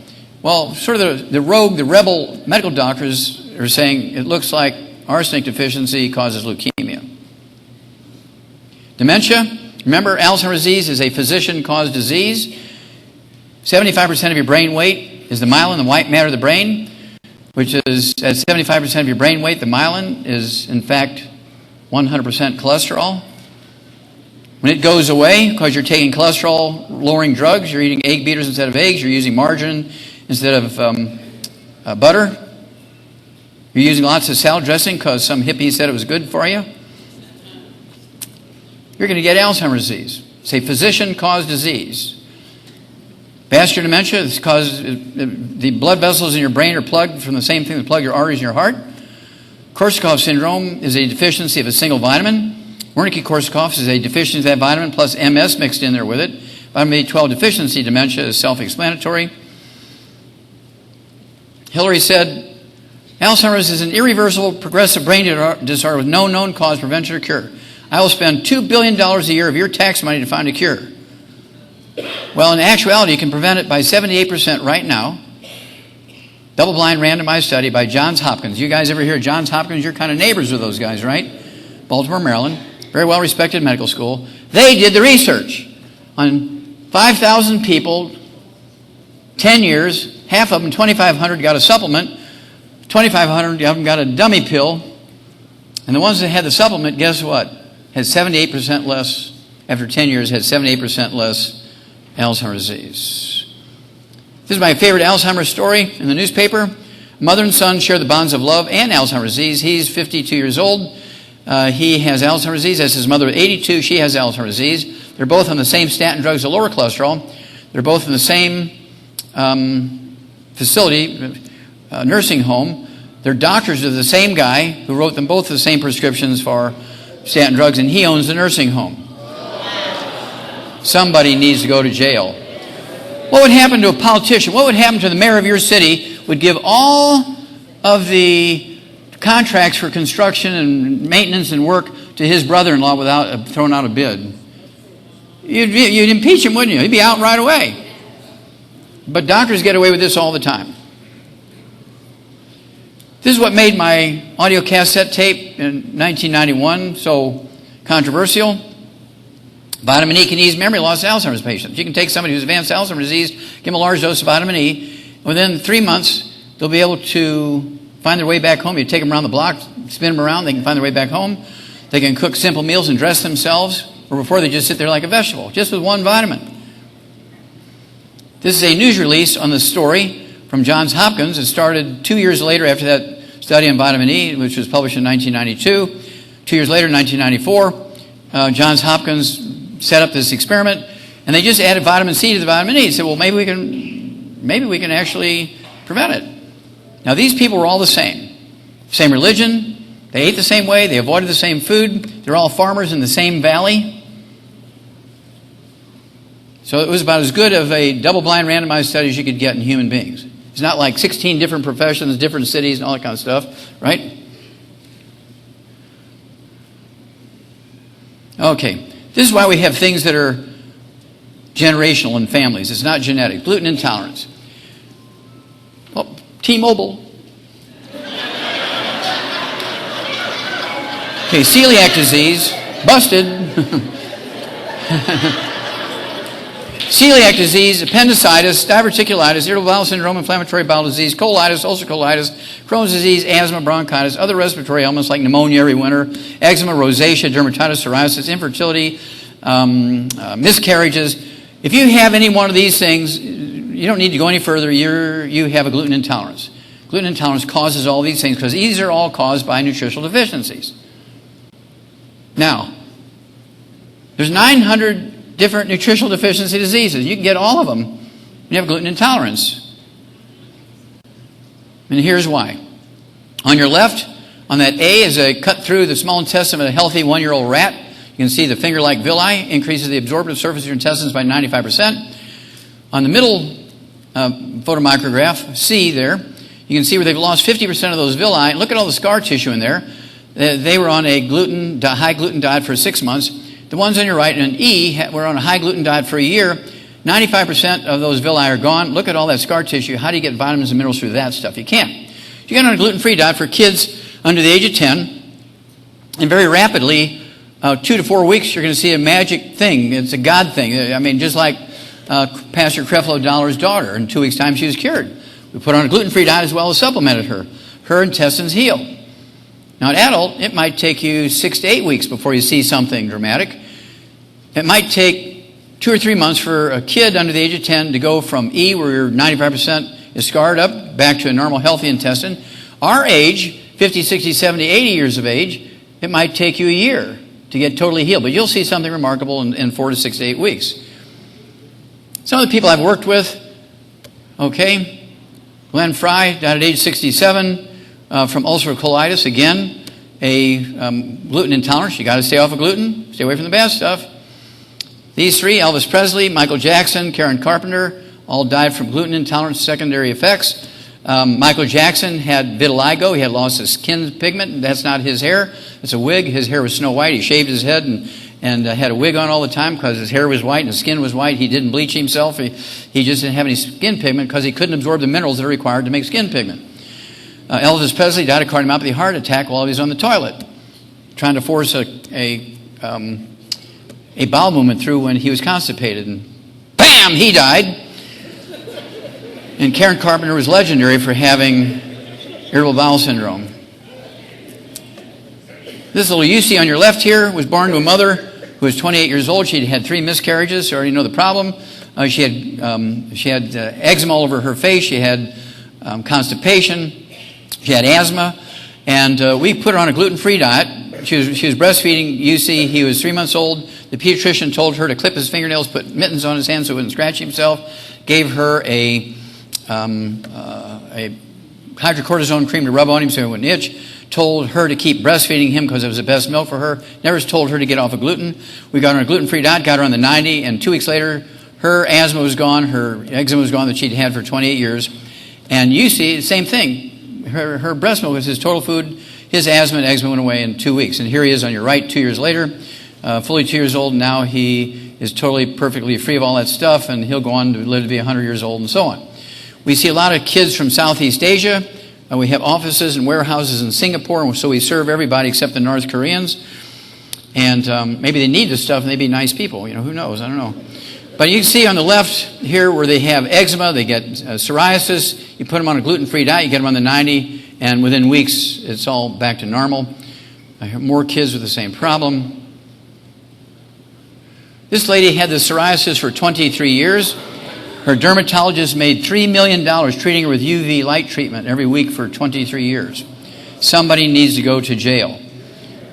Well, sort of the rogue, the rebel medical doctors are saying it looks like arsenic deficiency causes leukemia. Dementia. Remember, Alzheimer's disease is a physician-caused disease. 75% of your brain weight is the myelin, the white matter of the brain, which is at 75% of your brain weight, the myelin is, in fact, 100% cholesterol. When it goes away, because you're taking cholesterol-lowering drugs, you're eating egg beaters instead of eggs, you're using margarine instead of butter, You're using lots of salad dressing because some hippie said it was good for you. You're going to get Alzheimer's disease. Say physician-caused disease. Vascular dementia is caused, the blood vessels in your brain are plugged from the same thing that plug your arteries in your heart. Korsakoff syndrome is a deficiency of a single vitamin. Wernicke-Korsakoff is a deficiency of that vitamin plus MS mixed in there with it. Vitamin B12 deficiency dementia is self-explanatory. Hillary said, Alzheimer's is an irreversible progressive brain disorder with no known cause, prevention, or cure. I will spend $2 billion a year of your tax money to find a cure. Well, in actuality, you can prevent it by 78% right now. Double-blind randomized study by Johns Hopkins. You guys ever hear of Johns Hopkins? You're kind of neighbors with those guys, right? Baltimore, Maryland. Very well-respected medical school. They did the research on 5,000 people, 10 years. Half of them, 2,500, got a supplement. 2,500 of them got a dummy pill. And the ones that had the supplement, guess what? Had 78% less, after 10 years, had 78% less Alzheimer's disease. This is my favorite Alzheimer's story in the newspaper. Mother and son share the bonds of love and Alzheimer's disease. He's 52 years old. He has Alzheimer's disease. That's his mother at 82. She has Alzheimer's disease. They're both on the same statin drugs to lower cholesterol. They're both in the same facility, nursing home. Their doctors are the same guy who wrote them both the same prescriptions for statin drugs, and he owns the nursing home. Somebody needs to go to jail. What would happen to a politician? What would happen to the mayor of your city would give all of the contracts for construction and maintenance and work to his brother-in-law without throwing out a bid? You'd impeach him, wouldn't you? He'd be out right away. But doctors get away with this all the time. This is what made my audio cassette tape in 1991 so controversial. Vitamin E can ease memory loss in Alzheimer's patients. You can take somebody who's advanced Alzheimer's disease, give them a large dose of vitamin E. Within 3 months, they'll be able to find their way back home. You take them around the block, spin them around, they can find their way back home. They can cook simple meals and dress themselves, or before they just sit there like a vegetable, just with one vitamin. This is a news release on the story from Johns Hopkins. It started 2 years later after that study on vitamin E, which was published in 1992. 2 years later, in 1994, Johns Hopkins set up this experiment, and they just added vitamin C to the vitamin E. They said, well, maybe we can actually prevent it. Now, these people were all the same. Same religion. They ate the same way. They avoided the same food. They're all farmers in the same valley. So it was about as good of a double-blind randomized study as you could get in human beings. It's not like 16 different professions, different cities, and all that kind of stuff, right? Okay. This is why we have things that are generational in families. It's not genetic. Gluten intolerance. Oh, T-Mobile. Okay, celiac disease. Busted. Celiac disease, appendicitis, diverticulitis, irritable bowel syndrome, inflammatory bowel disease, colitis, ulcer colitis, Crohn's disease, asthma, bronchitis, other respiratory ailments like pneumonia every winter, eczema, rosacea, dermatitis, psoriasis, infertility, miscarriages. If you have any one of these things, you don't need to go any further. You have a gluten intolerance. Gluten intolerance causes all these things because these are all caused by nutritional deficiencies. Now, there's 900 different nutritional deficiency diseases. You can get all of them when you have gluten intolerance. And here's why. On your left, on that A is a cut through the small intestine of a healthy 1-year-old rat. You can see the finger-like villi increases the absorptive surface of your intestines by 95%. On the middle photomicrograph, C there, you can see where they've lost 50% of those villi. Look at all the scar tissue in there. They were on a high gluten diet for 6 months. The ones on your right and E were on a high gluten diet for a year. 95% of those villi are gone. Look at all that scar tissue. How do you get vitamins and minerals through that stuff? You can't. You get on a gluten-free diet for kids under the age of 10, and very rapidly, 2 to 4 weeks, you're going to see a magic thing. It's a God thing. I mean, just like Pastor Creflo Dollar's daughter. In 2 weeks' time, she was cured. We put her on a gluten-free diet as well as supplemented her. Her intestines healed. Now, an adult, it might take you 6 to 8 weeks before you see something dramatic. It might take 2 or 3 months for a kid under the age of 10 to go from E, where your 95% is scarred, up back to a normal, healthy intestine. Our age, 50, 60, 70, 80 years of age, it might take you a year to get totally healed. But you'll see something remarkable in 4 to 6 to 8 weeks. Some of the people I've worked with, okay, Glenn Fry died at age 67 from ulcerative colitis. Again, a gluten intolerance. You got to stay off of gluten. Stay away from the bad stuff. These three, Elvis Presley, Michael Jackson, Karen Carpenter, all died from gluten intolerance secondary effects. Michael Jackson had vitiligo. He had lost his skin pigment. That's not his hair. It's a wig. His hair was snow white. He shaved his head and had a wig on all the time because his hair was white and his skin was white. He didn't bleach himself. He just didn't have any skin pigment because he couldn't absorb the minerals that are required to make skin pigment. Elvis Presley died of cardiomyopathy heart attack while he was on the toilet, trying to force a bowel movement through when he was constipated. And bam, he died. And Karen Carpenter was legendary for having irritable bowel syndrome. This little Lucy on your left here was born to a mother who was 28 years old. She'd had 3 miscarriages. So you already know the problem. She had eczema all over her face. She had constipation. She had asthma. And we put her on a gluten-free diet. She was breastfeeding UC. He was 3 months old. The pediatrician told her to clip his fingernails, put mittens on his hands so he wouldn't scratch himself. Gave her a hydrocortisone cream to rub on him so he wouldn't itch. Told her to keep breastfeeding him because it was the best milk for her. Never told her to get off of gluten. We got her on a gluten-free diet, got her on the 90, and 2 weeks later, her asthma was gone, her eczema was gone that she'd had for 28 years. And you see, the same thing. Her breast milk was his total food. His asthma and eczema went away in 2 weeks. And here he is on your right 2 years later, fully 2 years old. Now he is totally, perfectly free of all that stuff, and he'll go on to live to be 100 years old and so on. We see a lot of kids from Southeast Asia. We have offices and warehouses in Singapore, and so we serve everybody except the North Koreans. And maybe they need this stuff, and they'd be nice people. You know, who knows? I don't know. But you can see on the left here where they have eczema, they get psoriasis. You put them on a gluten-free diet, you get them on the 90, and within weeks, it's all back to normal. I have more kids with the same problem. This lady had the psoriasis for 23 years. Her dermatologist made $3 million treating her with UV light treatment every week for 23 years. Somebody needs to go to jail.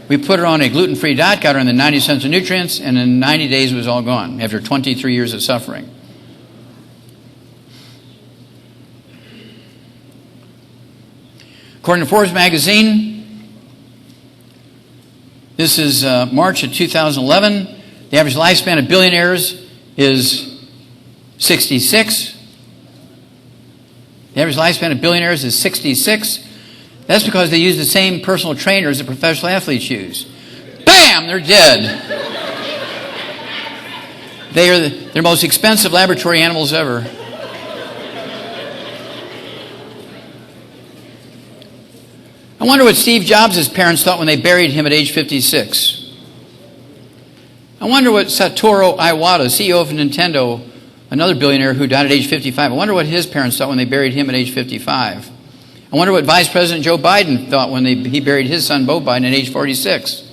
We put her on a gluten-free diet, got her on the 90 cents of nutrients, and in 90 days it was all gone after 23 years of suffering. According to Forbes magazine, this is March of 2011. The average lifespan of billionaires is 66. The average lifespan of billionaires is 66. That's because they use the same personal trainers that professional athletes use. Bam! They're dead. They're the most expensive laboratory animals ever. I wonder what Steve Jobs' parents thought when they buried him at age 56. I wonder what Satoru Iwata, CEO of Nintendo, another billionaire who died at age 55, I wonder what his parents thought when they buried him at age 55. I wonder what Vice President Joe Biden thought when he buried his son, Beau Biden, at age 46.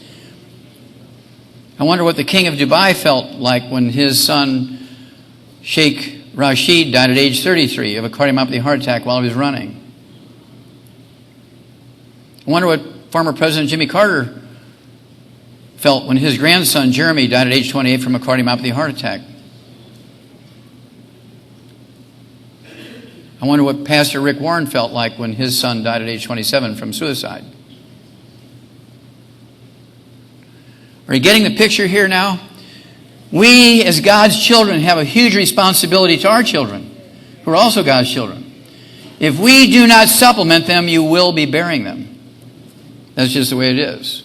I wonder what the king of Dubai felt like when his son, Sheikh Rashid, died at age 33 of a cardiomyopathy heart attack while he was running. I wonder what former President Jimmy Carter felt when his grandson, Jeremy, died at age 28 from a cardiomyopathy heart attack. I wonder what Pastor Rick Warren felt like when his son died at age 27 from suicide. Are you getting the picture here now? We, as God's children, have a huge responsibility to our children, who are also God's children. If we do not supplement them, you will be burying them. That's just the way it is.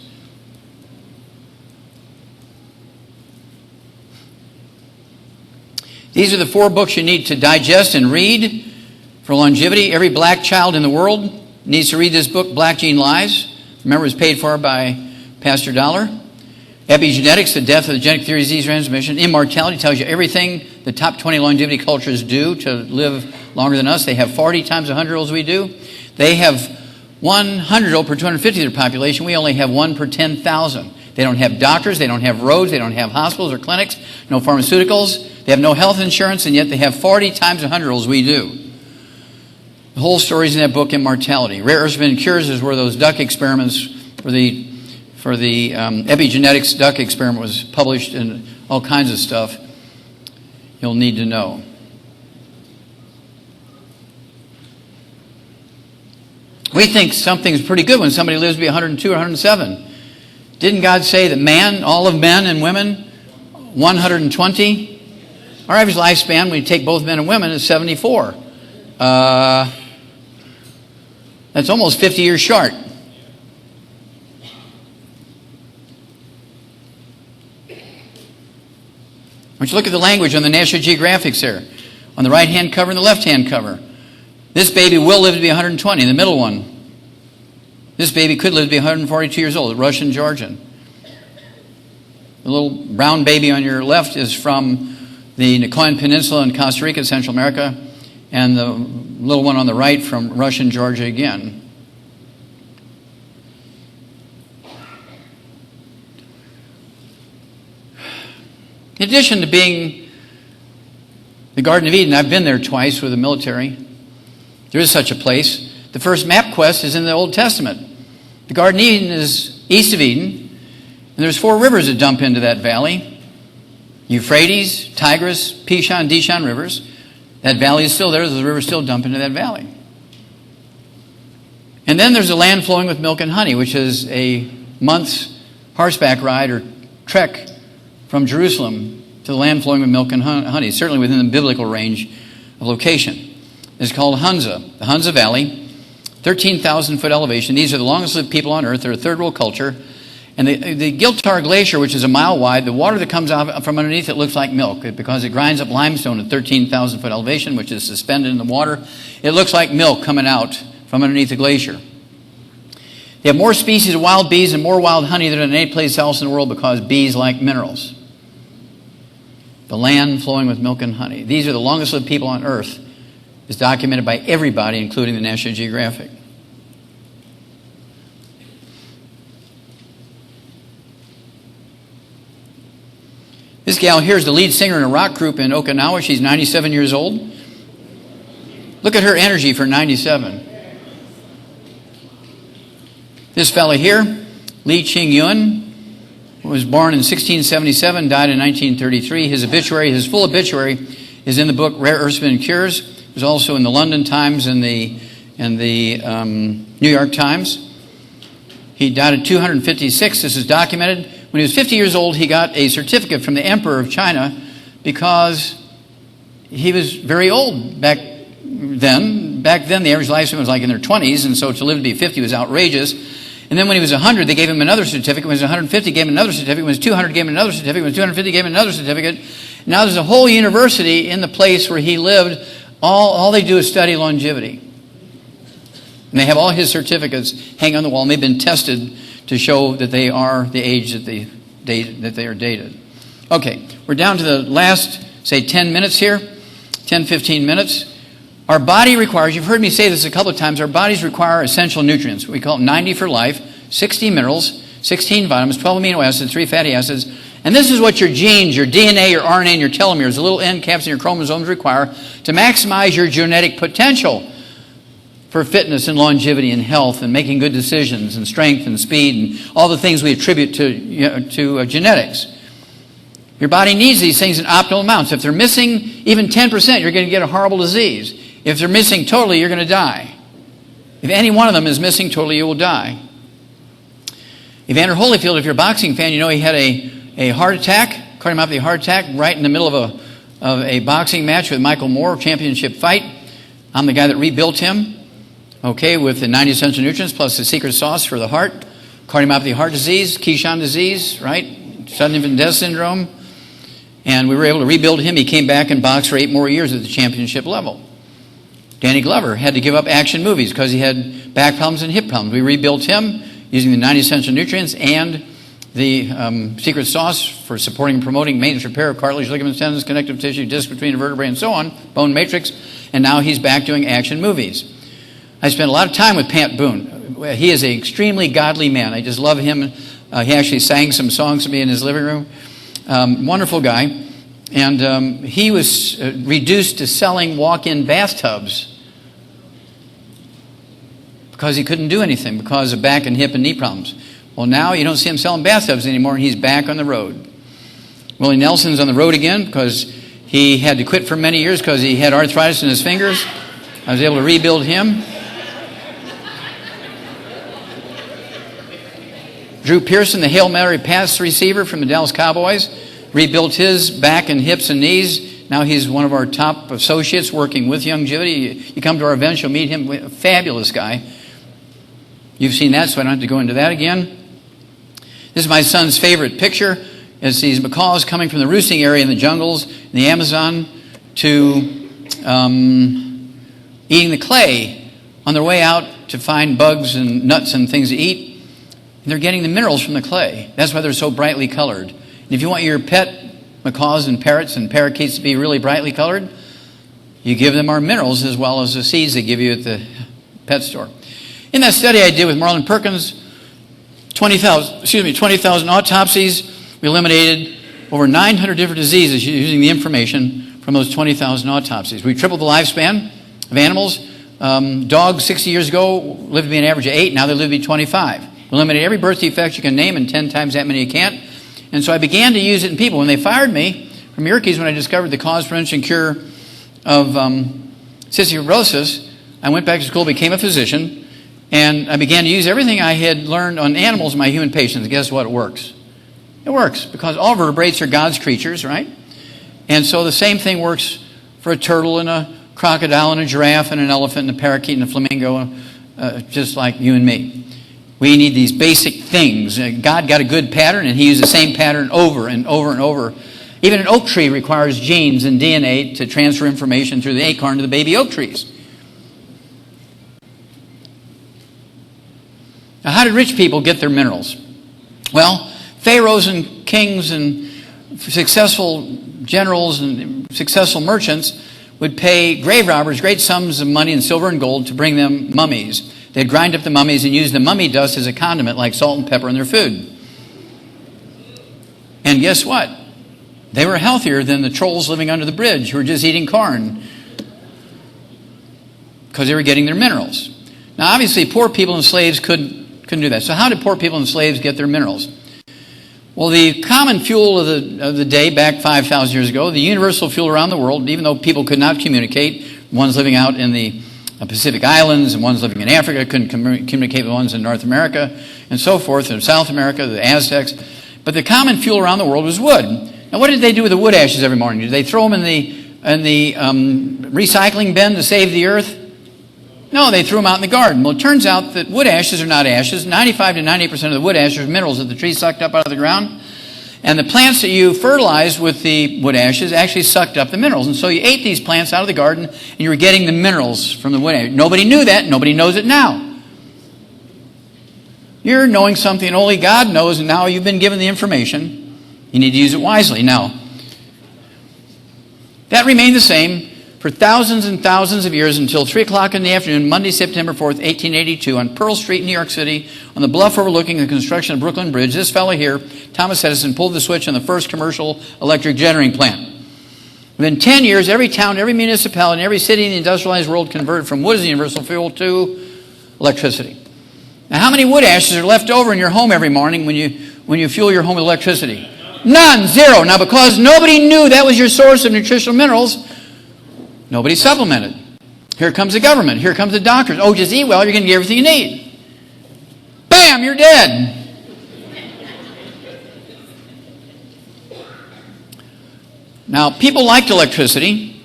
These are the 4 books you need to digest and read for longevity. Every black child in the world needs to read this book, Black Gene Lies. Remember, it's paid for by Pastor Dollar. Epigenetics, the death of the genetic theory of disease transmission. Immortality tells you everything the top 20 longevity cultures do to live longer than us. They have 40 times the 100-year-olds we do. They have 100-year-old per 250 of their population. We only have 1 per 10,000. They don't have doctors. They don't have roads. They don't have hospitals or clinics. No pharmaceuticals. They have no health insurance, and yet they have 40 times the 100-year-olds we do. The whole story's in that book, Immortality. Rare Earths and Cures is where those duck experiments for the epigenetics duck experiment was published, and all kinds of stuff you'll need to know. We think something's pretty good when somebody lives to be 102 or 107. Didn't God say that man, all of men and women, 120? Our average lifespan, when you take both men and women, is 74. That's almost 50 years short. Why don't you look at the language on the National Geographics there, on the right-hand cover and the left-hand cover. This baby will live to be 120, the middle one. This baby could live to be 142 years old, Russian Georgian. The little brown baby on your left is from the Nicoyan Peninsula in Costa Rica, Central America, and the little one on the right from Russian Georgia again. In addition to being the Garden of Eden, I've been there twice with the military. There is such a place. The first map quest is in the Old Testament. The Garden of Eden is east of Eden, and there's 4 rivers that dump into that valley. Euphrates, Tigris, Pishon, Dishon rivers. That valley is still there. The rivers still dump into that valley. And then there's a land flowing with milk and honey, which is a month's horseback ride or trek from Jerusalem to the land flowing with milk and honey, certainly within the biblical range of location. It's called Hunza, the Hunza Valley, 13,000-foot elevation. These are the longest-lived people on Earth. They're a third-world culture. And the Giltar Glacier, which is a mile wide, the water that comes out from underneath it looks like milk because it grinds up limestone at 13,000-foot elevation, which is suspended in the water. It looks like milk coming out from underneath the glacier. They have more species of wild bees and more wild honey than any place else in the world because bees like minerals. The land flowing with milk and honey. These are the longest-lived people on Earth. It's documented by everybody, including the National Geographic. This gal here is the lead singer in a rock group in Okinawa. She's 97 years old. Look at her energy for 97. This fella here, Lee Ching-yun, was born in 1677, died in 1933. His full obituary is in the book Rare Earths and Cures. It was also in the London Times and the New York Times. He died at 256. This is documented. When he was 50 years old, he got a certificate from the Emperor of China because he was very old back then. Back then, the average lifespan was like in their 20s, and so to live to be 50 was outrageous. And then when he was 100, they gave him another certificate. When he was 150, gave him another certificate. When he was 200, gave him another certificate. When he was 250, gave him another certificate. Now there's a whole university in the place where he lived. All they do is study longevity. And they have all his certificates hang on the wall, and they've been tested to show that they are the age that they are dated. Okay, we're down to the last, say, 10 minutes here, 10, 15 minutes. Our body requires, you've heard me say this a couple of times, our bodies require essential nutrients. We call it 90 for life, 60 minerals, 16 vitamins, 12 amino acids, 3 fatty acids. And this is what your genes, your DNA, your RNA, and your telomeres, the little end caps in your chromosomes require to maximize your genetic potential for fitness and longevity and health and making good decisions and strength and speed and all the things we attribute to genetics. Your body needs these things in optimal amounts. If they're missing even 10%, you're going to get a horrible disease. If they're missing totally, you're going to die. If any one of them is missing totally, you will die. Evander Holyfield, if you're a boxing fan, you know he had a heart attack, cardiomyopathy heart attack, right in the middle of a boxing match with Michael Moore, championship fight. I'm the guy that rebuilt him, okay, with the 90 essential nutrients plus the secret sauce for the heart, cardiomyopathy heart disease, Keyshawn disease, right, sudden infant death syndrome. And we were able to rebuild him. He came back and boxed for 8 more years at the championship level. Danny Glover had to give up action movies because he had back problems and hip problems. We rebuilt him using the 90 essential nutrients and the secret sauce for supporting and promoting maintenance repair of cartilage, ligaments, tendons, connective tissue, disc between the vertebrae, and so on, bone matrix. And now he's back doing action movies. I spent a lot of time with Pat Boone. He is an extremely godly man. I just love him. He actually sang some songs to me in his living room. Wonderful guy. And he was reduced to selling walk-in bathtubs because he couldn't do anything because of back and hip and knee problems. Well, now you don't see him selling bathtubs anymore, and he's back on the road. Willie Nelson's on the road again because he had to quit for many years because he had arthritis in his fingers. I was able to rebuild him. Drew Pearson, the Hail Mary pass receiver from the Dallas Cowboys, rebuilt his back and hips and knees. Now he's one of our top associates working with Youngevity. You come to our events, you'll meet him, a fabulous guy. You've seen that, so I don't have to go into that again. This is my son's favorite picture. It's these macaws coming from the roosting area in the jungles, in the Amazon, to eating the clay on their way out to find bugs and nuts and things to eat. And they're getting the minerals from the clay. That's why they're so brightly colored. And if you want your pet macaws and parrots and parakeets to be really brightly colored, you give them our minerals as well as the seeds they give you at the pet store. In that study I did with Marlon Perkins, 20,000 autopsies. We eliminated over 900 different diseases using the information from those 20,000 autopsies. We tripled the lifespan of animals. Dogs 60 years ago lived to be an average of 8. Now they live to be 25. We eliminated every birth defect you can name and 10 times that many you can't. And so I began to use it in people. When they fired me from Yerkes, when I discovered the cause, prevention, and cure of cystic fibrosis, I went back to school, became a physician, and I began to use everything I had learned on animals in my human patients. Guess what? It works. It works because all vertebrates are God's creatures, right? And so the same thing works for a turtle and a crocodile and a giraffe and an elephant and a parakeet and a flamingo, just like you and me. We need these basic things. God got a good pattern, and he used the same pattern over and over and over. Even an oak tree requires genes and DNA to transfer information through the acorn to the baby oak trees. Now, how did rich people get their minerals? Well, pharaohs and kings and successful generals and successful merchants would pay grave robbers great sums of money in silver and gold to bring them mummies. They'd grind up the mummies and use the mummy dust as a condiment like salt and pepper in their food. And guess what? They were healthier than the trolls living under the bridge who were just eating corn because they were getting their minerals. Now, obviously, poor people and slaves couldn't do that. So how did poor people and slaves get their minerals? Well, the common fuel of the day back 5,000 years ago, the universal fuel around the world, even though people could not communicate, ones living out in the Pacific Islands and ones living in Africa couldn't communicate with ones in North America and so forth, and South America, the Aztecs. But the common fuel around the world was wood. Now, what did they do with the wood ashes every morning? Did they throw them in the recycling bin to save the earth? No, they threw them out in the garden. Well, it turns out that wood ashes are not ashes. 95 to 98% of the wood ashes are minerals that the tree sucked up out of the ground. And the plants that you fertilized with the wood ashes actually sucked up the minerals. And so you ate these plants out of the garden, and you were getting the minerals from the wood ash. Nobody knew that. Nobody knows it now. You're knowing something only God knows, and now you've been given the information. You need to use it wisely. Now, that remained the same for thousands and thousands of years until 3 o'clock in the afternoon, Monday, September 4th, 1882, on Pearl Street, New York City, on the bluff overlooking the construction of Brooklyn Bridge. This fellow here, Thomas Edison, pulled the switch on the first commercial electric generating plant. Within 10 years, every town, every municipality, and every city in the industrialized world converted from wood as the universal fuel to electricity. Now, how many wood ashes are left over in your home every morning when you fuel your home with electricity? None. Zero. Now, because nobody knew that was your source of nutritional minerals, nobody supplemented. Here comes the government. Here comes the doctors. Oh, just eat well, you're going to get everything you need. Bam, you're dead. Now, people liked electricity.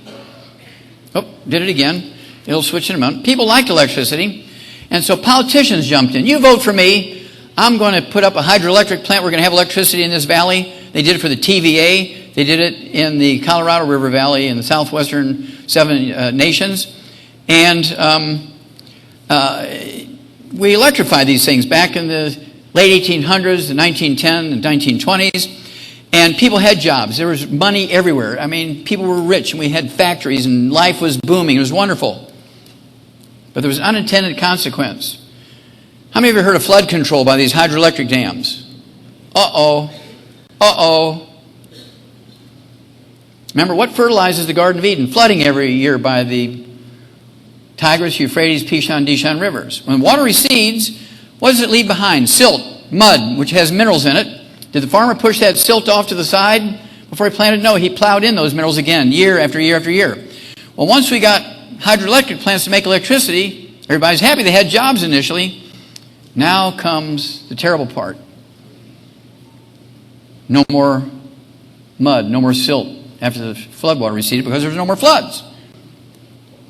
Oh, did it again. It'll switch in a moment. People liked electricity, and so politicians jumped in. You vote for me, I'm going to put up a hydroelectric plant. We're going to have electricity in this valley. They did it for the TVA. They did it in the Colorado River Valley in the southwestern 7 nations. And we electrified these things back in the late 1800s, the 1910s, and 1920s. And people had jobs. There was money everywhere. I mean, people were rich, and we had factories, and life was booming. It was wonderful. But there was an unintended consequence. How many of you heard of flood control by these hydroelectric dams? Uh-oh. Uh-oh. Remember, what fertilizes the Garden of Eden? Flooding every year by the Tigris, Euphrates, Pishon, Dishon rivers. When water recedes, what does it leave behind? Silt, mud, which has minerals in it. Did the farmer push that silt off to the side before he planted? No, he plowed in those minerals again, year after year after year. Well, once we got hydroelectric plants to make electricity, everybody's happy. They had jobs initially. Now comes the terrible part. No more mud, no more silt after the floodwater receded because there was no more floods.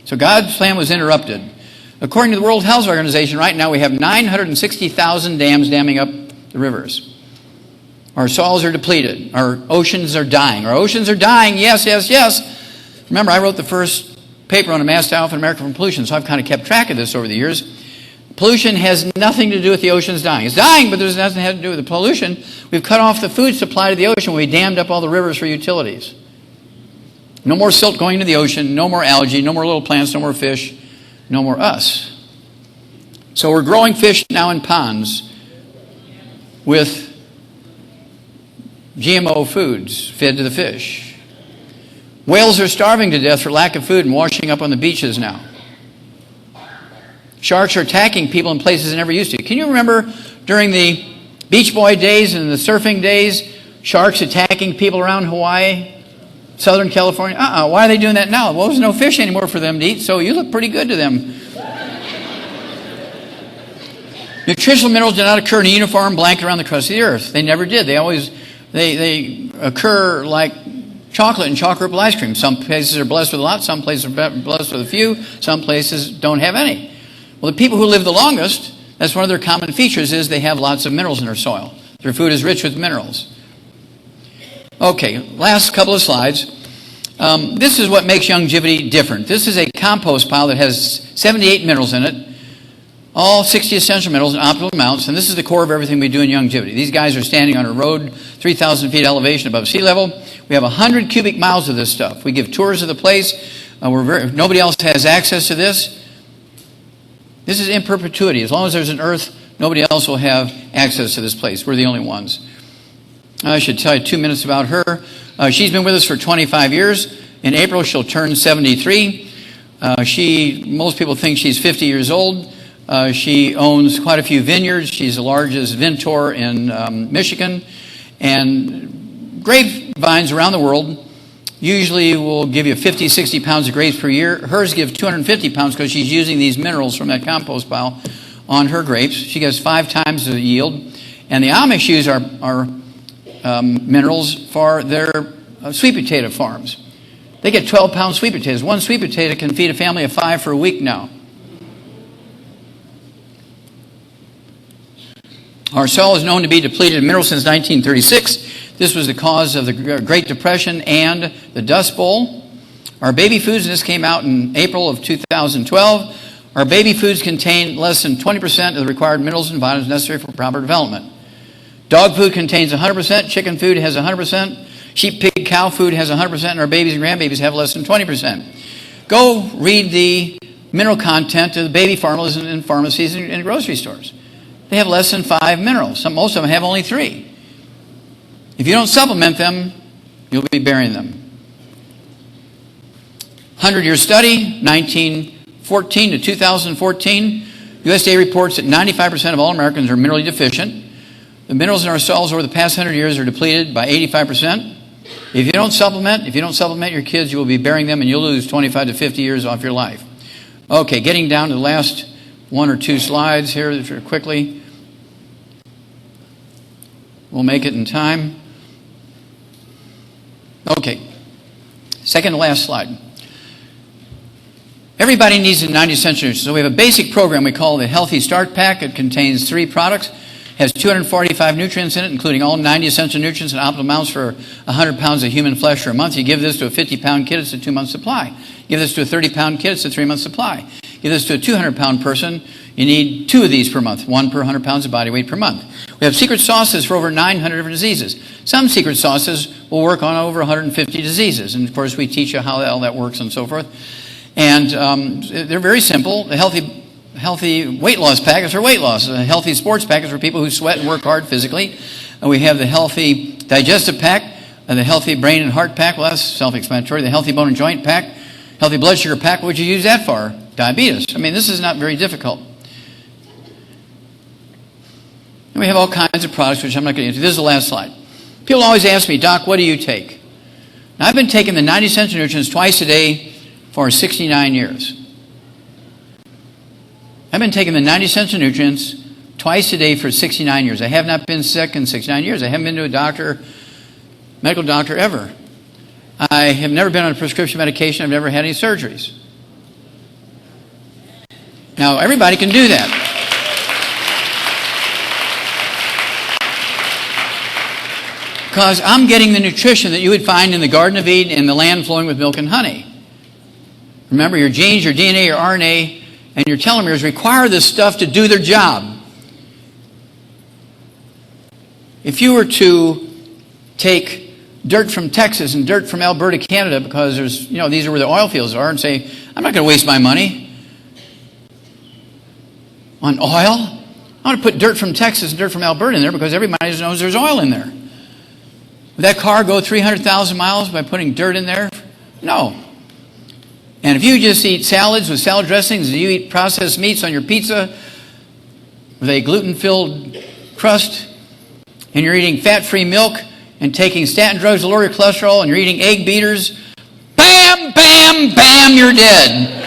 So God's plan was interrupted. According to the World Health Organization, right now we have 960,000 dams damming up the rivers. Our soils are depleted. Our oceans are dying. Our oceans are dying, yes, yes, yes. Remember, I wrote the first paper on a mass die-off in America from pollution, so I've kind of kept track of this over the years. Pollution has nothing to do with the oceans dying. It's dying, but there's nothing to do with the pollution. We've cut off the food supply to the ocean. We dammed up all the rivers for utilities. No more silt going to the ocean, no more algae, no more little plants, no more fish, no more us. So we're growing fish now in ponds with GMO foods fed to the fish. Whales are starving to death for lack of food and washing up on the beaches now. Sharks are attacking people in places they never used to. Can you remember during the Beach Boy days and the surfing days, sharks attacking people around Hawaii, Southern California? Why are they doing that now? Well, there's no fish anymore for them to eat, so you look pretty good to them. Nutritional minerals do not occur in a uniform blanket around the crust of the earth. They never did. They occur like chocolate and chocolate ice cream. Some places are blessed with a lot, some places are blessed with a few, some places don't have any. Well, the people who live the longest, that's one of their common features, is they have lots of minerals in their soil. Their food is rich with minerals. Okay, last couple of slides. This is what makes longevity different. This is a compost pile that has 78 minerals in it, all 60 essential minerals in optimal amounts, and this is the core of everything we do in longevity. These guys are standing on a road, 3,000 feet elevation above sea level. We have 100 cubic miles of this stuff. We give tours of the place. Nobody else has access to this. This is in perpetuity. As long as there's an earth, nobody else will have access to this place. We're the only ones. I should tell you 2 minutes about her. She's been with us for 25 years. In April, she'll turn 73. Most people think she's 50 years old. She owns quite a few vineyards. She's the largest vintor in Michigan. And grapevines around the world usually will give you 50, 60 pounds of grapes per year. Hers give 250 pounds because she's using these minerals from that compost pile on her grapes. She gets 5 times the yield. And the Amish use our minerals for their sweet potato farms. They get 12-pound sweet potatoes. One sweet potato can feed a family of 5 for a week now. Our soil is known to be depleted in minerals since 1936. This was the cause of the Great Depression and the Dust Bowl. Our baby foods, and this came out in April of 2012, our baby foods contain less than 20% of the required minerals and vitamins necessary for proper development. Dog food contains 100%, chicken food has 100%, sheep, pig, cow food has 100%, and our babies and grandbabies have less than 20%. Go read the mineral content of the baby formulas in pharmacies and grocery stores. They have less than 5 minerals. Most of them have only 3. If you don't supplement them, you'll be burying them. 100-year study, 1914 to 2014. USDA reports that 95% of all Americans are minerally deficient. The minerals in our soils over the past 100 years are depleted by 85%. If you don't supplement your kids, you will be burying them and you'll lose 25 to 50 years off your life. Okay, getting down to the last 1 or 2 slides here quickly. We'll make it in time. Okay, second to last slide. Everybody needs the 90 essential nutrients. So we have a basic program we call the Healthy Start Pack. It contains 3 products. Has 245 nutrients in it, including all 90 essential nutrients and optimal amounts for 100 pounds of human flesh for a month. You give this to a 50-pound kid, it's a 2-month supply. Give this to a 30-pound kid, it's a 3-month supply. Give this to a 200-pound person, you need 2 of these per month, 1 per 100 pounds of body weight per month. We have secret sauces for over 900 different diseases. Some secret sauces will work on over 150 diseases. And, of course, we teach you how all that works and so forth. And they're very simple. The healthy weight loss pack is for weight loss. The healthy sports pack is for people who sweat and work hard physically. And we have the healthy digestive pack, and the healthy brain and heart pack. Well, that's self-explanatory. The healthy bone and joint pack, healthy blood sugar pack. What would you use that for? diabetes. I mean, this is not very difficult. And we have all kinds of products, which I'm not going to get into. This is the last slide. People always ask me, Doc, what do you take? Now, I've been taking the 90 Essential Nutrients twice a day for 69 years. I've been taking the 90 Essential Nutrients twice a day for 69 years. I have not been sick in 69 years. I haven't been to a doctor, medical doctor, ever. I have never been on a prescription medication. I've never had any surgeries. Now, everybody can do that. Because I'm getting the nutrition that you would find in the Garden of Eden in the land flowing with milk and honey. Remember, your genes, your DNA, your RNA, and your telomeres require this stuff to do their job. If you were to take dirt from Texas and dirt from Alberta, Canada, because there's, these are where the oil fields are, and say, I'm not going to waste my money on oil. I want to put dirt from Texas and dirt from Alberta in there because everybody knows there's oil in there. Would that car go 300,000 miles by putting dirt in there? No. And if you just eat salads with salad dressings, and you eat processed meats on your pizza with a gluten-filled crust, and you're eating fat-free milk and taking statin drugs to lower your cholesterol, and you're eating egg beaters, bam, bam, bam, you're dead.